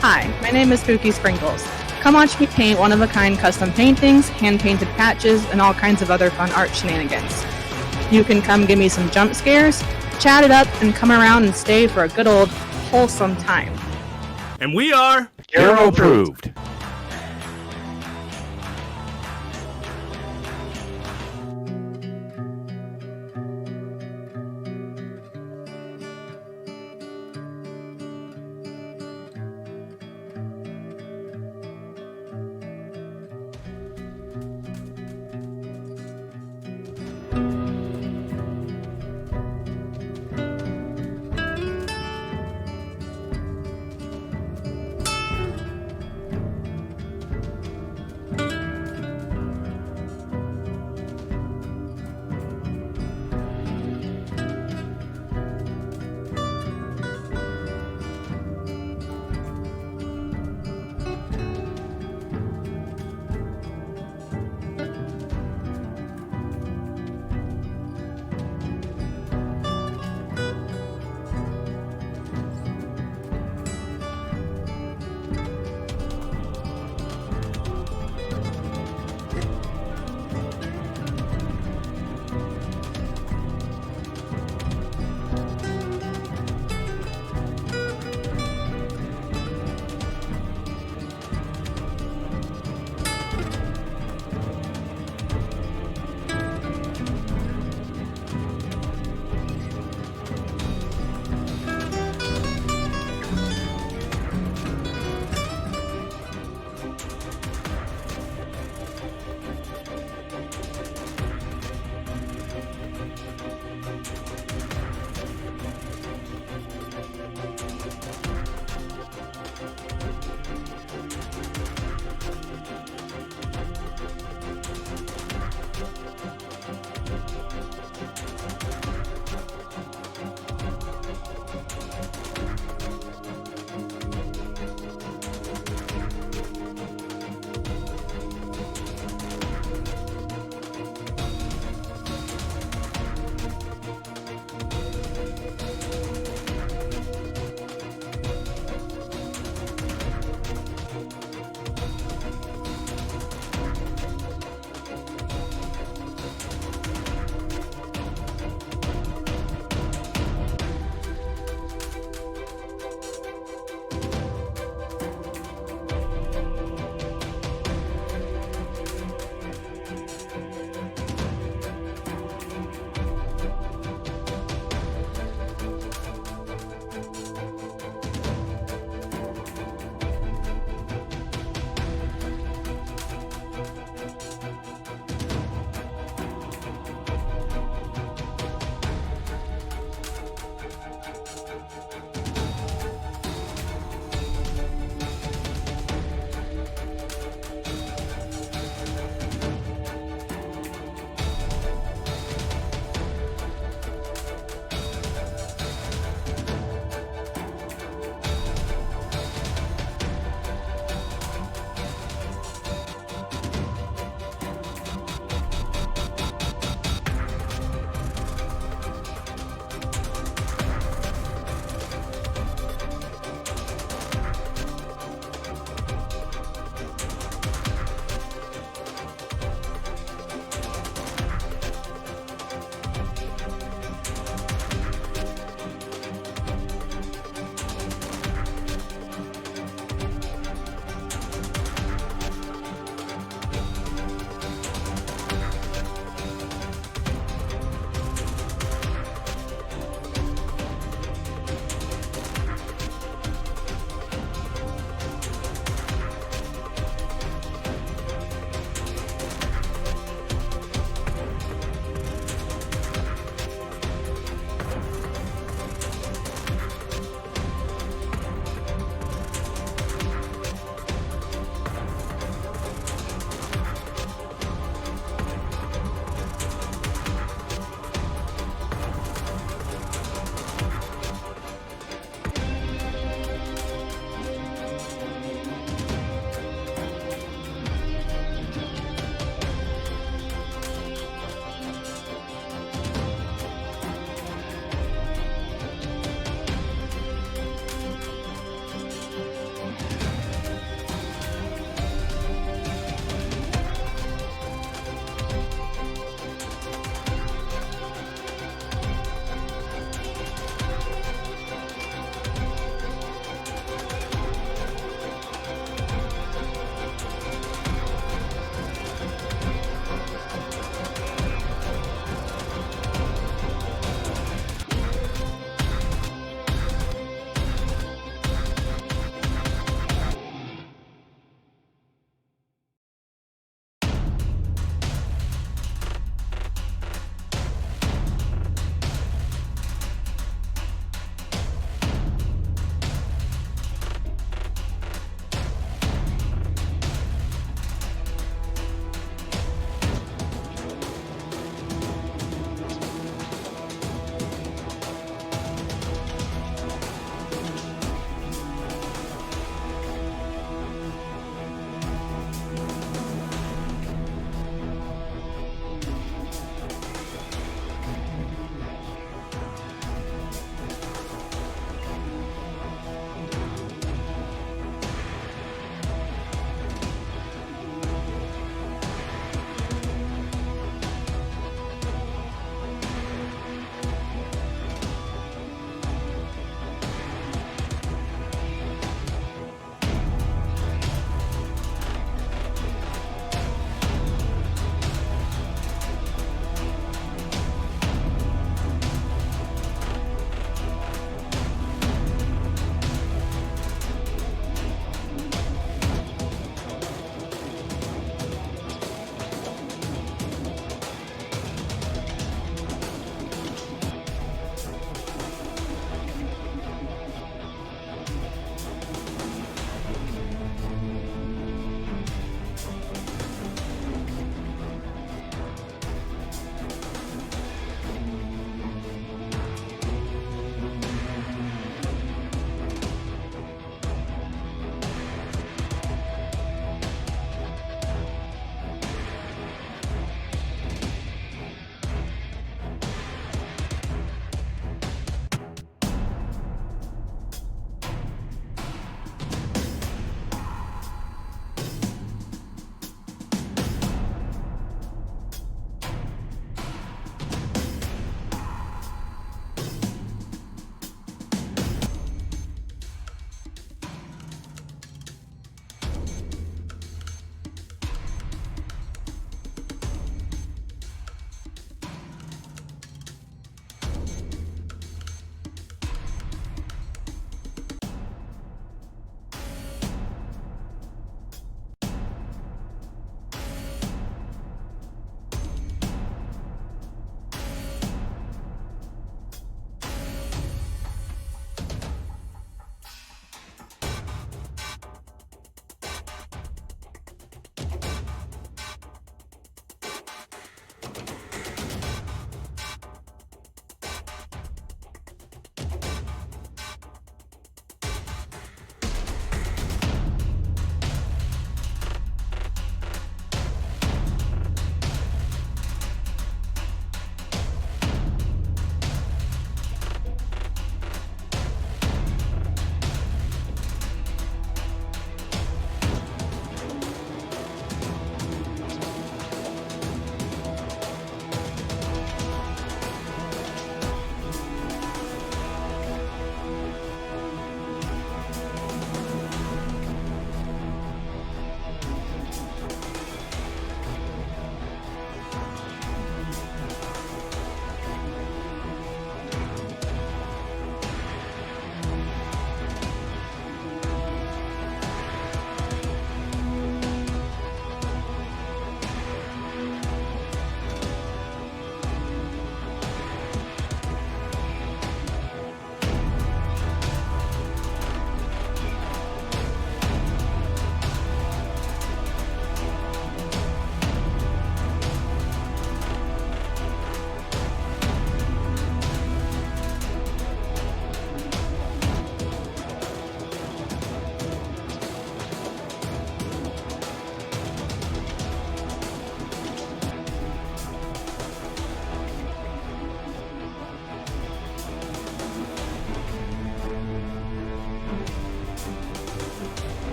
Hi, my name is Spooky Sprinkles. Come watch me paint one-of-a-kind custom paintings, hand-painted patches, and all kinds of other fun art shenanigans. You can come give me some jump scares, chat it up, and come around and stay for a good old wholesome time. And we are Hero Approved.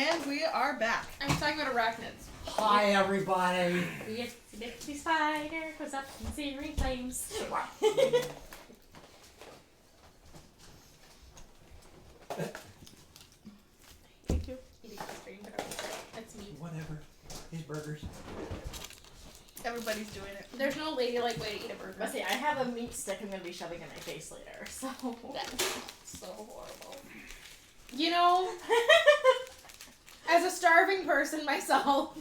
And we are back. I'm talking about arachnids. Hi, everybody. The spider goes up in searing flames. Thank you. Eating ice cream, but that's me. Whatever. These burgers. Everybody's doing it. There's no ladylike way to eat a burger. Let's see, I have a meat stick I'm gonna be shoving in my face later, so. That's so horrible. You know, as a starving person myself.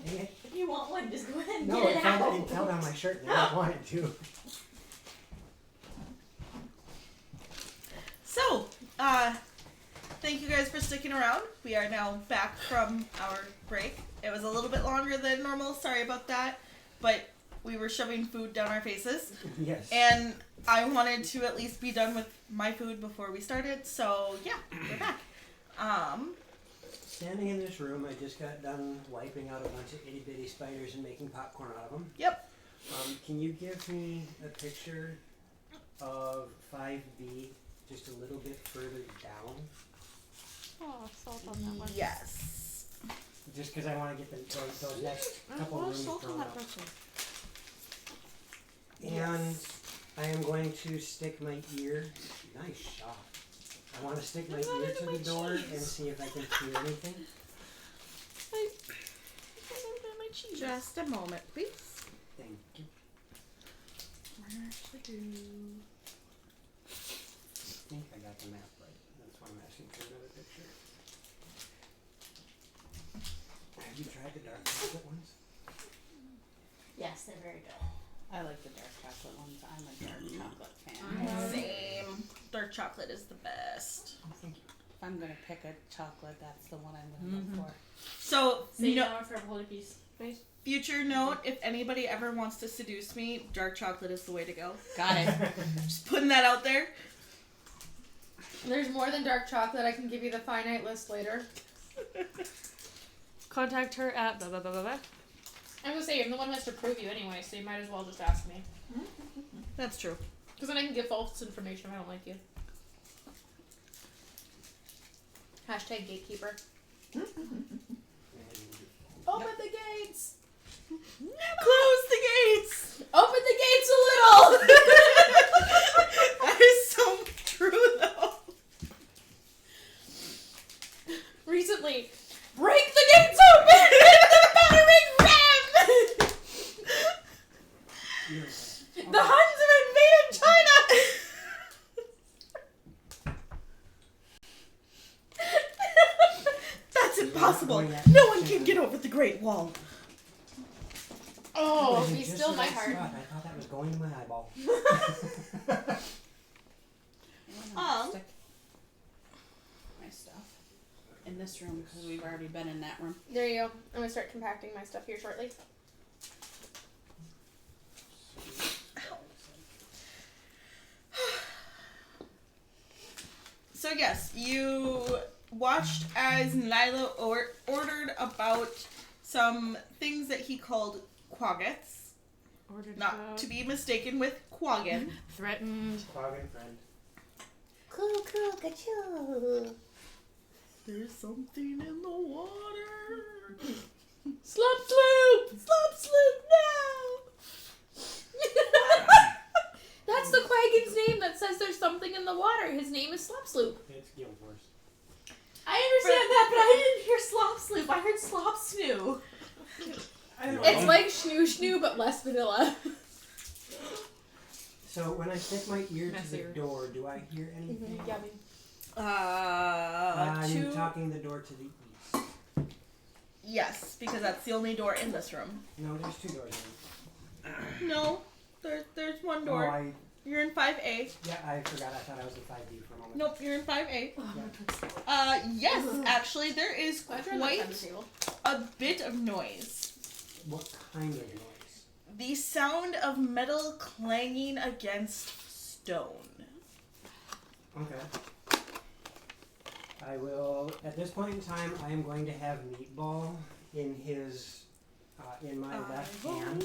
Dang it. If you want one, just go ahead and No, get it it out. fell down my shirt and I didn't want it to. So, thank you guys for sticking around. We are now back from our break. It was a little bit longer than normal. Sorry about that. But we were shoving food down our faces. Yes. And I wanted to at least be done with my food before we started. So, yeah, we're back. Standing in this room, I just got done wiping out a bunch of itty bitty spiders and making popcorn out of them. Yep. Can you give me a picture of 5B just a little bit further down? Oh, salt on that one. Yes. Just because I want to get those next couple Well, rooms salt on drawn that out. person. And I am going to stick my ear. Nice shot. I want to stick my ear to the door and see if I can hear anything. Just a moment, please. Thank you. I think I got the map right. That's why I'm asking for another picture. Have you tried the dark chocolate ones? Yes, they're very good. I like the dark chocolate ones. I'm a dark chocolate fan. Same. Dark chocolate is the best. Thank you. If I'm gonna pick a chocolate, that's the one I'm gonna look for. So, Say no, no for a holy piece. Please. future note, if anybody ever wants to seduce me, dark chocolate is the way to go. Got it. Just putting that out there. There's more than dark chocolate. I can give you the finite list later. Contact her at blah blah blah blah blah. I'm gonna say I'm the one who has to prove you anyway, so you might as well just ask me. That's true. Because then I can give false information if I don't like you. Hashtag gatekeeper. Open the gates! Close the gates! Open the gates a little! That is so true, though. Recently, break the gates open! The battering ram! The Huns have invaded China! That's impossible. No one can get over the Great Wall. Oh, It was be just still the my right heart. spot. I thought that was going to my eyeball. Stick my stuff in this room because we've already been in that room. There you go. I'm gonna start compacting my stuff here shortly. So yes, you watched as Nyla ordered about some things that he called quaggets, Ordered not to be mistaken with quaggin. threatened. Bargain friend. Cool, gachoo. There's something in the water. Slop sloop! Slop sloop now! That's the Quaggin's name that says there's something in the water. His name is Slop Sloop. It's Guild Wars. I understand that, but I didn't hear slop sloop. I heard slop snoo. It's like Schnoo Schnoo, but less vanilla. So when I stick my ear to the Messier. door, do I hear anything? Yummy. I'm talking the door to the east. Yes, because that's the only door in this room. No, there's two doors in. No, there's one Oh, door. You're in 5A. yeah, I forgot. I thought I was in 5D for a moment. Nope, you're in 5A. Yeah. Yes, actually, there is Glad you're on that side of quite the table. a bit of noise. What kind of noise? The sound of metal clanging against stone. Okay. I will, at this point in time, I am going to have Meatball in his, in my left hand,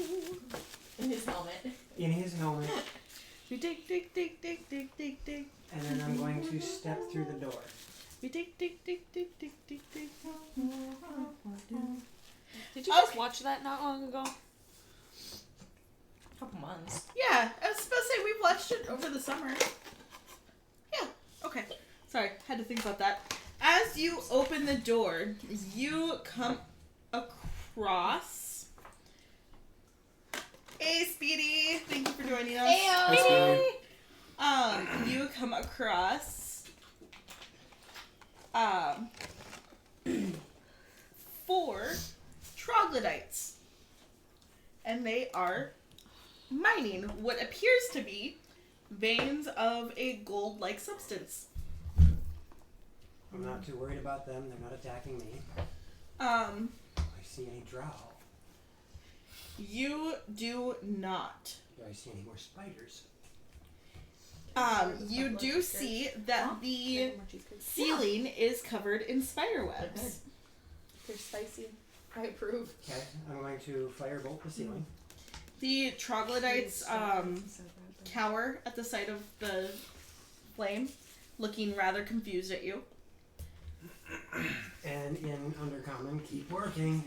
In his helmet. in his helmet, You dig, dig, dig, dig, dig, dig, dig. and then I'm going to step through the door. We dig. Did you guys watch that not long ago? A couple months. Yeah, I was supposed to say we've watched it over the summer. Yeah, okay. Sorry, had to think about that. As you open the door, you come across... Hey, Speedy! Thank you for joining us. You come across... 4 troglodytes. And they are mining what appears to be veins of a gold-like substance. I'm not too worried about them. They're not attacking me. I see any drow. You do not. Do I see any more spiders? You do see that the ceiling is covered in spider webs. They're spicy. I approve. Okay, I'm going to firebolt the ceiling. The troglodytes cower at the sight of the flame, looking rather confused at you. And in Undercommon, keep working.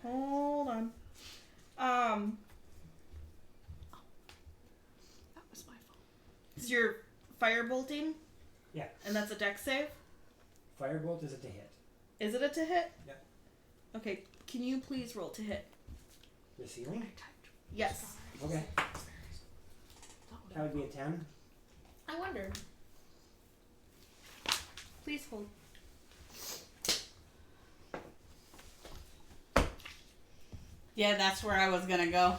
Hold on. That was my fault. So you're firebolting? Yeah. And that's a dex save? Firebolt is a to hit. Is it a to hit? Yep. Okay, can you please roll to hit? The ceiling? Yes. Okay. That would be a 10. I wonder. Please hold. Yeah, that's where I was gonna go.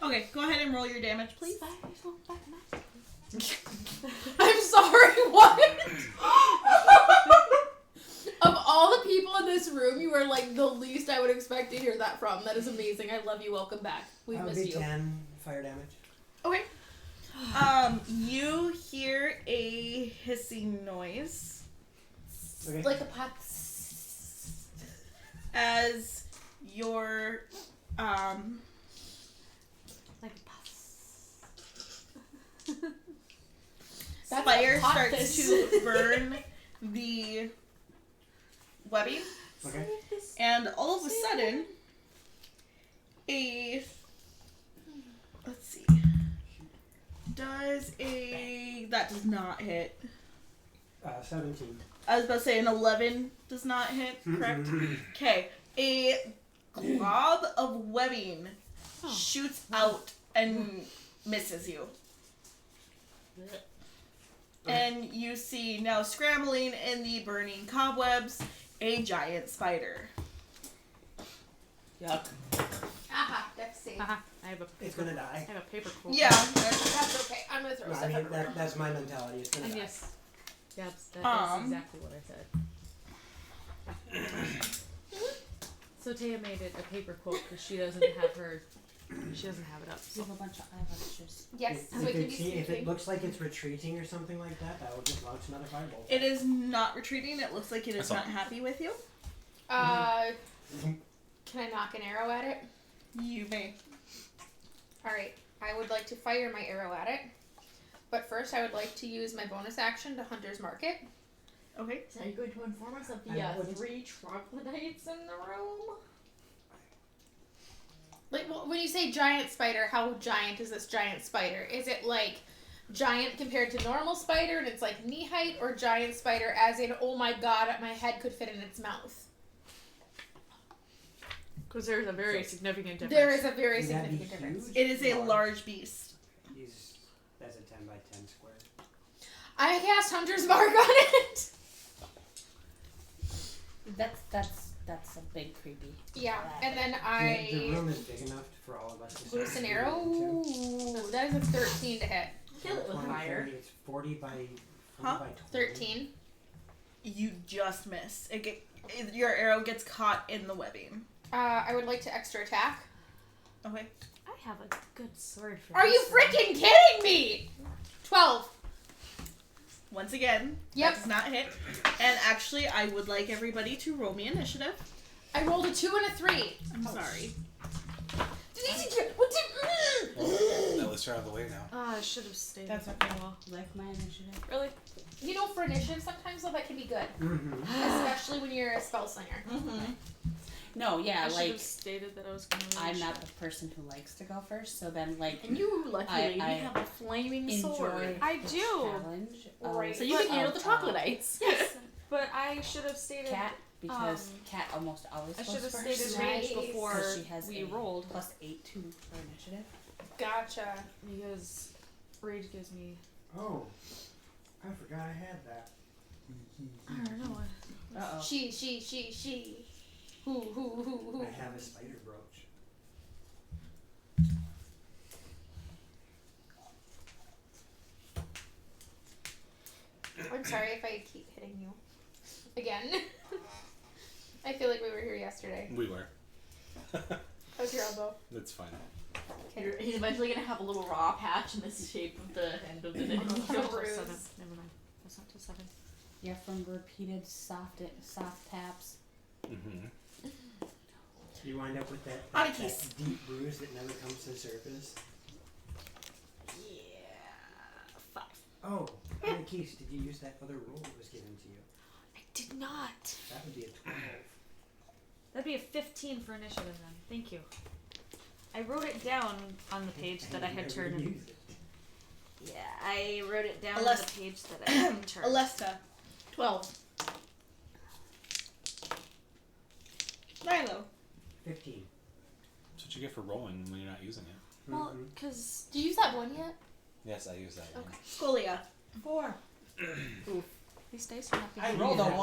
Okay, go ahead and roll your damage, please. I'm sorry, what? Of all the people in this room, you are like the least I would expect to hear that from. That is amazing. I love you. Welcome back. We've That would missed be you. 10 fire damage. Okay. You hear a hissing noise Okay. Like a pot. as your Like a puff. That's fire a pot starts fish. to burn the webbing, Okay. and all of a sudden, let's see, that does not hit. 17. I was about to say an 11 does not hit, correct? Okay, a glob of webbing shoots out and misses you. And you see now scrambling in the burning cobwebs a giant spider. Yuck. Aha, dex save. Haha, I have a It's paper, gonna I die. have a paper quote. Yeah. That's okay. I'm gonna throw No, I stuff mean, everywhere. that's my mentality. It's gonna And die. yes. That's exactly what I said. So Taya made it a paper quote because she doesn't have it up. You have a bunch of eyelashes. Yes, so it can be If it sneaking. looks like it's retreating or something like that, I will just launch another firebolt. It is not retreating. It looks like it is That's not happy with you. Can I knock an arrow at it? You may. Alright, I would like to fire my arrow at it. But first, I would like to use my bonus action to Hunter's Mark it. Okay. So are you going to inform us of I the wouldn't- 3 troglodytes in the room? Like, well, when you say giant spider, how giant is this giant spider? Is it like giant compared to normal spider and it's like knee height, or giant spider as in, oh my god, my head could fit in its mouth? Because there's a very significant difference. There is a very Would that be significant difference. huge? It is a Large. large beast. That's a 10 by 10 square. I cast Hunter's Mark on it! That's a big creepy. Yeah, and then The I room is big enough for all of us to loose an see arrow. into. Ooh, that is a 13 to hit. Kill it with 20, fire. 30, it's 40 by 20 Huh? by 20. 13. You just miss. Your arrow gets caught in the webbing. I would like to extra attack. Okay. I have a good sword for Are you this one. freaking kidding me? 12. Once again, Yep. that does not hit. And actually, I would like everybody to roll me initiative. I rolled a 2 and a 3. I'm sorry. At least you're out of the way now. Ah, I should have stayed. That's with okay. it. Well, Like my initiative. really? You know, for initiative, sometimes though that can be good, Mm-hmm. especially when you're a spell slinger. No, yeah, I should like have stated that I was gonna. I'm not the person who likes to go first, so then like And you, lucky I- lady, I have a flaming enjoy sword. I do. challenge. Right. So you can handle the troglodytes. Yes, but I should have stated. Cat because Cat almost always I goes should have first. stated range Nice. before 'Cause she has we a rolled plus 8 to her initiative. Gotcha. because rage gives me. Oh, I forgot I had that. I don't know. Uh-oh. She. Who. I have a spider brooch. I'm sorry if I keep hitting you. Again. I feel like we were here yesterday. We were. How's your elbow? That's fine. He's eventually gonna have a little raw patch in the shape of the end of the nail. Till bruise. 7. Never mind. That's not till 7. Yeah, from repeated soft taps. Mm-hmm. You wind up with that Oddities. deep bruise that never comes to the surface. Yeah, 5. Oh, Oddities, did you use that other roll that was given to you? I did not. That would be a 12. That'd be a 15 for initiative then. Thank you. I wrote it down on the page that I had never turned. used it. Yeah, I wrote it down on Alessa. the page that I had turned. Alesta. 12. Milo. 15. That's what you get for rolling when you're not using it. Well, Mhm. because Do you use that one yet? Yes, I use that one. Scolia. 4. these dice are not I being rolled a used.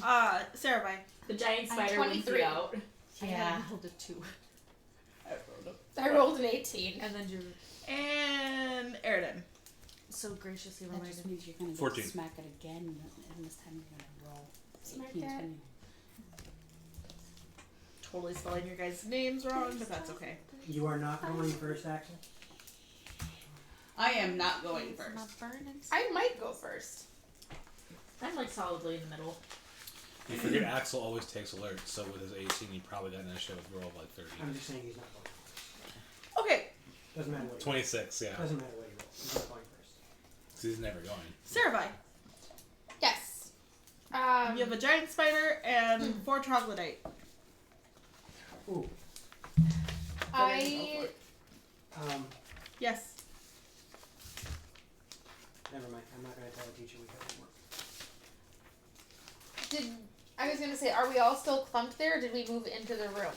1. Sarah. The giant I'm spider wins 23. you out. I rolled a 2. I rolled an 18. And then you And Eridan. so graciously That reminded just me. means you're gonna get 14. to smack it again, and this time you're gonna roll. Smack 18, that. 20. Totally spelling your guys' names wrong, but that's okay. You are not going first, Axel? I am not going My first. burning I might go first. I'm like solidly in the middle. You forget Axel always takes alerts, so with his 18, he probably got an initiative with a roll of like 30. I'm just saying he's not going. Okay, Doesn't matter what. 26, yeah. Doesn't matter what he rolls. He's not going first. 'Cause he's never going. Sarah. Yes. You have a giant spider and 4 troglodyte. Ooh. I Yes. Never mind. I'm not going to tell the teacher we have homework. I was gonna say, are we all still clumped there, or did we move into the room?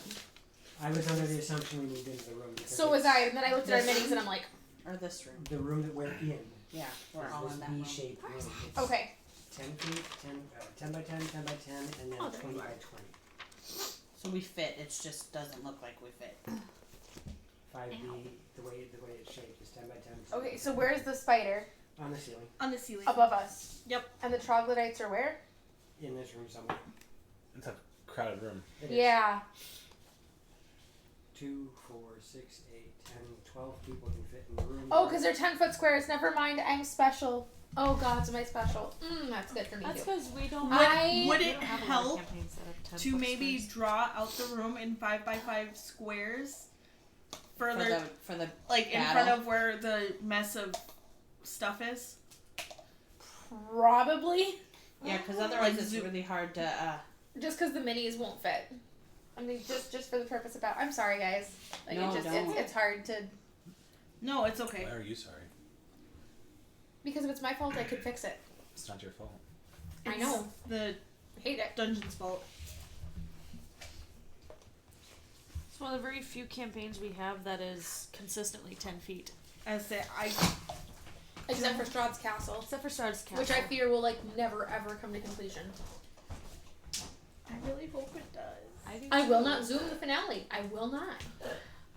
I was under the assumption we moved into the room. because So was it's I, and then I looked at our minis and I'm like, Or this room. The room that we're in. Yeah, we're is all this in that room. V-shaped room. It's okay. 10 feet, 10 by 10, 10 by 10, and then Oh, there 20 you by are. 20. So we fit. It just doesn't look like we fit. 5D, the way it's shaped is 10 by 10. Okay, so where's the spider? On the ceiling. On the ceiling. Above us. Yep. And the troglodytes are where? In this room somewhere. It's a crowded room. It is. Yeah. 2, 4, 6, 8, 10, 12 people can fit in the room. Oh, because they're 10-foot squares. Never mind, I'm special. Oh god, so am I special? That's good for me That's too. because we don't. Would we it don't have a lot of help campaigns that have 10 to foot maybe squares. draw out the room in 5 by 5 squares further, For the like in battle? front of where the mess of stuff is? Probably. yeah, because otherwise Like it's zoo- really hard to. Just because the minis won't fit. I mean, just for the purpose of I'm sorry, guys. Like No, it just don't. it's hard to No, it's okay. Why are you sorry? because if it's my fault, I could fix it. It's not your fault. I It's know. the I hate it. dungeon's fault. It's one of the very few campaigns we have that is consistently 10 feet. As I say, Except for Strahd's Castle, Except for Stardust Castle. which I fear will like never ever come to completion. I really hope it does. do I will too. not zoom the finale. I will not.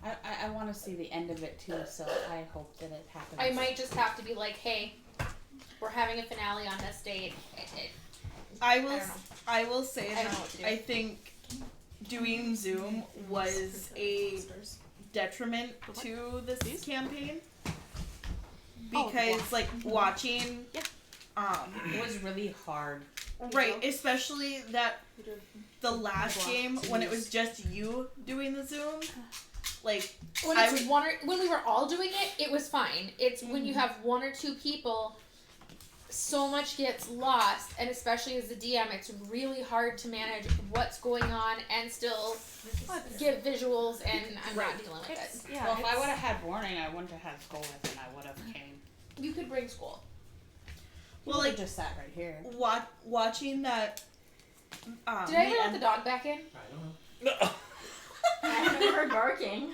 I want to see the end of it too, so I hope that it happens. I might just have to be like, hey, we're having a finale on this date. I I will. don't know. I will say I don't that know what to do. I think doing Zoom was a detriment to this campaign because, like, watching. It was really hard. Right, especially that the last game when it was just you doing the Zoom, like When I it's would, when we were all doing it, it was fine. It's when you have one or two people, so much gets lost, and especially as the DM, it's really hard to manage what's going on and still give visuals, and I'm not dealing with it. Yeah, well, if I would have had warning, I wouldn't have had school with, and I would have came. You could bring school. well, like just sat right here. watching that. Did I ever let the dog back in? I don't know. I've never heard barking.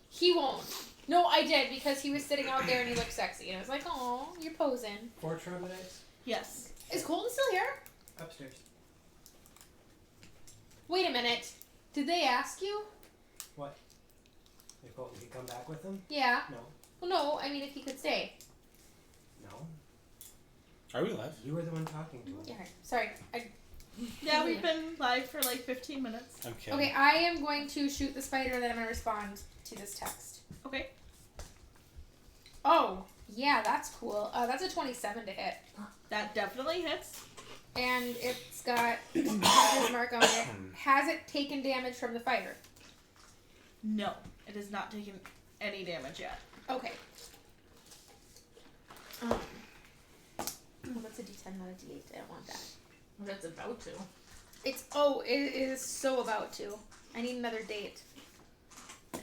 He won't. No, I did, because he was sitting out there and he looked sexy, and I was like, "Oh, you're posing." 4 troglodytes? Yes. Is Colton still here? Upstairs. Wait a minute. Did they ask you? What? If Colton could come back with them? Yeah. No. Well, no. I mean, if he could stay. No. Are we live? You were the one talking to him. Yeah. Sorry. Yeah, we've been live for like 15 minutes. Okay. Okay, I am going to shoot the spider, and then I'm going to respond to this text. Okay. Oh, yeah, that's cool. That's a 27 to hit. That definitely hits. And it's got Hunter's mark on it. Has it taken damage from the fire? No, it has not taken any damage yet. Okay. Well, that's a D10, not a D8. I don't want that. That's about to. It is so about to. I need another date.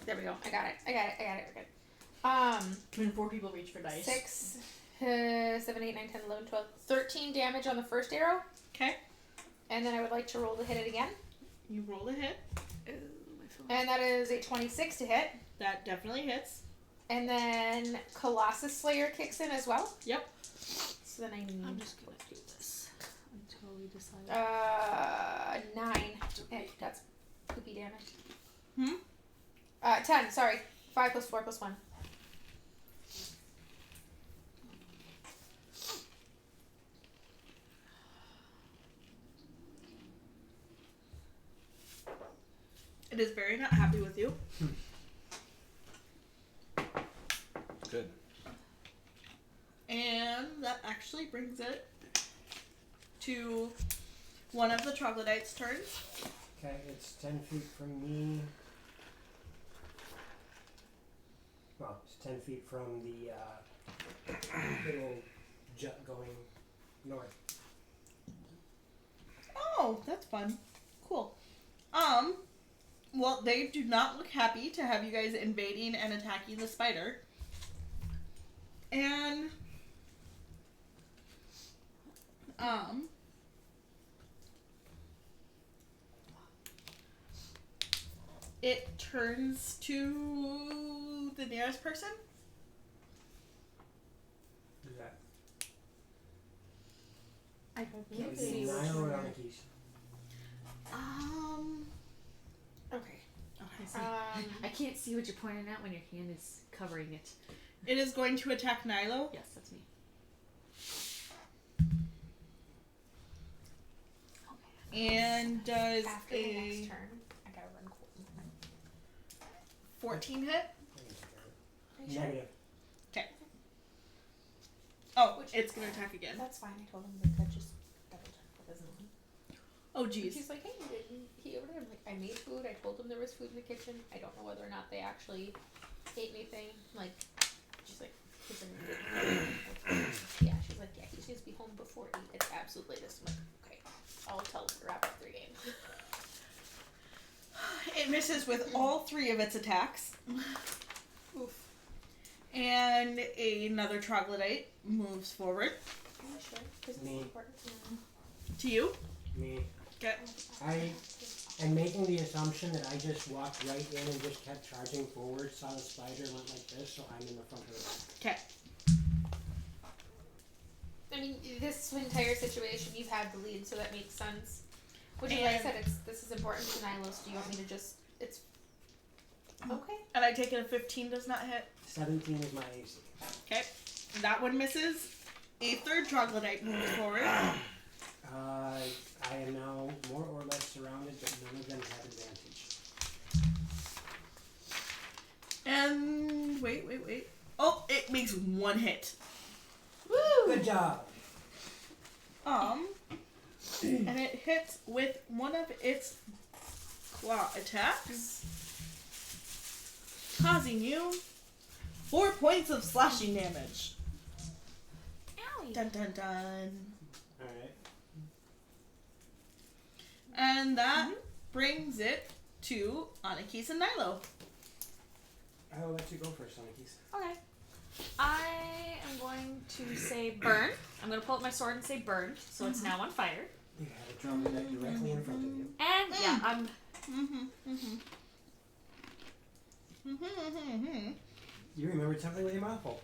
There we go. I got it. We're good. When 4 people reach for dice. 6, 7, 8, 9, 10, 11, 12, 13 damage on the first arrow. Okay. And then I would like to roll to hit it again. You roll a hit. And that is a 26 to hit. That definitely hits. And then Colossus Slayer kicks in as well. Yep. So then I need I'm just gonna do this until we decide. 9. That's poopy damage. 10, sorry. 5 plus 4 plus 1. It is very not happy with you. Good. And that actually brings it to one of the troglodytes' turns. Okay, it's 10 feet from me. Well, it's 10 feet from the little jut going north. Oh, that's fun. Cool. Well, they do not look happy to have you guys invading and attacking the spider. And, it turns to the nearest person. Who's that? I That can't would see be what Nile you're or Anarchies. Okay. I can't see what you're pointing at when your hand is covering it. It is going to attack Nilo. Yes, that's me. And does After the next a turn, I gotta run Colton. 14 hit? Are you sure? Negative. Oh, it's going to attack again. That's fine. I told him we could just double check. That doesn't mean. Oh, And geez. she's like, hey, he ordered. I'm like, I made food. I told them there was food in the kitchen. I don't know whether or not they actually ate anything. Like, she's like, yeah. She's like, yeah. He's supposed to be home before 8. It's absolute latest. I'm like, okay. I'll tell him to wrap up 3 games. It misses with all 3 of its attacks. Oof. And another troglodyte moves forward Are you sure? Because it's Me. important to know. to you. Me. Okay. I am making the assumption that I just walked right in and just kept charging forward, saw the spider, went like this, so I'm in the front of the back. Okay. I mean, this entire situation, you've had the lead, so that makes sense. Which is why I And- said this is important to Nylos. Do you want me to just? It's okay. And I take it a 15 does not hit. 17 is my AC. Okay. That one misses. A third troglodyte moves forward. I am now more or less surrounded, but none of them have advantage. And wait. Oh, it makes 1 hit. Woo! Good job. And it hits with one of its claw attacks. causing you 4 points of slashing damage. Owie. Dun dun dun. Alright. And that brings it to Anakis and Nilo. I will let you go first, Anakis. Okay. I am going to say burn. I'm going to pull up my sword and say burn, so it's now on fire. You have a troglodyte directly in front of you. And yeah, I'm. You remembered something with your mouth full.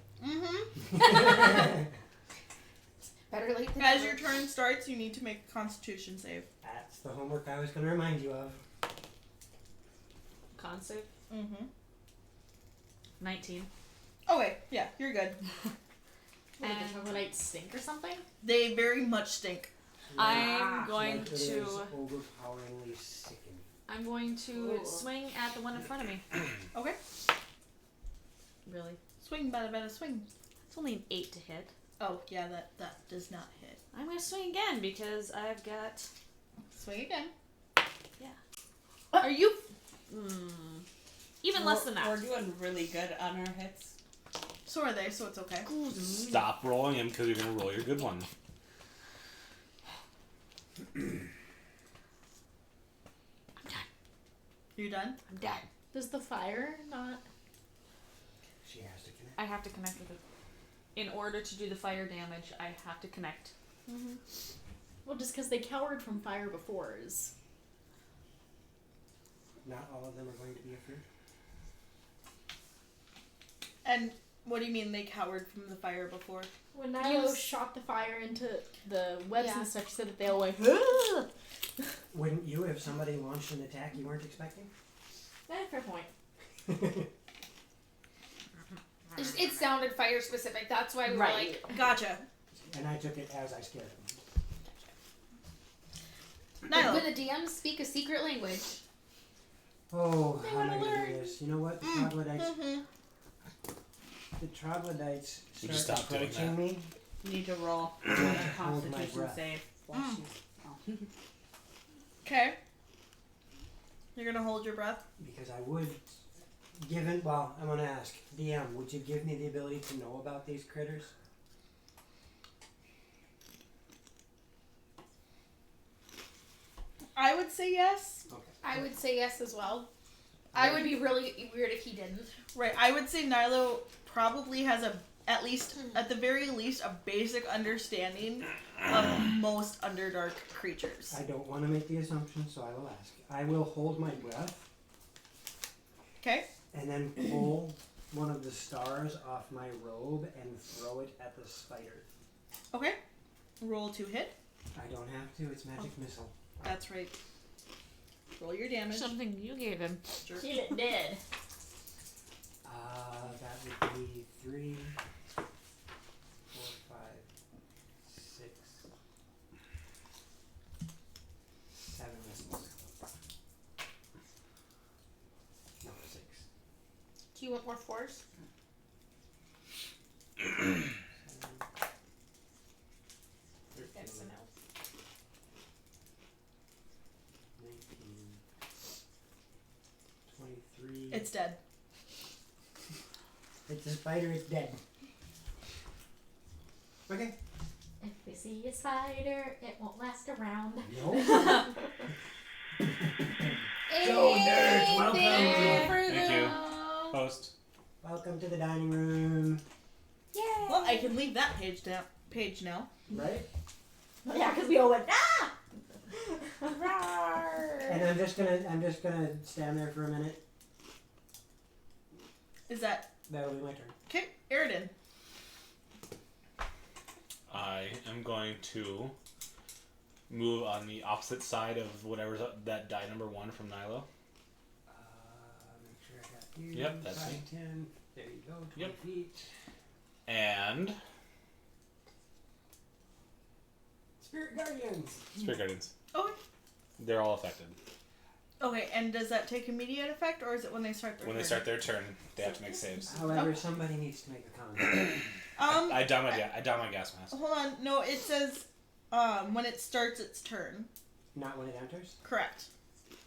Better late than As never. your turn starts, you need to make a Constitution save. That's the homework I was going to remind you of. Con save. 19. Okay, yeah, you're good. And the troglodytes stink or something? They very much stink. I'm going Like it to. is overpoweringly sickening. I'm going to swing at the one in front of me. Okay. Really? Swing, bada bada, swing. It's only an 8 to hit. Oh, yeah, that does not hit. I'm going to swing again because I've got. Swing again. Yeah. Are you... Even less than that. We're doing really good on our hits. So are they, so it's okay. Stop rolling him because you're going to roll your good one. You're done? I'm dead. Does the fire not... She has to connect. I have to connect with it. In order to do the fire damage, I have to connect. Well, just because they cowered from fire before is... Not all of them are going to be afraid. And what do you mean they cowered from the fire before? When Nilo Use- shot the fire into the webs Yeah. and stuff, she said that they all went... Wouldn't you if somebody launched an attack you weren't expecting? Fair point. It sounded fire specific. That's why we were like, Gotcha. And I took it as I scared him. Nilo. when the DMs speak a secret language. Oh, They how am I wanna going to learn. do this? You know what? The troglodytes... The troglodytes Would you start stop doing approaching that? me. You need to roll a Hold my Constitution breath. save. While she's, Okay. You're gonna hold your breath? Because I would... Given... Well, I'm going to ask. DM, would you give me the ability to know about these critters? I would say yes. Okay. I would say yes as well. I would be really weird if he didn't. Right, I would say Nilo probably has at the very least, a basic understanding of most Underdark creatures. I don't want to make the assumption, so I will ask. I will hold my breath Okay? and then pull one of the stars off my robe and throw it at the spider. Okay. Roll to hit. I don't have to. It's magic missile. That's right. Roll your damage. Something you gave him. Sure. Keep it dead. That would be 3, 4, 5, 6, 7 missiles. No, 6. Do you want more fours? 7, Yes, 13, I know. 19, 23. It's dead. It's a spider, it's dead. Okay. If we see a spider, it won't last around. No. Go nerds, welcome. Thank you. Host. Welcome to the dining room. Yay! Well, I can leave that page now. Right? Yeah, because we all went, ah! And I'm just gonna stand there for a minute. Is that... That'll be my turn. Okay, Aridin. I am going to move on the opposite side of whatever's that die number 1 from Nilo. Make sure I got you. Yep, that's 5, me. 10. There you go. 20 Yep. feet. And Spirit Guardians. Spirit Guardians. Okay. They're all affected. Okay, and does that take immediate effect, or is it when they start their When they turn? start their turn, they have to make saves. However, somebody needs to make a con. I don my gas mask. Hold on. No, it says when it starts its turn. Not when it enters? Correct.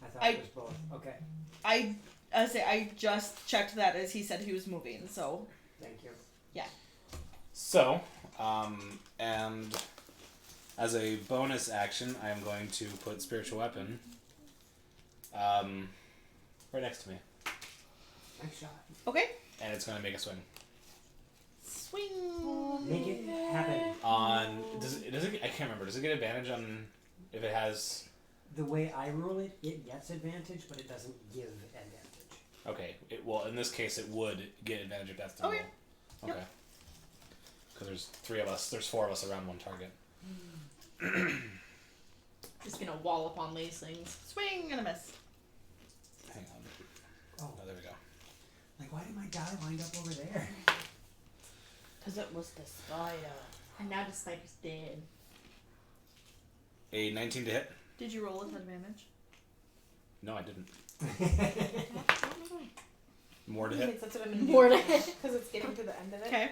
I thought it was both. Okay. I just checked that as he said he was moving, so. Thank you. Yeah. So, and as a bonus action, I am going to put Spiritual Weapon right next to me. Nice shot. Okay. And it's going to make a swing. Swing. Make it happen. Does it? I can't remember. Does it get advantage on if it has? The way I rule it, it gets advantage, but it doesn't give advantage. Okay. Well, in this case, it would get advantage if that's the Okay. rule. Okay. Because there's 3 of us. There's 4 of us around one target. Just gonna wallop on these things. Swing and a miss. Hang on. Oh, There we go. like why did my die wind up over there? Because it was the spider. And now the spider's dead. A 19 to hit? Did you roll with advantage? No, I didn't. More to I hit? think that's what I'm gonna do. More to hit. Because it's getting to the end of it. Okay.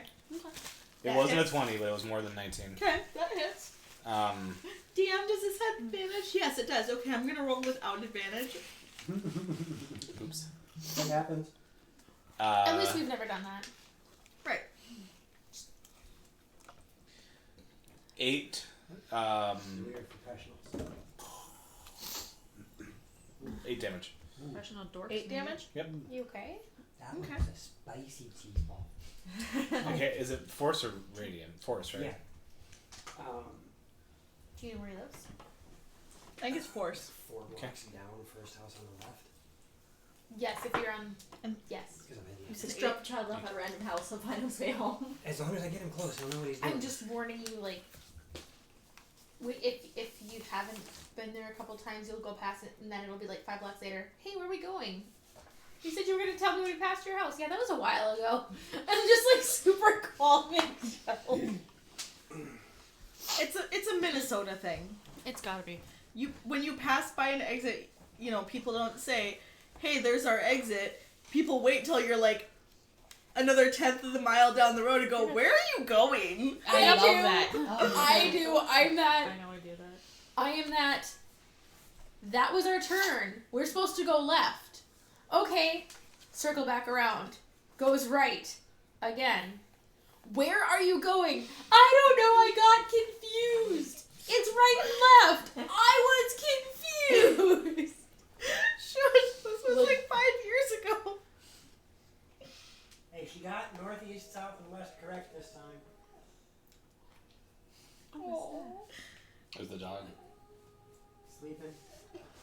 It wasn't a 20, but it was more than 19. Okay, that hits. DM, does this have advantage? Yes, it does. Okay, I'm gonna roll without advantage. Oops. What happens? At least we've never done that. Right. 8. We're professionals. 8 damage. Professional dorks. 8 damage? Yep. You okay? That Okay. was a spicy cheese ball. Okay, is it force or radiant? Force, right? Yeah. Do you know where he lives? I think it's force. 4 blocks down, first house on the left. Yes, if you're on. Yes. Because I'm You in said Just drop the child off at a random house and find his way home. As long as I get him close, I'll know what he's doing. I'm just warning you, like. If you haven't been there a couple times, you'll go past it, and then it'll be like 5 blocks later. Hey, where are we going? You said you were gonna tell me when we passed your house. Yeah, that was a while ago. I'm just like super calm and chill. It's a Minnesota thing. It's gotta be. When you pass by an exit, people don't say, "Hey, there's our exit." People wait till you're like another 1/10 of the mile down the road and go, "Where are you going?" I love do. that. I do. I'm that. I know I do that. I am that. That was our turn. We're supposed to go left. Okay. Circle back around. Goes right. Again. Where are you going? I don't know. I got confused. It's right and left. I was confused. Shush, this was like 5 years ago. Hey, she got northeast, south, and west correct this time. Oh, There's the dog. Sleeping.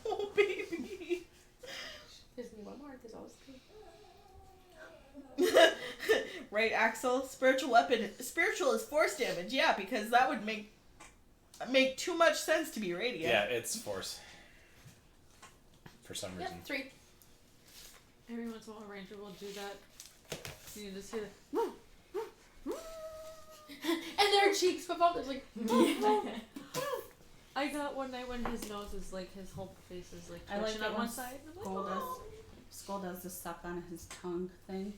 oh baby. There's only one more. There's always 3. Right, Axel? Spiritual weapon. Spiritual is force damage, yeah, because that would make too much sense to be radiant. Yeah, it's force. For some reason. Yep, 3. Every once in a while, a ranger will do that. You just hear And their cheeks pop up. There's like. I got one night when his nose is like, his whole face is like I like twitching that on one when side. And I'm like, Skull does. "Oh." Skull does the suck on his tongue thing.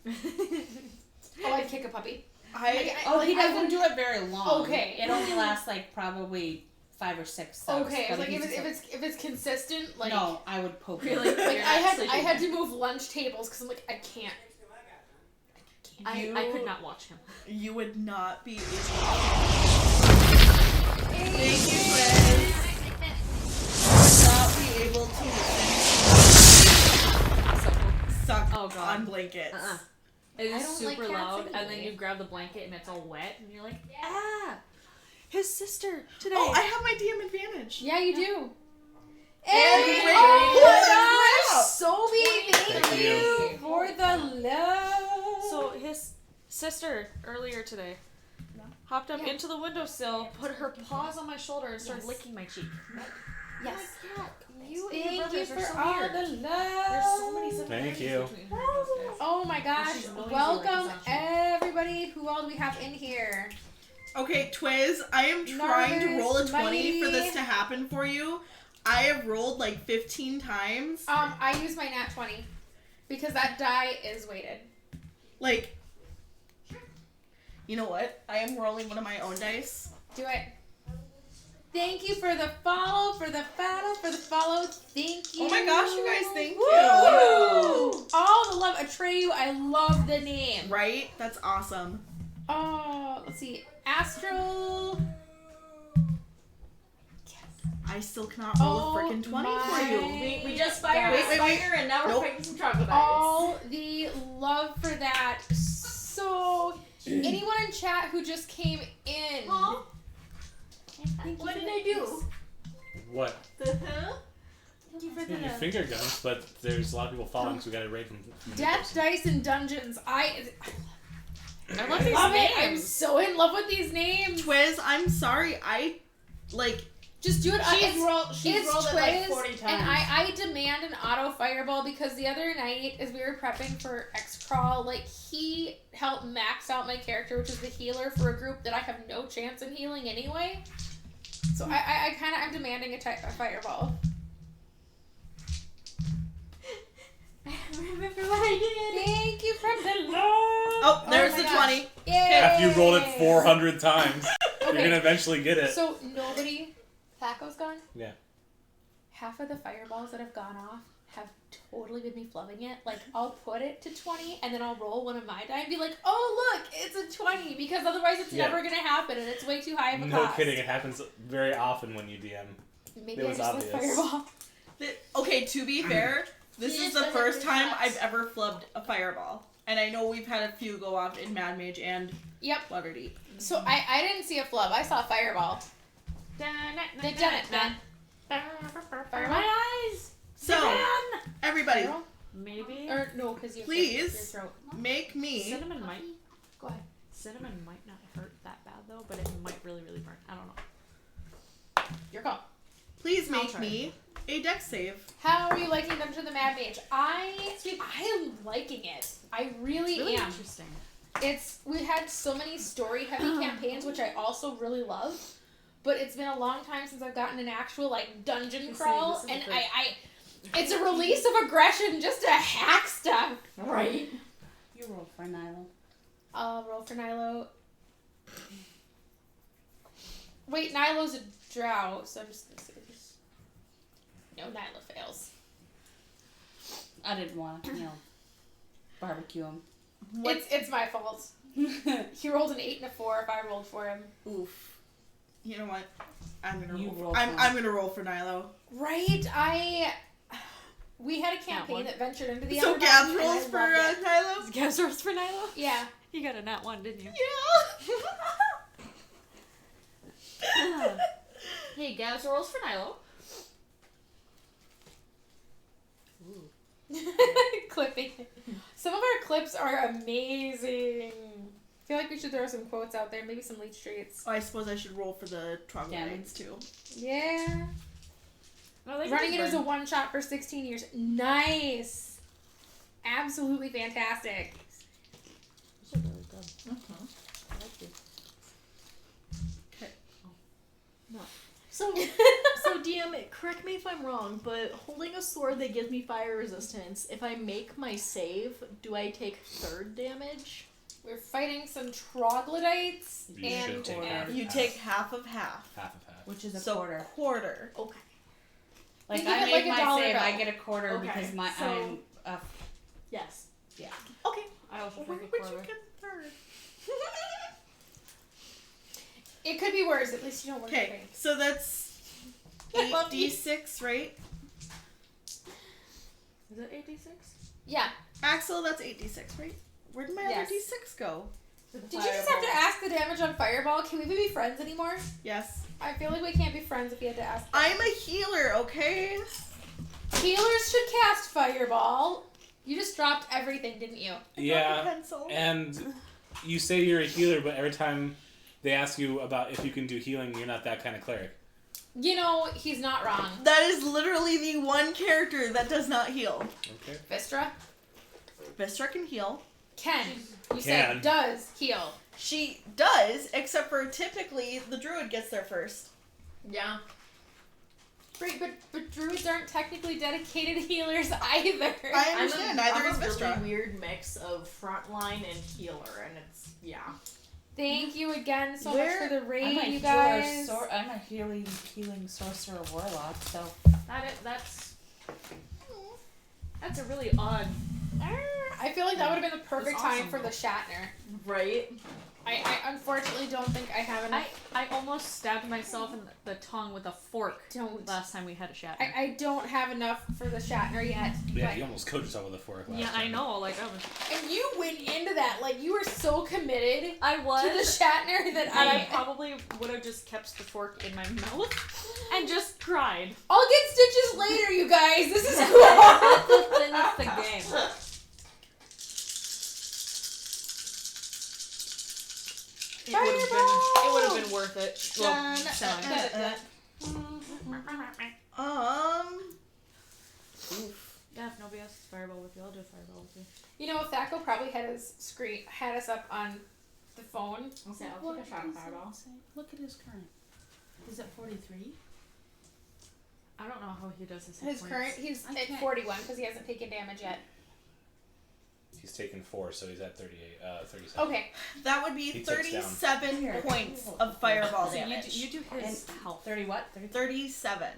Oh, I'd kick a puppy. I He doesn't do it very long. Okay. It only lasts like probably 5 or 6 sucks. Okay, but like he's if it's consistent, like no, I would poke Really? him. like You're I not had sleeping. to move lunch tables because I'm like I can't. I could not watch him. You would not be able to. Thank you, Liz. Not be able to suck Oh, God. on blankets. It I is don't like super cats loud, and then anyway. you grab the blanket and it's all wet, and you're like, ah, his sister today. Oh, I have my DM advantage. Yeah, you do. Hey, oh my gosh, Sobi, thank Thank you you. for the love. So his sister earlier today hopped up into the windowsill, put her paws on my shoulder, and started licking my cheek. Yes. You and your Thank you brothers for are so all weird. the love. There's so many similarities Thank you. between her and those guys. Oh my gosh. she's noisy like Welcome a zombie. everybody. Who all do we have in here? Okay, Twiz, I am trying to roll a 20 for this Mighty. to happen for you. I have rolled like 15 times. I use my nat 20 because that die is weighted. Like, you know what? I am rolling one of my own dice. Do it. Thank you for the follow, for the follow. Thank you. Oh my gosh, you guys, thank Woo! you. All the love. Atreyu, I love the name. Right? That's awesome. Oh, let's see. Astral. I still cannot roll a freaking 20 for you. We just fired a spider and now we're fighting some troglodytes. All the love for that. So, anyone in chat who just came in? Huh? What did I do? What? Thank you for Maybe finger guns, but there's a lot of people following, so we gotta raid from Death, Dice, and Dungeons. I love these love names. it. I'm so in love with these names. Twiz, I'm sorry. I, like... Just do it. She's rolled it like 40 times. And I demand an auto fireball because the other night, as we were prepping for X-Crawl, like, he helped max out my character, which is the healer for a group that I have no chance in healing anyway. So I'm demanding a fireball. Remember what I did? Thank you from the Lord. Oh, there's my the gosh. 20. Yay. After you rolled it 400 times, you're Okay. gonna eventually get it. So nobody... Thaco's gone? Yeah. Half of the fireballs that have gone off have totally been me flubbing it. Like, I'll put it to 20, and then I'll roll one of my die and be like, oh, look, it's a 20, because otherwise it's Yeah. never going to happen, and it's way too high of a No cost. kidding, it happens very often when you DM. Maybe It I was just obvious. like fireball. Okay, to be fair, this is the first time I've ever flubbed a fireball. And I know we've had a few go off in Mad Mage and Yep. Waterdeep. So I didn't see a flub. I saw a fireball. They've done it, man. Fireball. My eyes! So, everybody, Maybe. Or, no, because you Please. your throat. make me... Cinnamon might. Go ahead. Cinnamon might not hurt that bad though, but it might really, really burn. I don't know. Your call. Please I'll make try. me a dex save. How are you liking Dungeon of the Mad Mage? I am liking it. I really, Really am. interesting. We had so many story heavy campaigns, which I also really love. But it's been a long time since I've gotten an actual like dungeon crawl, this is and a great- it's a release of aggression just to hack stuff. Right. You rolled for Nilo. I'll roll for Nilo. Wait, Nilo's a drow, so I'm just gonna say this. No, Nilo fails. I didn't want to, barbecue him. It's my fault. He rolled an 8 and a 4 if I rolled for him. Oof. You know what? I'm gonna You roll. roll I'm for gonna roll for Nilo. Right? We had a campaign one. that ventured into the So other Gab mountain, and rolls I for loved it. Nilo. Gabs rolls for Nilo? Yeah. You got a nat 1, didn't you? Yeah. Hey, Gabs rolls for Nilo. Clipping. Some of our clips are amazing. I feel like we should throw some quotes out there, maybe some leech traits. Oh, I suppose I should roll for the troglodytes too. Yeah. Well, they Running it can as a one shot for 16 years. Nice. Absolutely fantastic. Those are really good. I like these. Okay. No. So DM, correct me if I'm wrong, but holding a sword that gives me fire resistance, if I make my save, do I take third damage? We're fighting some troglodytes You and should take You take half of half. half of half. Which is a So quarter. quarter. Okay. Like, Think of I it make like a my dollar save, bill. I get a quarter Okay, because so- I'm Yes. yeah. Okay. I also Why take would a you quarter. get third? it could be worse. At least you don't work Okay, so that's 8d6, right? Is it 86? Yeah. Axel, that's 8d6, right? Where did my Yes. other d6 go? Did you just have to ask the damage on Fireball? Can we be friends anymore? Yes. I feel like we can't be friends if you had to ask. I'm a healer, okay? Healers should cast Fireball. You just dropped everything, didn't you? The Yeah, pencil. and you say you're a healer, but every time they ask you about if you can do healing, you're not that kind of cleric. You know, he's not wrong. That is literally the one character that does not heal. Okay. Vistra? Vistra can heal. Can. You Can. said does heal. She does, except for typically the druid gets there first. Yeah. Right, but druids aren't technically dedicated healers either. I understand, neither is I'm a Vistra. really weird mix of frontline and healer, and it's, yeah. Thank you again so Where- much for the I'm raid, a you healer, guys. I'm a healing sorcerer warlock, so That's a really odd. I feel like that would have been the perfect That's time awesome, for the Shatner. Right? I unfortunately don't think I have enough. I almost stabbed myself in the tongue with a fork Don't. last time we had a Shatner. I don't have enough for the Shatner yet. Yeah, but- you almost coached yourself with a fork last Yeah, I time. know. Like I was. And you went into that like you were so committed I was. to the Shatner that And I I. probably would have just kept the fork in my mouth and just cried. I'll get stitches later, you guys. This is Then cool. that's the game. It would have been worth it. Well, semi. Yeah, if nobody else is fireball with you, I'll do a fireball with you. You know, Thaco probably had us up on the phone. I'll say I'll take a shot of fireball. look at his current. Is it 43? I don't know how he does his. His current, he's at 41 because he hasn't taken damage yet. He's taken 4, so he's at 37. Okay. That would be He takes down. 37 points of fireball So damage. you do his health. 30 what? 37.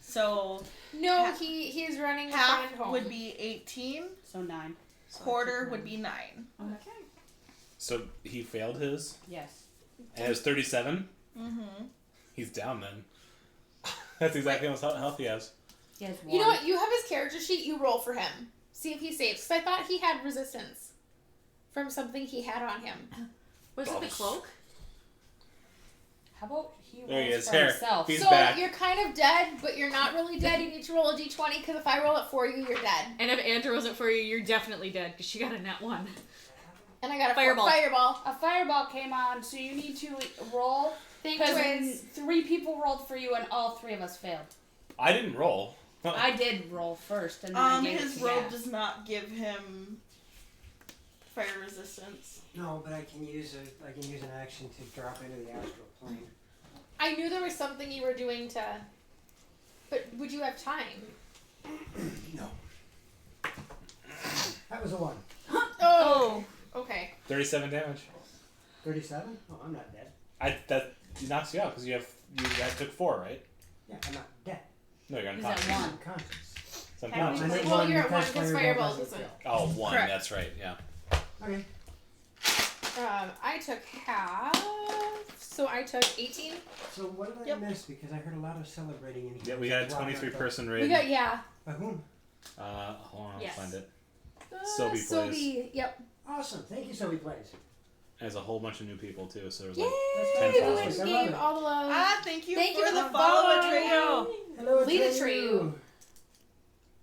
So No, he is running a half friend home. would be 18. So 9. Quarter would be 9. Okay. So he failed his, Yes. and it was 37. Mm-hmm. He's down then. That's exactly how much health he has. He has 1. You know what? You have his character sheet. You roll for him. See if he saves. Because I thought he had resistance from something he had on him. Was it the cloak? How about he rolls There he is. for Here. himself? He's So back. you're kind of dead, but you're not really dead. You need to roll a d20 because if I roll it for you, you're dead. And if Andrew wasn't for you, you're definitely dead because she got a nat 1. And I got a Fireball. Fireball. A fireball came on, so you need to roll. Thank Because you. 3 people rolled for you and all 3 of us failed. I didn't roll. I did roll first, and then I gave His it to robe Gaz. does not give him fire resistance. No, but I can use an action to drop into the astral plane. I knew there was something you were doing to... But would you have time? No. That was a 1. Oh. Okay. 37 damage. 37? Oh, I'm not dead. That knocks you out because you took 4, right? Yeah, I'm not dead. No, you're He's unconscious. at 1. I'm conscious. It's unconscious. I'm at Well, 1 you're at because 1 because Fireball Fireball doesn't doesn't. Oh, 1. Correct. That's right. Yeah. Okay. I took half. So I took 18. So what did I miss? Because I heard a lot of celebrating in here. Yeah, we got a 23-person raid. We got, yeah. By whom? Hold on, Yes. I'll find it. Sobe plays. Sobe, yep. Awesome. Thank you, Sobe Plays. There's a whole bunch of new people too, so there's Yay! like 10 We followers. gave all the love. Thank you Thank for you the for follow, following. Atreyu. Hello, Lead Atreyu. Atreyu.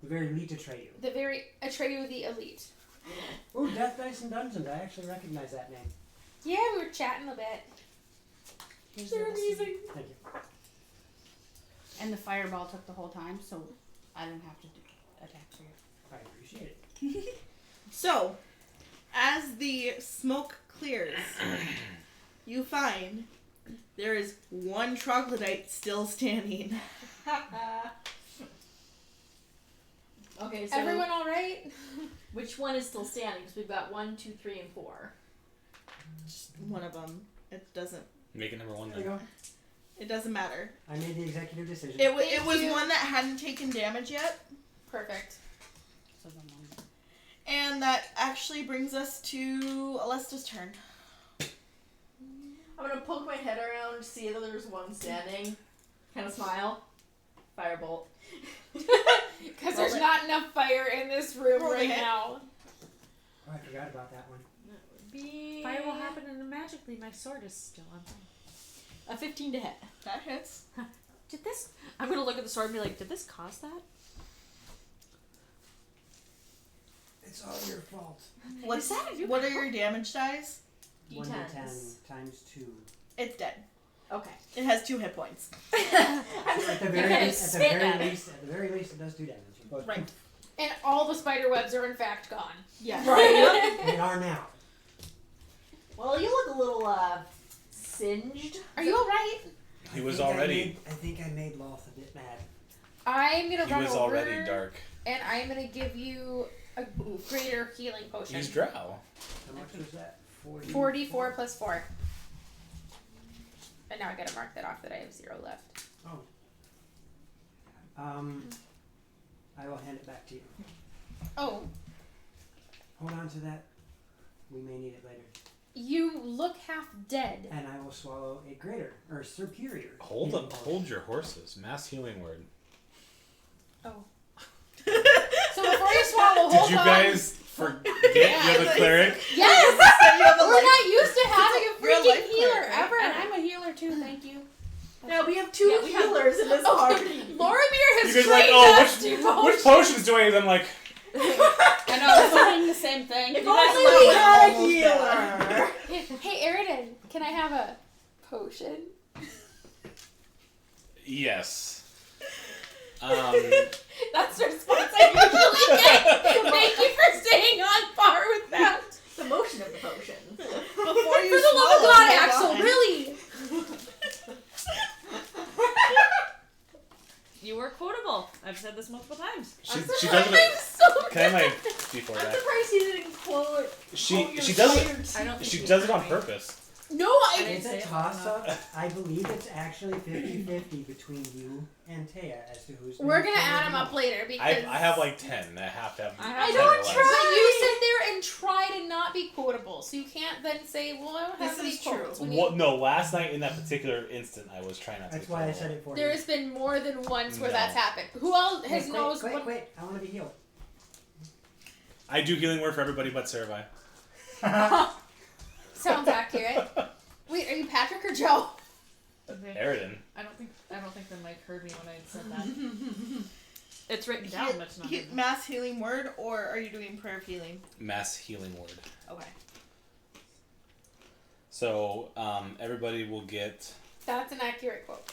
The very elite Atreyu. The very Atreyu the Elite. Ooh, Death, Dice, and Dungeons. I actually recognize that name. Yeah, we were chatting a bit. Here's They're the rest. amazing. Thank you. And the fireball took the whole time, so I didn't have to attack for you. I appreciate it. So, as the smoke clears, you find there is one troglodyte still standing. Okay, so Everyone all right? which one is still standing? Because we've got 1, 2, 3, and 4. Just one of them. It doesn't. Make it number 1 There you then. go. It doesn't matter. I made the executive decision. It Thank was you. one that hadn't taken damage yet, Perfect. So then one. and that actually brings us to Alesta's turn. I'm gonna poke my head around, see that there's one standing, kind of smile. Firebolt. Because there's not enough fire in this room Roll right it. now. Oh, I forgot about that one. That would be Fire will happen and magically my sword is still on fire. a 15 to hit. That hits. Did this? I'm gonna look at the sword and be like, did this cause that? It's all your fault. What's that you what are your damage dice? 1 to 10 D10s. times 2. It's dead. Okay. It has 2 hit points. At the very gonna least, spit at at the very least, it does do damage. Right. And all the spider webs are in fact gone. Yeah. Right. They are now. Well, you look a little singed. Are you alright? He was I already. think I made Loth a bit mad. I'm gonna He run was over already dark. and I'm gonna give you a greater healing potion. He's drow. How much was that? 44 plus 4. And now I gotta mark that off that I have 0 left. Oh. I will hand it back to you. Oh, Hold on to that. We may need it later. you look half dead. And I will swallow a greater or superior. Hold healing up, potion. hold your horses. Mass healing word. Oh. So before you swallow, hold Did you on. guys forget you have a cleric? Yes! You have a We're life- not used to having a You're a freaking life healer cleric, right? ever. And I'm a healer too, thank you. Now we have two healers in this party. Lorimir has You guys are like, trained oh, us to which potions do I use? I'm like, I know, I was thinking the same thing. If You guys only know we it. had a healer. Hey, Eridan, can I have a potion? yes. That's the response I usually get. Thank you for staying on par with that. The motion of the potion. Before you For the love of swallow, God, hold Axel, on. really? You were quotable. I've said this multiple times. She does I'm it. so Can I like before I'm that? surprised he didn't quote. She does it. I don't think She you does it heard on me. purpose. No, I I. didn't It's say a it toss loud up. I believe it's actually 50-50 between you and Taya as to who's We're gonna gonna add them up later because I have like 10. I have to have. I 10 have or don't less. try. But you sit there and try to not be quotable, so you can't then say, "Well, I don't have This any is true. quotes." When What, no, last night in that particular instant, I was trying not to. That's be why I quotable. said it for there you. has been more than once where No. that's happened. Who else has Hey, knows wait, what? wait, I want to be healed. I do healing word for everybody but Sarah. Sounds accurate. Wait, are you Patrick or Joe? Okay. Eridan. I don't think the mic heard me when I said that. It's written down, but it's not. written. Mass healing word, or are you doing prayer of healing? Mass healing word. Okay. So everybody will get. That's an accurate quote.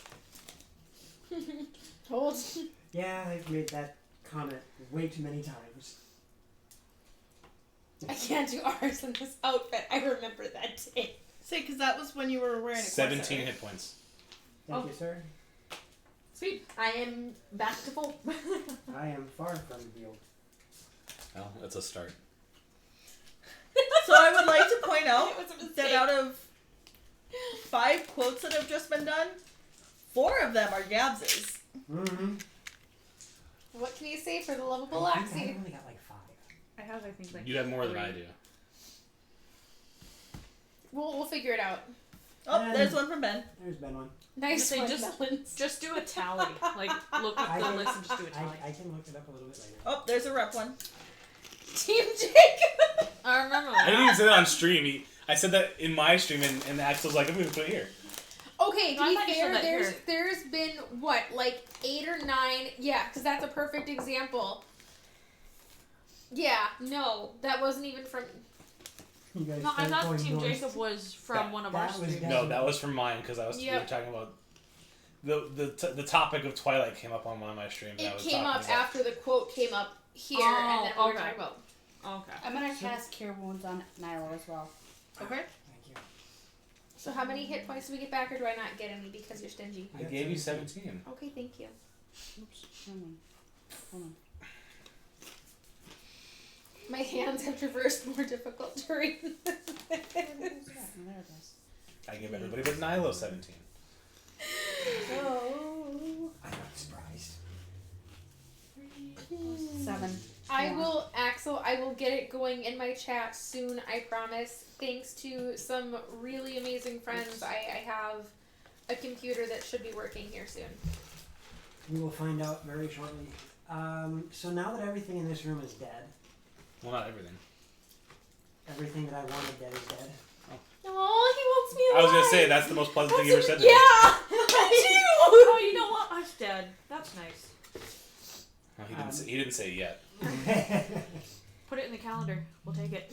Hold. Yeah, I've made that comment way too many times. I can't do ours in this outfit. I remember that day. Say, because that was when you were wearing a corset, 17 right? hit points. Thank you, sir. Sweet. I am back to full. I am far from healed. Well, that's a start. So I would like to point out It was a mistake. that out of 5 quotes that have just been done, 4 of them are Gabs's. Mm-hmm. What can you say for the lovable I think I Loxy? only got like 5. I have, I think, like. You have more than I 3. do. We'll figure it out. Oh, there's one from Ben. There's been one. Nice Say one, just- Melons. Just do a tally. Like, look up I the can- list and just do a tally. I can look it up a little bit later. Oh, there's a rep one. Team Jacob. I remember I didn't even say that on stream. I said that in my stream, and Axel's like, I'm going to put it here. Okay, No, to I be thought you fair, said that there's been what, like 8 or 9? Yeah, because that's a perfect example. Yeah, no, that wasn't even from. You guys No, I start thought going Team north. Jacob was from That- one of our that was streams. down. No, that was from mine, because we were Yep. talking about... The topic of Twilight came up on one of my streams. and I It was came talking up about- after the quote came up here, Oh, and then we were okay. talking about. Okay. I'm gonna cast Cure Wounds on Nilo as well. Okay. Thank you. So how many hit points do we get back, or do I not get any because you're stingy? I gave you 17. Okay, thank you. Oops. Hold on. My hands have traversed more difficult terrain. Oh, there it is. I gave everybody but Nilo 17. Oh. I'm not surprised. 7. I will, Axel, I will get it going in my chat soon, I promise. Thanks to some really amazing friends, I have a computer that should be working here soon. We will find out very shortly. So now that everything in this room is dead, Well, not everything. everything that I wanted dead is dead. Oh, he wants me alive. I was going to say, that's the most pleasant thing you ever said to me. Yeah, me too. Oh, you know what? I'm dead. That's nice. No, he didn't say yet. Put it in the calendar. We'll take it.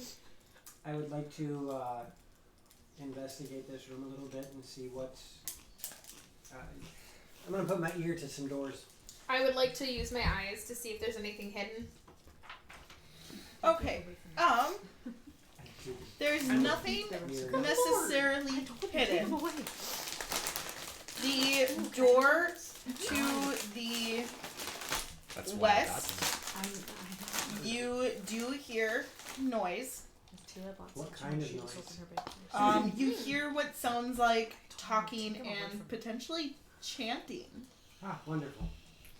I would like to investigate this room a little bit and see what's... I'm going to put my ear to some doors. I would like to use my eyes to see if there's anything hidden. Okay. There's nothing necessarily hidden. The door to the That's why I got west, them. you do hear noise. What kind of noise? You hear what sounds like talking and potentially chanting. Ah, wonderful.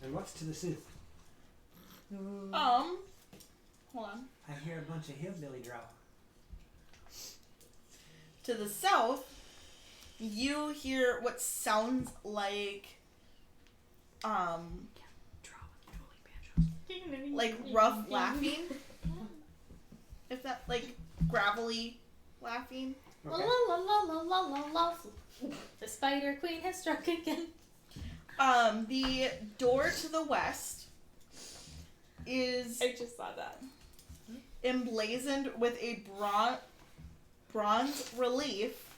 And what's to the south? Hold on. I hear a bunch of hillbilly drow. To the south, you hear what sounds like rough laughing. If that, like, gravelly laughing. La la la la la la la. The Spider Queen has struck again. The door to the west is I just saw that. emblazoned with a bronze relief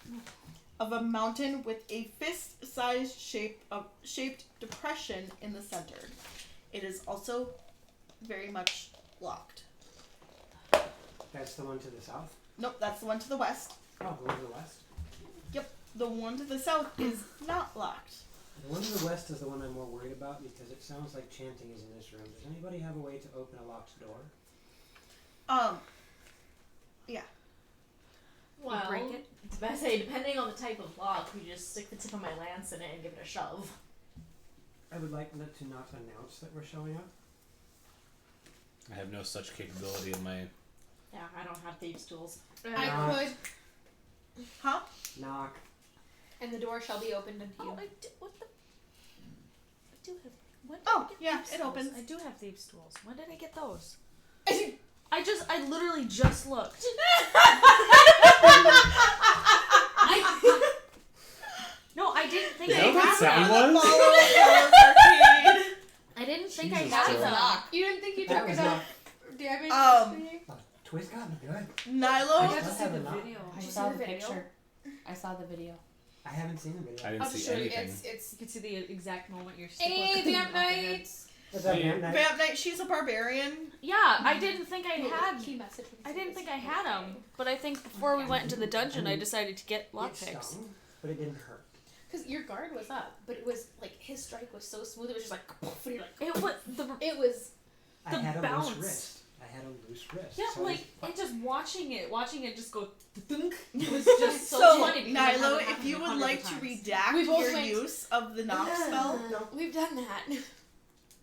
of a mountain with a fist-sized shaped depression in the center. It is also very much locked. That's the one to the south? Nope, that's the one to the west. Oh, the one to the west? Yep, the one to the south is not locked. The one to the west is the one I'm more worried about because it sounds like chanting is in this room. Does anybody have a way to open a locked door? Yeah. Well, break it? I say, depending on the type of lock, we just stick the tip of my lance in it and give it a shove. I would like to not announce that we're showing up. I have no such capability in my. Yeah, I don't have thieves' tools. I could, Huh? Knock. and the door shall be opened unto you. Oh, I do, what the? I do have. When did Oh, I get yeah, thieves' it tools? opens. I do have thieves' tools. When did I get those? I literally just looked. No, I didn't think You I know what had sound them. was? I didn't think I Jesus had Christ. them. You didn't think you That took was enough damage? Twist got me good. Nilo? I I got to still see have the a knock. video. I Did you saw see the the video? picture. I saw the video. I haven't seen the video. I didn't I'll just see show you. anything. It's You can see the exact moment your stick Hey, was coming Vamp off your head. Knight! What's up, man? Nice. Vamp Knight, she's a barbarian. Yeah, I didn't think I had. Key message when you I see didn't this. think I had them, but I think before we went into the dungeon, I decided to get It lockpicks. stung, but it didn't hurt. Because your guard was up, but it was like his strike was so smooth. It was just like, and you're like, It was the it was. I The had a bounce. loose wrist. I had a loose wrist. yeah, so like it and just watching it just go thunk. It was just so, So, funny. because it Nilo, hasn't if happened you would hundreds like of to times. redact We both your went- use of the knock spell. We've done that.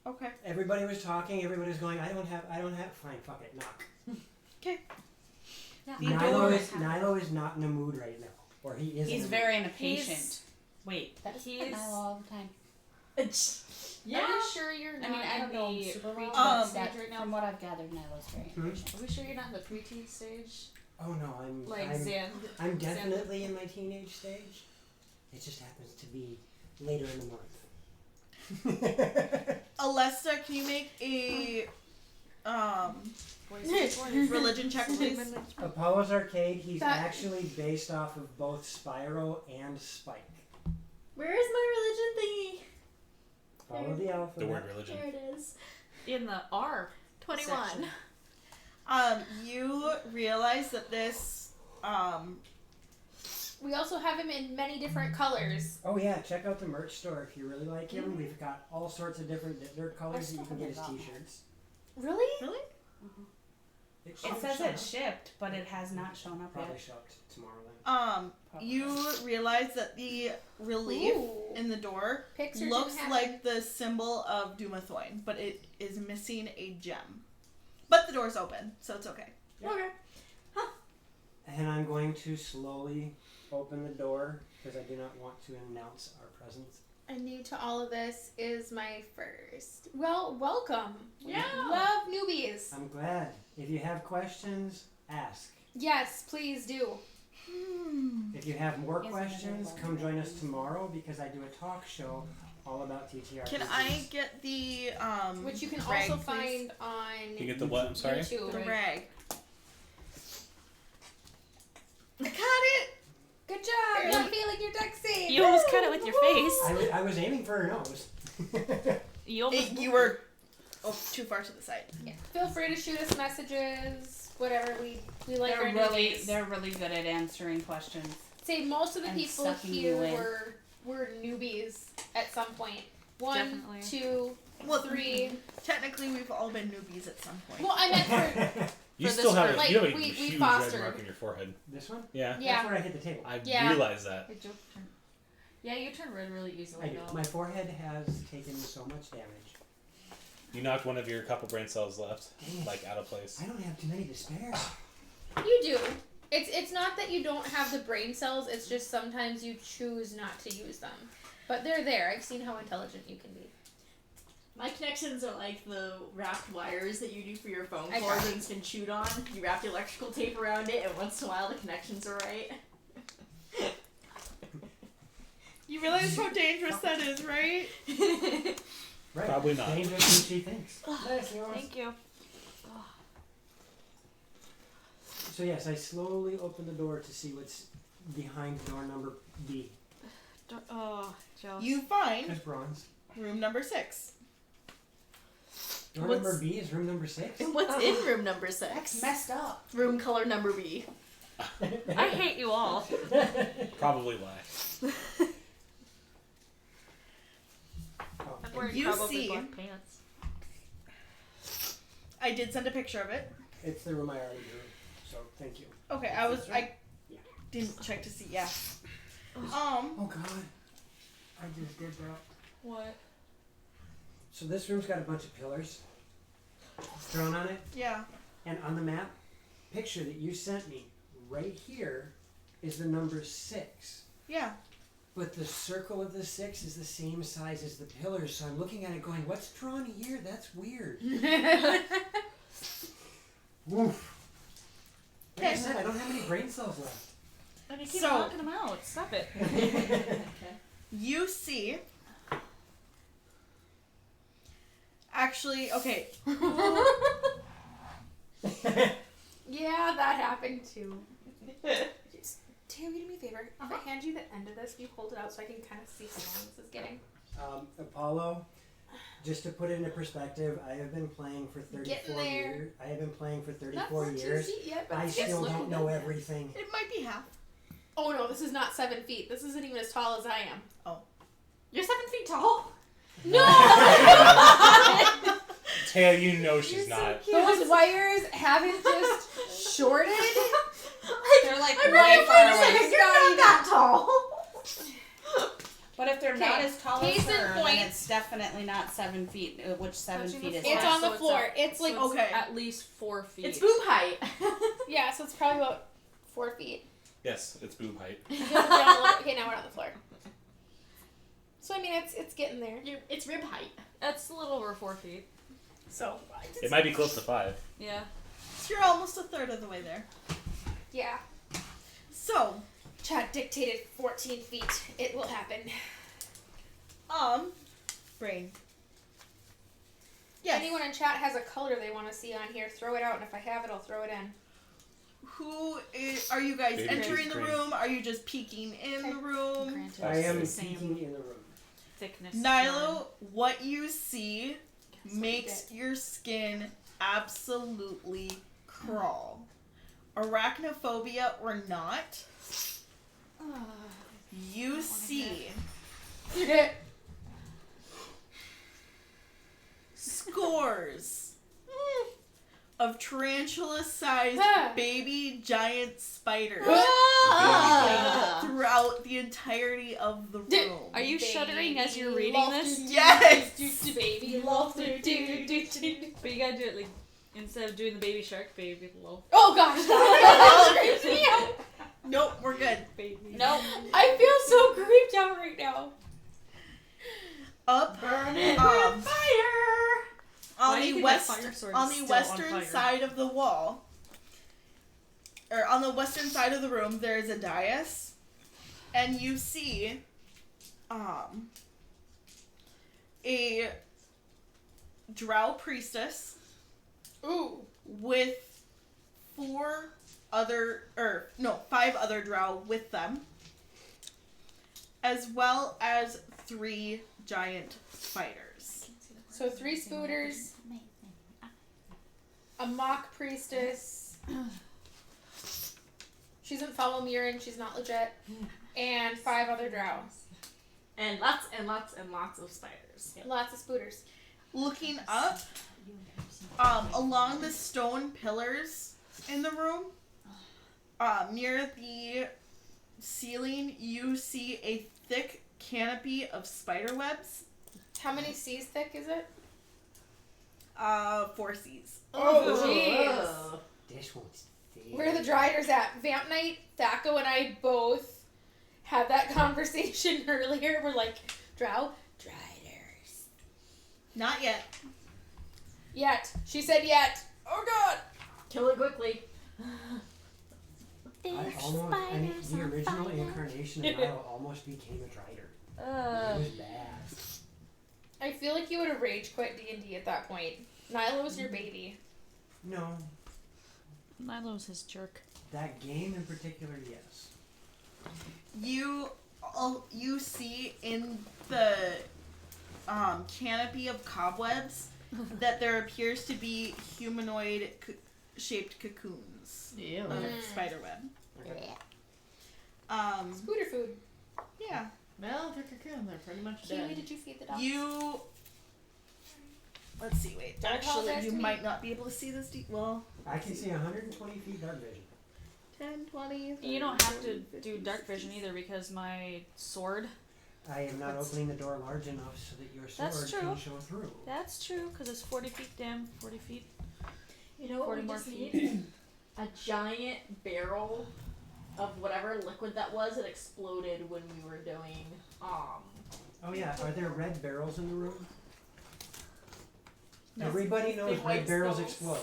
Okay. Everybody was talking. Everybody was going. I don't have. Fine, fuck it. Knock. Yeah, Nilo is not in a mood right now, or he is. He's in a very mood. impatient. Wait, that is He's- Nilo all the time. Are we sure you're not I mean, I don't know in the super well, preteen but stage that, right now? from what I've gathered, Nilo's very impatient. Are we sure you're not in the preteen stage? Oh no, I'm. Like I'm, Xan. I'm definitely in my teenage stage. It just happens to be later in the month. Alesta, can you make a religion check, please? Apollo's Arcade. He's That- actually based off of both Spyro and Spike. Where is my religion thingy? Follow the alphabet. The word religion. There it is. In the R 21. section. You realize that this, We also have him in many different colors. Oh yeah, check out the merch store if you really like him. We've got all sorts of different colors that you can get as t-shirts. Really? It should says show it up. shipped, but it has not shown up Probably yet. show up tomorrow then. you realize that the relief Ooh. in the door Picture looks didn't like the symbol of Dumathoin, but it is missing a gem. But the door's open, so it's okay. Okay. And I'm going to slowly open the door because I do not want to announce our presence. And new to all of this is my first. Well, welcome. Yeah. Love newbies. I'm glad. If you have questions, ask. Yes, please do. If you have more Yes, questions, I know. come join us tomorrow because I do a talk show all about TTRPGs. Can I get the Which you can rag, also please? find on You get the what? I'm sorry. YouTube. The rag. I got it. Good job. You're not feeling your deck save. You almost cut it with your face. I was aiming for her nose. You almost. You were too far to the side. Yeah. Feel free to shoot us messages. Whatever we like. They're our really newbies. they're really good at answering questions. Say most of the and people sucking here you in. were newbies at some point. 1, Definitely. 2, Well, 3. Technically, we've all been newbies at some point. Well, I meant for You For still this have group. a, you have Like, a we huge red fostered. mark on your forehead. This one? Yeah. Yeah. That's where I hit the table. I Yeah. realized that. Hey, Joe, turn. Yeah, you turn red really I easily do. though. My forehead has taken so much damage. You knocked one of your couple brain cells left, Dang it. like out of place. I don't have too many to spare. You do. It's not that you don't have the brain cells. It's just sometimes you choose not to use them. But they're there. I've seen how intelligent you can be. My connections are like the wrapped wires that you do for your phone I cords got and it's been chewed on. You wrap the electrical tape around it, and once in a while the connections are right. You realize how dangerous that is, right? Right. Probably not. Dangerous than she thinks. Nice, yours. Thank you. So yes, I slowly open the door to see what's behind door number B. Oh, Joe. You find There's bronze. room number 6. Door What's- number B is room number 6. What's in room number 6? That's messed up. Room color number B. I hate you all. Probably why. Oh, I'm wearing You probably see- black pants. I did send a picture of it. it's the room I already drew. So thank you. Okay, I didn't check to see. Yeah. Oh God, I just did that. What? So this room's got a bunch of pillars drawn on it, Yeah. and on the map picture that you sent me, right here is the number 6. Yeah. But the circle of the 6 is the same size as the pillars, so I'm looking at it going, what's drawn here? That's weird. Woof. Like I said, I don't have any brain cells left. And you keep So- knocking them out. Stop it. You see. Actually, okay. Yeah, that happened too. Tam, you do me a favor. If I hand you the end of this, you hold it out so I can kind of see how long this is getting. Apollo, just to put it into perspective, I have been playing for Getting 34 there. years. I have been playing for Not 34 4 years. feet yet, but I it's still looking don't know good. everything. It might be half. Oh no, this is not 7 feet. This isn't even as tall as I am. You're 7 feet tall? No! Taya, you know she's not. Those wires haven't just shorted. They're like I'm way really far wait a away. second, you're not that tall. But if they're not Okay, as tall case as in her, point. then it's definitely not 7 feet. Which 7 Touching feet the is floor. It's that? on the So it's floor. up- It's like, so it's okay. at least 4 feet. It's boob height. yeah, so it's probably about 4 feet. Yes, it's boob height. Okay, now we're on the floor. So I mean, it's getting there. It's rib height. That's a little over 4 feet. So It might be close to 5. Yeah. You're almost a third of the way there. yeah, So, Chad dictated 14 feet. It will happen. brain. Yes. Anyone in chat has a color they want to see on here, throw it out, and if I have it, I'll throw it in. Are you guys Baby entering teeth the green. room? Are you just peeking in the room? Granted, I it's am the same peeking in the room. thickness. Nilo, what you see makes your skin absolutely crawl. Arachnophobia or not, you see scores of tarantula-sized baby giant spiders throughout the entirety of the room. Are you shuddering as you're reading this? Yes! Baby love to do. But you gotta do it like, instead of doing the baby shark, baby low. Oh gosh, that creeps me out. Nope, we're good. Baby. No, I feel so creeped out right now. Up Burning fire Why on do you the think west that fire sword on is the still on western fire? side of the wall, or on the western side of the room, there is a dais, and you see a drow priestess with 5 other drow with them, as well as 3 giant spiders. So 3 spooters, a mock priestess. She doesn't follow Mirren, she's not legit, and 5 other drow. And lots and lots and lots of spiders. Yep. Lots of spooters. Looking up, along the stone pillars in the room, near the ceiling, you see a thick canopy of spider webs. How many C's thick is it? 4 C's. Oh, jeez. This one's thick. Where are the dryers at? Vamp Night, Thaco and I both had that conversation earlier. We're like, dryers. Not yet. Yet. She said yet. Oh, God. Kill it quickly. The original incarnation of Nile almost became a Drider. It was bad. I feel like you would have rage quit D&D at that point. Nyla was your baby. No. Nilo's his jerk. That game in particular, yes. You see in the canopy of cobwebs that there appears to be humanoid shaped cocoons of spiderweb. Okay. Scooter food. Yeah. Well, they're cocoon. They're pretty much Kiwi, dead. did you feed the dogs? Let's see, wait. Don't Actually, apologize you to me. might not be able to see this well. I can see 120 feet dark vision. 10, 20. You don't have to do dark vision either because my sword. I am not opening the door large enough so that your sword That's true. can show through. That's true because it's 40 feet down. 40 feet. You know what 40 we more just feet. need? A giant barrel of whatever liquid that was that exploded when we were doing Oh yeah, are there red barrels in the room? No. Everybody knows Big white red barrels stones. explode.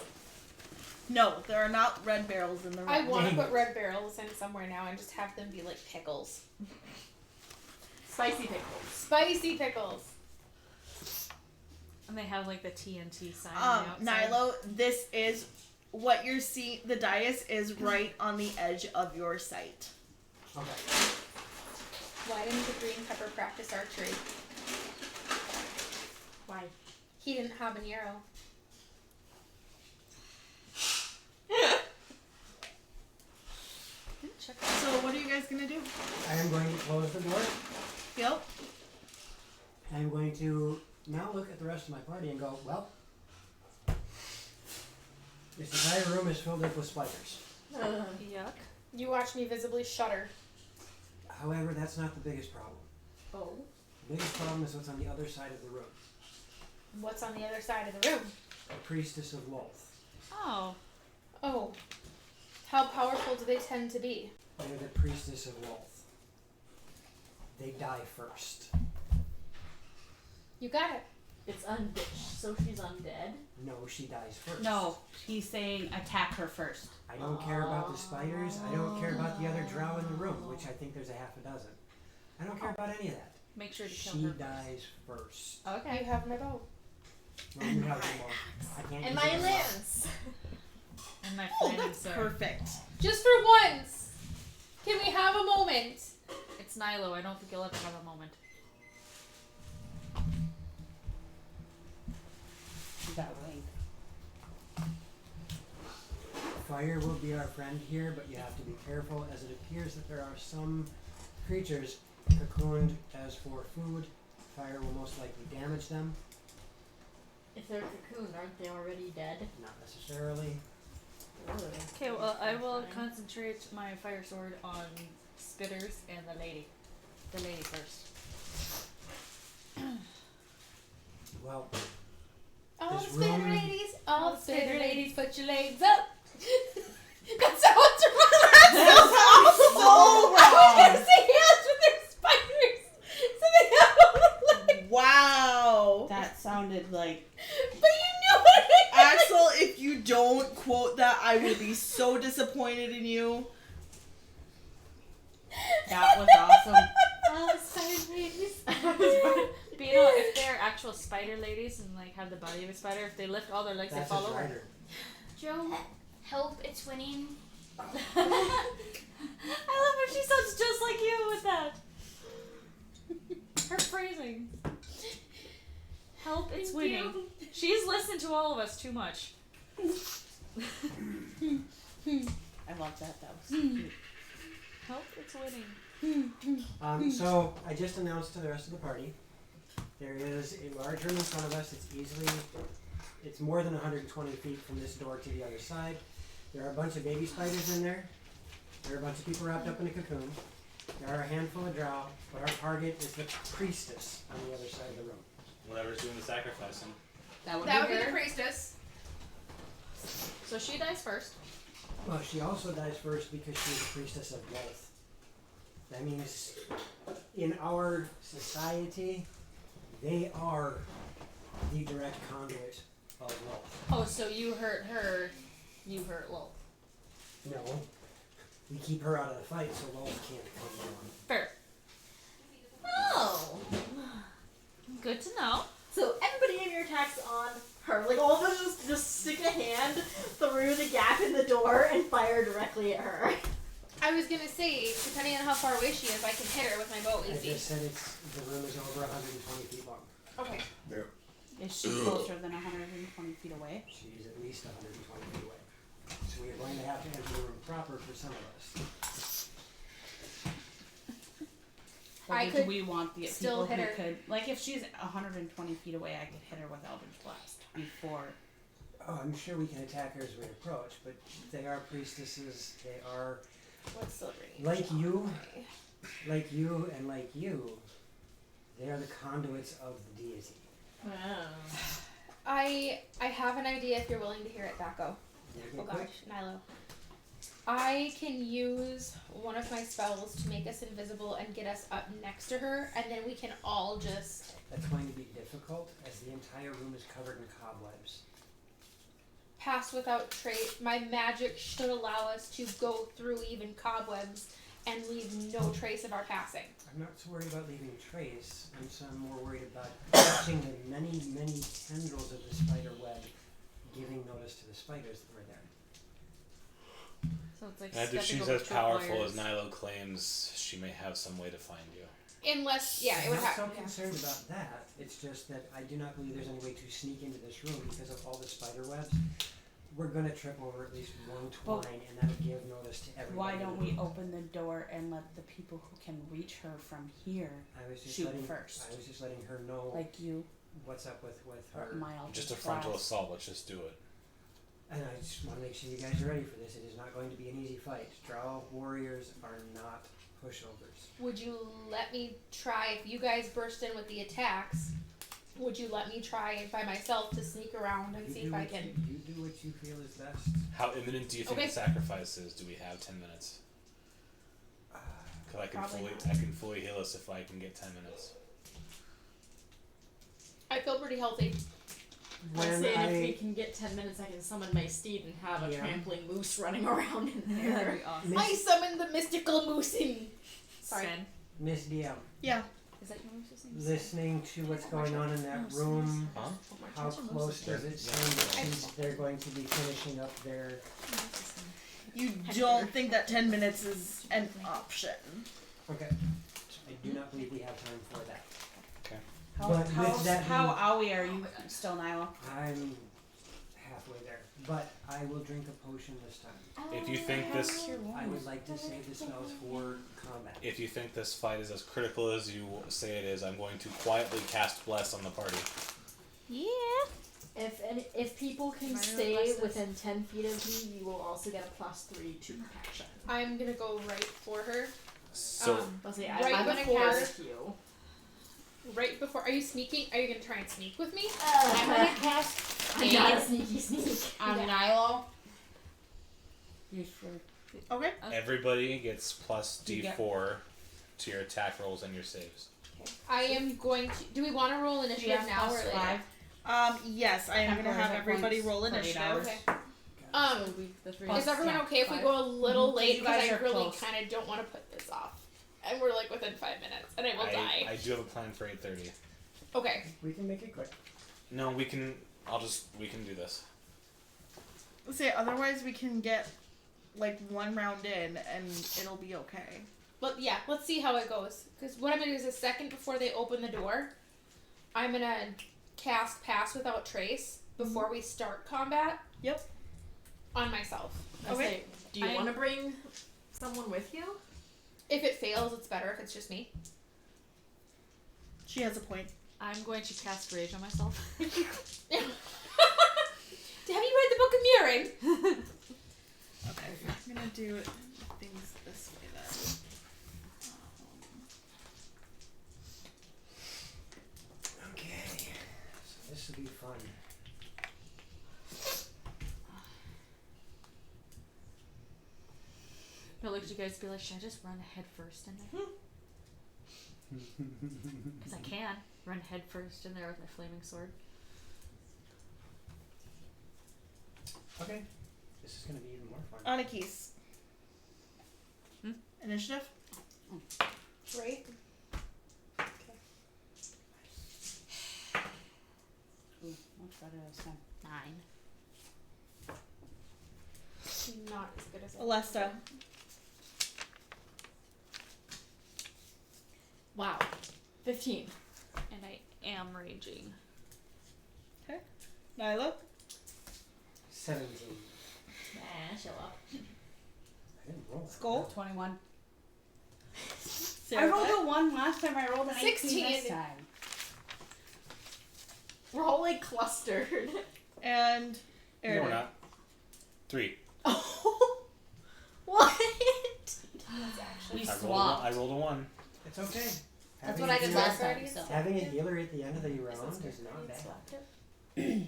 No, there are not red barrels in the room. I want to Dang put it. red barrels in somewhere now and just have them be like pickles. spicy pickles. Spicy pickles. And they have like the TNT sign on the outside. Nilo, this is what you're seeing. The dais is right on the edge of your sight. Okay. Why didn't the green pepper practice archery? Why? He didn't have an arrow. Check So what are you guys gonna do? I am going to close the door. Yep. I'm going to now look at the rest of my party and go, well, this entire room is filled up with spiders. Yuck. You watch me visibly shudder. However, that's not the biggest problem. Oh. The biggest problem is what's on the other side of the room. What's on the other side of the room? A priestess of Lolth. Oh. Oh. How powerful do they tend to be? They're the priestess of Lolth. They die first. You got it. It's undead. So she's undead. No, she dies first. No, he's saying attack her first. I don't care about the spiders. I don't care about the other drow in the room, which I think there's a half a dozen. I don't care about any of that. Make sure to kill She her. dies first. Okay. You have my bow. Well, you have them all. I can't And use my it as well. lance. And my Oh, flaming that's sword. perfect. Just for once. Can we have a moment? It's Nilo. I don't think you'll ever have a moment. That way. Fire will be our friend here, but you have to be careful as it appears that there are some creatures cocooned as for food. Fire will most likely damage them. If they're cocooned, aren't they already dead? Not necessarily. Okay, well, I will concentrate my fire sword on spitters and the lady. The lady first. Well, All the This spider room- ladies, all the spider ladies, put your legs up. That sounds wrong. So I was gonna say yes, but they're spiders, so they have all the legs. Wow. That sounded like But you knew what I meant. Axel, if you don't quote that, I will be so disappointed in you. that was awesome. Oh, spider ladies. But you know, if they're actual spider ladies and like have the body of a spider, if they lift all their legs, that's they a fall over. drider. Joe, help, it's winning. I love her. She sounds just like you with that. Her phrasing. Help, it's winning. She's listened to all of us too much. I love that. That was cute. Help, it's winning. So I just announced to the rest of the party, there is a large room in front of us. It's more than 120 feet from this door to the other side. There are a bunch of baby spiders in there. There are a bunch of people wrapped up in a cocoon. There are a handful of drow, but our target is the priestess on the other side of the room. Whatever's doing the sacrificing. That would be the priestess. So she dies first. Well, she also dies first because she's a priestess of wealth. That means in our society, they are the direct conduit of wealth. Oh, so you hurt her, you hurt Lolth. No, we keep her out of the fight so wealth can't come down. Fair. Oh. Good to know. So everybody aim your attacks on her. Like all of us just stick a hand through the gap in the door and fire directly at her. I was gonna say, depending on how far away she is, I can hit her with my bow I easy. just said the room is over 120 feet long. Okay. Is she closer than 120 feet away? She's at least 120 feet away. So we are going to have to enter the room proper for some of us. I Do could we want the still people hit who her. could, like if she's 120 feet away, I could hit her with Eldritch Blast before. Oh, I'm sure we can attack her as we approach, but they are priestesses. They are What's the range? like you, and like you. They are the conduits of the deity. I have an idea if you're willing to hear it, Daco. Make Oh it gosh, quick. Nilo. I can use one of my spells to make us invisible and get us up next to her, and then we can all just... That's going to be difficult, as the entire room is covered in cobwebs. pass without trace. My magic should allow us to go through even cobwebs and leave no trace of our passing. I'm not so worried about leaving trace. I'm more worried about catching the many, many tendrils of the spider web, giving notice to the spiders that were there. So it's like And if she's over as powerful as tripwires. Nilo claims, she may have some way to find you. Unless, yeah, it I'm would not have. so concerned about that. It's just that I do not believe there's any way to sneak into this room because of all the spider webs. We're gonna trip over at least one Well, twine, and that would give notice to everyone. Why in the don't we room. open the door and let the people who can reach her from here I was just shoot letting, first? I was just letting her know Like you what's up with or her. my Just a Eldritch frontal Blast. assault, let's just do it. And I just want to make sure you guys are ready for this. It is not going to be an easy fight. Drow warriors are not pushovers. Would you let me try, if you guys burst in with the attacks, would you let me try by myself to sneak around and see if I can... You do what you feel is best. How imminent do you think Okay. the sacrifice is? Do we have 10 minutes? Because I Probably can fully heal us if I can get 10 minutes. I feel pretty healthy. I'm saying if we can get 10 minutes, I can summon my steed and have a Yeah. trampling moose running around in That'd there. be awesome. I summoned the mystical moose in. Sorry. Sven, Miss DM, Yeah. is that your moose's name? listening to what's going on in that room, Huh? how close does it seem that they're going to be finishing up their... You don't think that 10 minutes is an option. Okay. I do not believe we have time for that. Okay. How, But how, with that how being- owie are you still, Nyla? I'm halfway there. But I will drink a potion this time. If you think this, I would like to save the spells for combat. if you think this fight is as critical as you say it is, I'm going to quietly cast Bless on the party. Yeah. If people can Minor stay blesses. within 10 feet of me, you will also get a +3 to protection. I'm gonna go right for her. So I'll say Right I'm when I forced you. Right before... Are you sneaking? Are you gonna try and sneak with me? I'm gonna cast I'm not a sneaky sneak. on Yeah. Nyla. Use for Okay. everybody gets plus You get- D4 to your attack rolls and your saves. I am going to... Do we want to roll initiative Yeah, now or plus later? 5. Yes, I am going to Temporary have hit everybody points roll for 8 initiative. hours. Okay. So the three Plus- Is everyone yeah, okay if we 5. go a little Mhm. late? You Because guys I are really close. kind of don't want to put this off. And we're like within 5 minutes. And I will die. I do have a plan for 8:30. Okay. We can make it quick. No, we can do this. Say, otherwise we can get like one round in and it'll be okay. But yeah, let's see how it goes. Because what I'm going to do is a second before they open the door, I'm going to cast Pass Without Trace before we start combat. Yep. On myself. I Okay. say, do you want to bring someone with you? If it fails, it's better if it's just me. She has a point. I'm going to cast Rage on myself. Have you read the Book of Mirroring? Okay, I'm gonna do things this way then. Okay, so this will be fun. No, look at you guys be like, should I just run head first in there? Because I can run head first in there with my flaming sword. Okay, this is gonna be even more fun. Anakis. Hmm? Initiative? Right? Ooh, much better this time. 9. Not as good as Alesta. Wow. 15. And I am raging. Okay. Nyla? 17. Nah, show up. I didn't roll that. Skull? 21. Sarah? I rolled a 1 last time. I rolled an 18 16. this time. We're all like clustered. And No, Aaron. we're not. 3. Oh. What? We I swapped. rolled a 1. It's okay. That's Having what I a did healer- last time. So. Having a healer at the end of the round is not bad.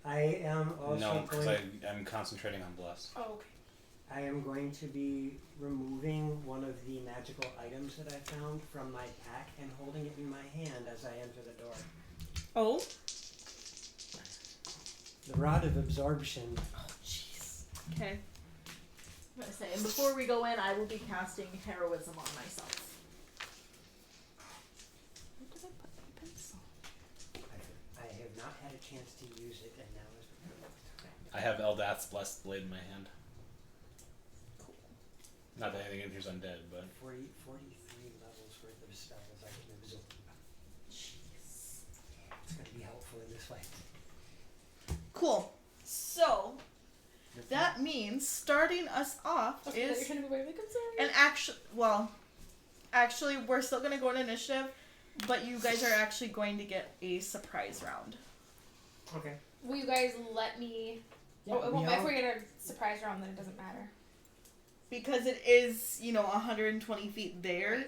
I am also No, because going. I'm concentrating on Bless. Oh, okay. I am going to be removing one of the magical items that I found from my pack and holding it in my hand as I enter the door. Oh? The Rod of Absorption. Oh, jeez. Okay. I'm gonna say, and before we go in, I will be casting heroism on myself. Where did I put my pencil? I have not had a chance to use it, and now is the perfect time. I have Eldath's Blessed Blade in my hand. Not that anything appears undead, but 43 levels worth of spells I can absorb. Jeez. It's going to be helpful in this fight. Cool. So, that means starting us off Okay, is... you're trying to be really concerned. And actually, we're still going to go in initiative, but you guys are actually going to get a surprise round. Okay. Will you guys let me... Yeah, oh, we if all- we get a surprise round, then it doesn't matter. Because it is, 120 feet there.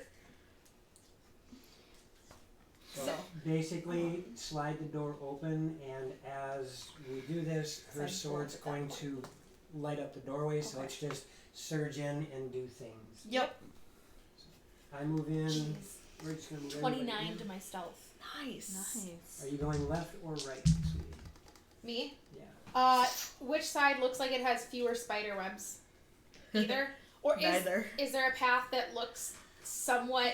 So basically, slide the door open, and as we do this, her sword's going to light up the doorway, so it's just surge in and do things. Yep. I move in. Jeez. We're just gonna move 29 everybody in. to my stealth. Nice. Nice. Are you going left or right, sweetie? Me? Yeah. Which side looks like it has fewer spider webs? Either? Or Neither. is there a path that looks somewhat...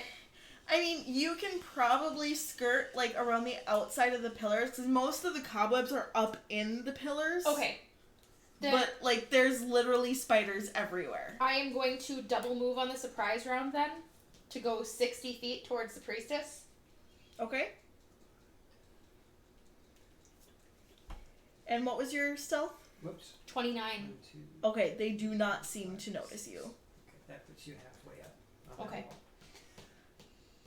I mean, you can probably skirt, around the outside of the pillars, because most of the cobwebs are up in the pillars. Okay. Then But, there's literally spiders everywhere. I am going to double move on the surprise round then, to go 60 feet towards the priestess. Okay. And what was your stealth? Whoops. 29. 1, 2. Okay, they do not seem to notice you. That puts you halfway up. on Okay. that wall.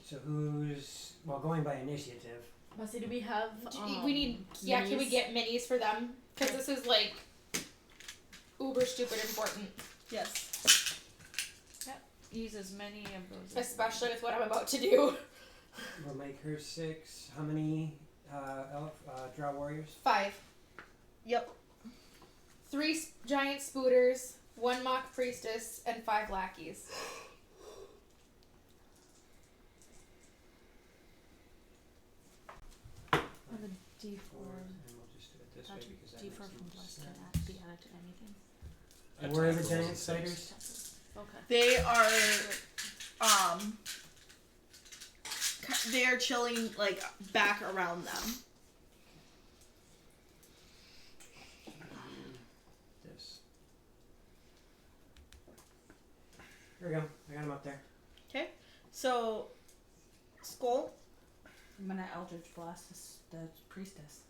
So who's going by initiative? Must do we have? We need... Yeah, can we minis? get minis for them? Because this is, uber stupid important. Yes. Use as many of those. Especially with what I'm about to do. We'll make her 6. How many drow warriors? 5. Yep. 3 giant spooters, 1 mock priestess, and 5 lackeys. And the D4. And we'll just do it this way because that D4 makes from the most Bless can sense. be added to anything. Where are the Attack rolls giant at 6. spiders? Okay. They are chilling, back around them. This. There we go. I got him up there. Okay. So, Skull. I'm gonna Eldritch Blast the priestess.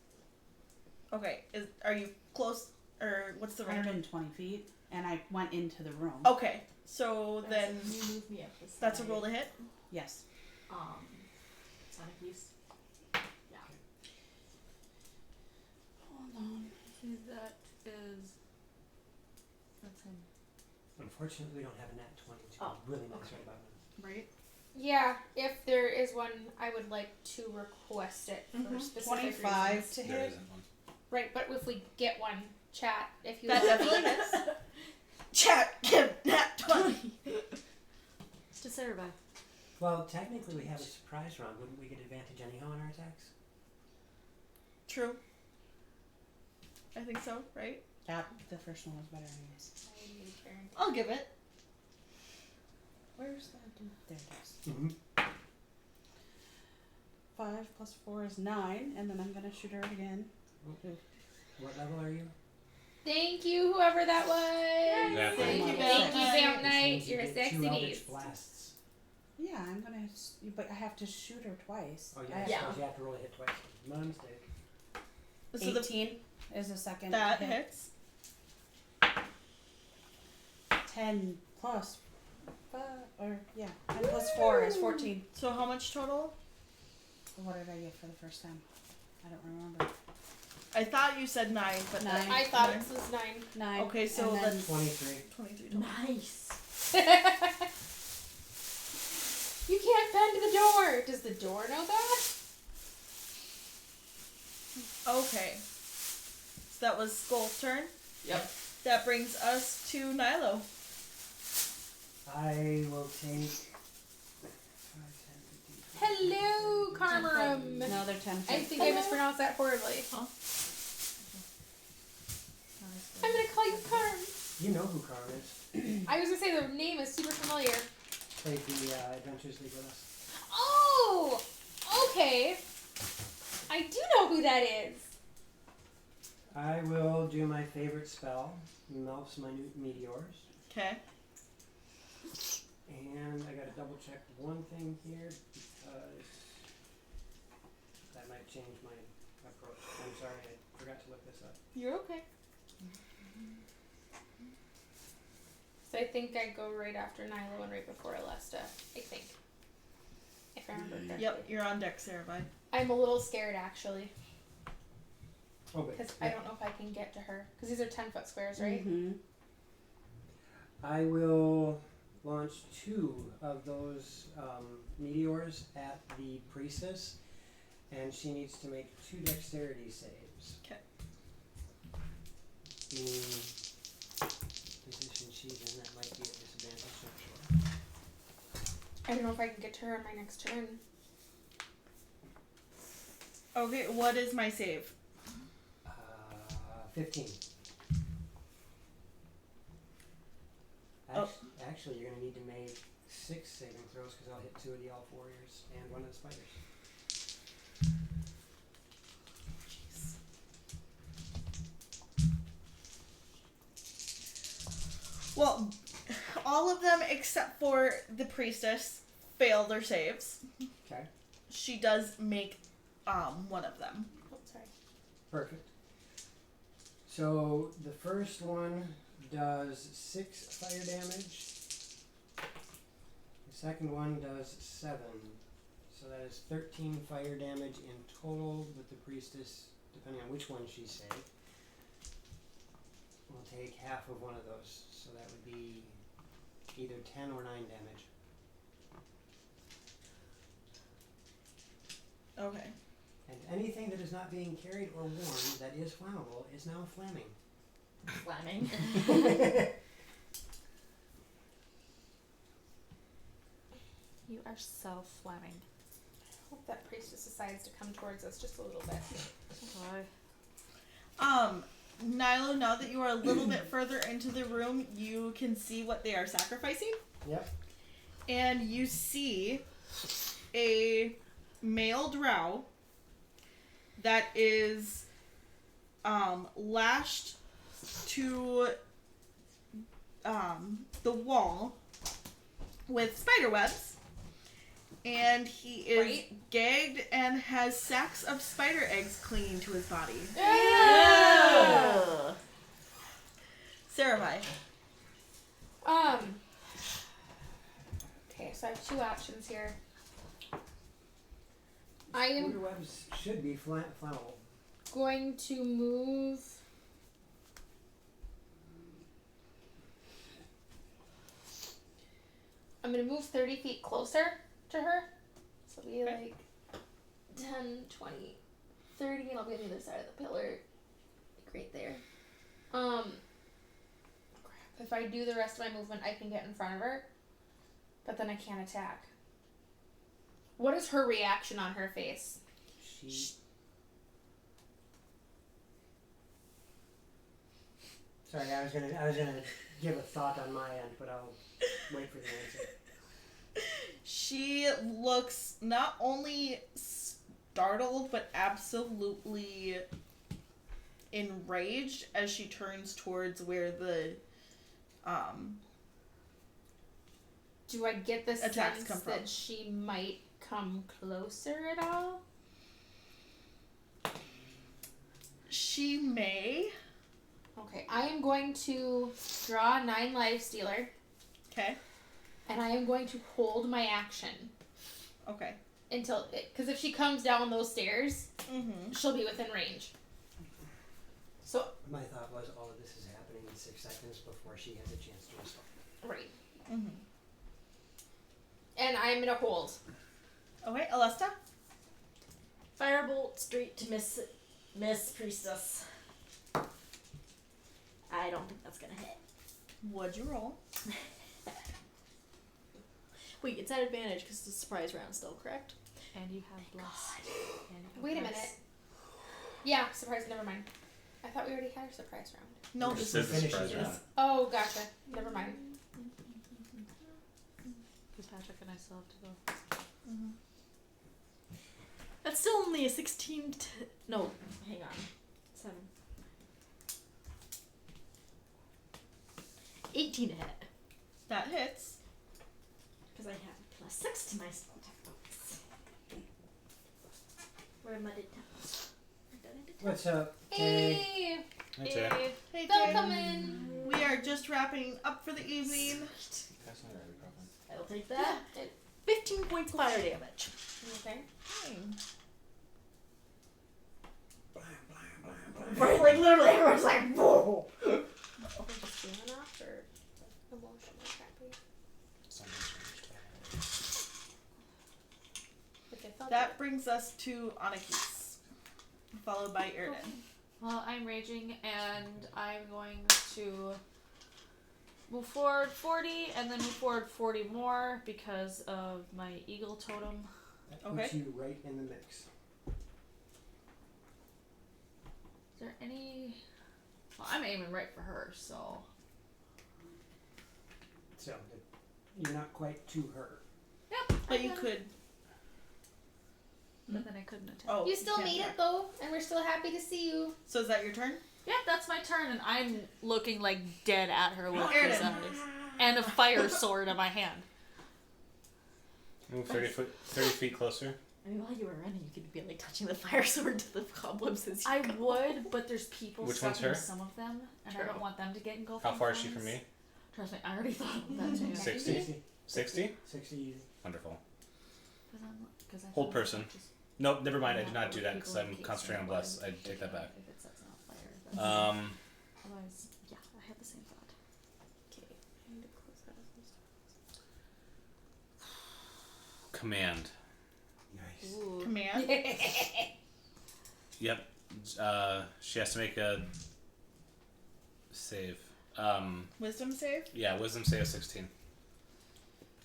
Okay. Are you close, or what's the range? 120 feet, and I went into the room. Okay. So then You move me up this that's a side. roll to hit. Yes. Sonic use. Yeah. Hold on. See, that is. That's him. Unfortunately, we don't have a nat 20. It's really nice right about now. Right. Yeah, if there is one, I would like to request it for specific 25 reasons. to There hit. isn't one. Right, but if we get one, chat, if you That definitely hits. Chat, give nat 20. To Cerebi. Well, technically, we have a surprise round. Wouldn't we get advantage anyhow on our attacks? True. I think so, right? Yeah, the first one was better anyways. I'll give it. Where's that dude? There it is. Mm-hmm. 5 plus 4 is 9, and then I'm gonna shoot her again. What level are you? Thank you, whoever that was. Vamp Thank Knight. you, Vamp Which Knight. means you You're a get sexy 2 eldritch beast. blasts. Yeah, I'm gonna. But I have to shoot her twice. Oh, I yeah. have You have to roll a hit twice. My mistake. So the, 18 is the second. that hit. hits. 10 plus 5, or yeah, 10 plus 4 is 14. So how much total? What did I get for the first time? I don't remember. I thought you said 9, but 9. I thought it was 9. 9. Okay, so and that's 23. 23 total. Nice. You can't bend the door. Does the door know that? Okay. So that was Skull's turn. Yep. That brings us to Nilo. I will take 5, 10, 15, 20. Hello, Karmarum. No, they're 10. I think I mispronounced that horribly. Huh? I'm gonna call you Karm. You know who Karm is. I was gonna say the name is super familiar. Played the Adventures League with us. Oh, okay. I do know who that is. I will do my favorite spell, Melf's Minute Meteors. Okay. And I gotta double check one thing here because that might change my approach. I'm sorry, I forgot to look this up. You're okay. So I think I go right after Nilo and right before Alesta. I think. If I remember correctly. Yep, you're on deck, Cerebi. I'm a little scared actually. Okay. Because I don't know if I can get to her. Because these are 10-foot squares, right? Mm-hmm. I will launch 2 of those meteors at the priestess, and she needs to make 2 dexterity saves. Okay. The position she's in, that might be a disadvantage, not sure. I don't know if I can get to her on my next turn. Okay, what is my save? 15. Oh. Actually, you're going to need to make 6 saving throws because I'll hit 2 of the elf warriors and 1 of the spiders. Well, all of them except for the priestess fail their saves. Okay. She does make one of them. Oh, sorry. Perfect. So the first one does 6 fire damage. The second one does 7. So that is 13 fire damage in total with the priestess, depending on which one she saved. We'll take half of one of those. So that would be either 10 or 9 damage. Okay. And anything that is not being carried or worn that is flammable is now flamming. Flamming. You are so flamming. I hope that priestess decides to come towards us just a little bit. Nilo, now that you are a little bit further into the room, you can see what they are sacrificing. Yep. And you see a male drow that is lashed to the wall with spider webs, and he is gagged and has sacks of spider eggs clinging to his body. Yeah. Cerebi. Okay, so I have 2 actions here. I am Spider webs should be flammable. going to move. I'm going to move 30 feet closer to her. So it'll be like 10, 20, 30, and I'll be on the other side of the pillar. Like right there. If I do the rest of my movement, I can get in front of her. But then I can't attack. What is her reaction on her face? Sorry, I was gonna give a thought on my end, but I'll wait for the answer. She looks not only startled, but absolutely enraged as she turns towards where the Do I get the attacks sense come from. that she might come closer at all? She may. Okay, I am going to draw 9 Life Stealer. Okay. And I am going to hold my action. Okay. Until, because if she comes down those stairs, she'll be within range. So My thought was all of this is happening in 6 seconds before she has a chance to respond. right, Mm-hmm. and I'm gonna hold. Okay, Alesta? Firebolt straight to Miss Priestess. I don't think that's gonna hit. What'd you roll? Wait, it's at advantage because it's a surprise round still, correct? And you have bless. Wait a minute. Yeah, surprise. Never mind. I thought we already had a surprise round. No, This this is is the surprise finishes. round. Oh, gotcha. Never mind. Because Patrick and I still have to go. That's still only a 16 to... No, hang on. 7. 18 to hit. That hits. Because I have +6 to my spell attack bonus. Where are my dead What's up? Hey! Hey, Tay. Hey, Welcome Tay. in. We are just wrapping up for the evening. That's not very problem. I'll take that. 15 points fire damage. Okay. Right, like literally everyone's like, whoa! Stamina or emotional crappy? Which I thought That brings us to Anakis, followed by Irden. Well, I'm raging and I'm going to move forward 40 and then move forward 40 more because of my eagle totem. That puts you right in the mix. Is there any... Well, I'm aiming right for her, so... So, you're not quite to her. Yep. But you could. But then I couldn't attack. Oh, You still can't made attack. it though, and we're still happy to see you. So is that your turn? Yep, that's my turn, and I'm looking like dead at her with Erden. his eyes. And a fire sword in my hand. Move 30 feet closer. I mean, while you were running, you could be like touching the fire sword to the cobwebs as you I go. would, but there's people Which stuck one's in her? some of them, and I True. don't want them to get engulfed. How in far is she flames. from me? Trust me, I already thought of that too. 60? 60? 60 easy. Wonderful. 'Cause I Hold thought person. just Nope, never mind. I did not not do that because people in I'm case concentrating on someone bless. I take that back. If it sets on fire, that's otherwise, yeah, I had the same thought. Okay, I need to close that up. Command. Nice. Ooh. Command. Yep. She has to make a save. Wisdom save? Yeah, wisdom save of 16.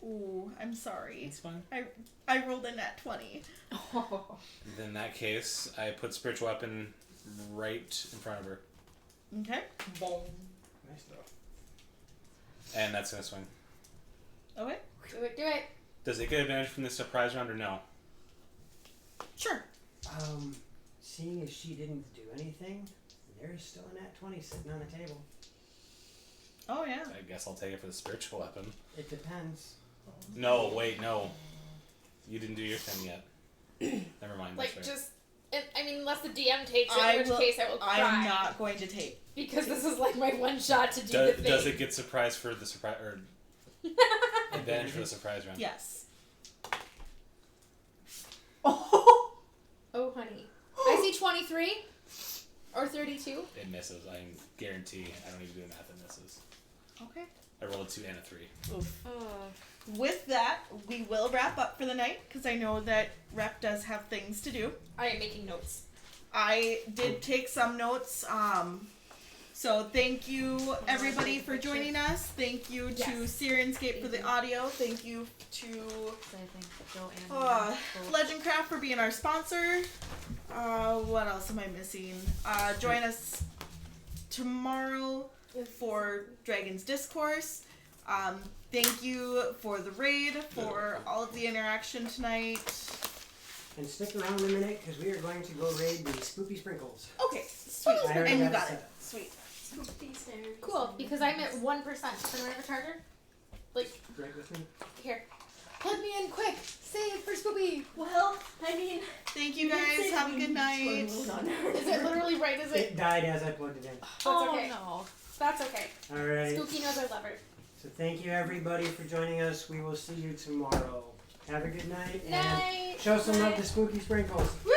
Ooh, I'm sorry. It's fine. I rolled a nat 20. Then in that case, I put spiritual weapon right in front of her. Okay. Nice though. And that's gonna swing. Okay. Do it, do it. Does it get advantage from this surprise round or no? Sure. Seeing as she didn't do anything, there's still a nat 20 sitting on the table. Oh, yeah. I guess I'll take it for the spiritual weapon. It depends. No, wait, no. You didn't do your thing yet. Never mind. Like, that's right. just, I mean, unless the DM takes it, in which case I will cry. I'm not going to take. Because this is like my one shot to do the thing. Does it get surprised for the surprise? Or It advantage for the surprise round. Yes. Oh, honey. I see 23 or 32. It misses. I guarantee. I don't need to do math. It misses. Okay. I rolled a 2 and a 3. Oof. With that, we will wrap up for the night because I know that Rep does have things to do. I am making notes. I did take some notes. So thank you everybody for joining us. Thank you to Syrinscape for the audio. Thank you to Legendcraft for being our sponsor. What else am I missing? Join us tomorrow for Dragon's Discourse. Thank you for the raid, for all of the interaction tonight. And stick around a minute because we are going to go raid the Spooky Sprinkles. Okay, sweet. I already And you have got set it. up. Sweet. Cool, because I'm at 1%. Can I have a charger? Like, Right with me? here. Plug me in quick. Save for Spoopy. Well, I mean, thank you guys. Have a good night. Is it literally right? Is it? It died as I plugged it in. That's Oh okay. no. That's okay. Alright. Spooky knows I love her. So thank you everybody for joining us. We will see you tomorrow. Have a good night. Night. And show some love to Spooky Sprinkles. Woo!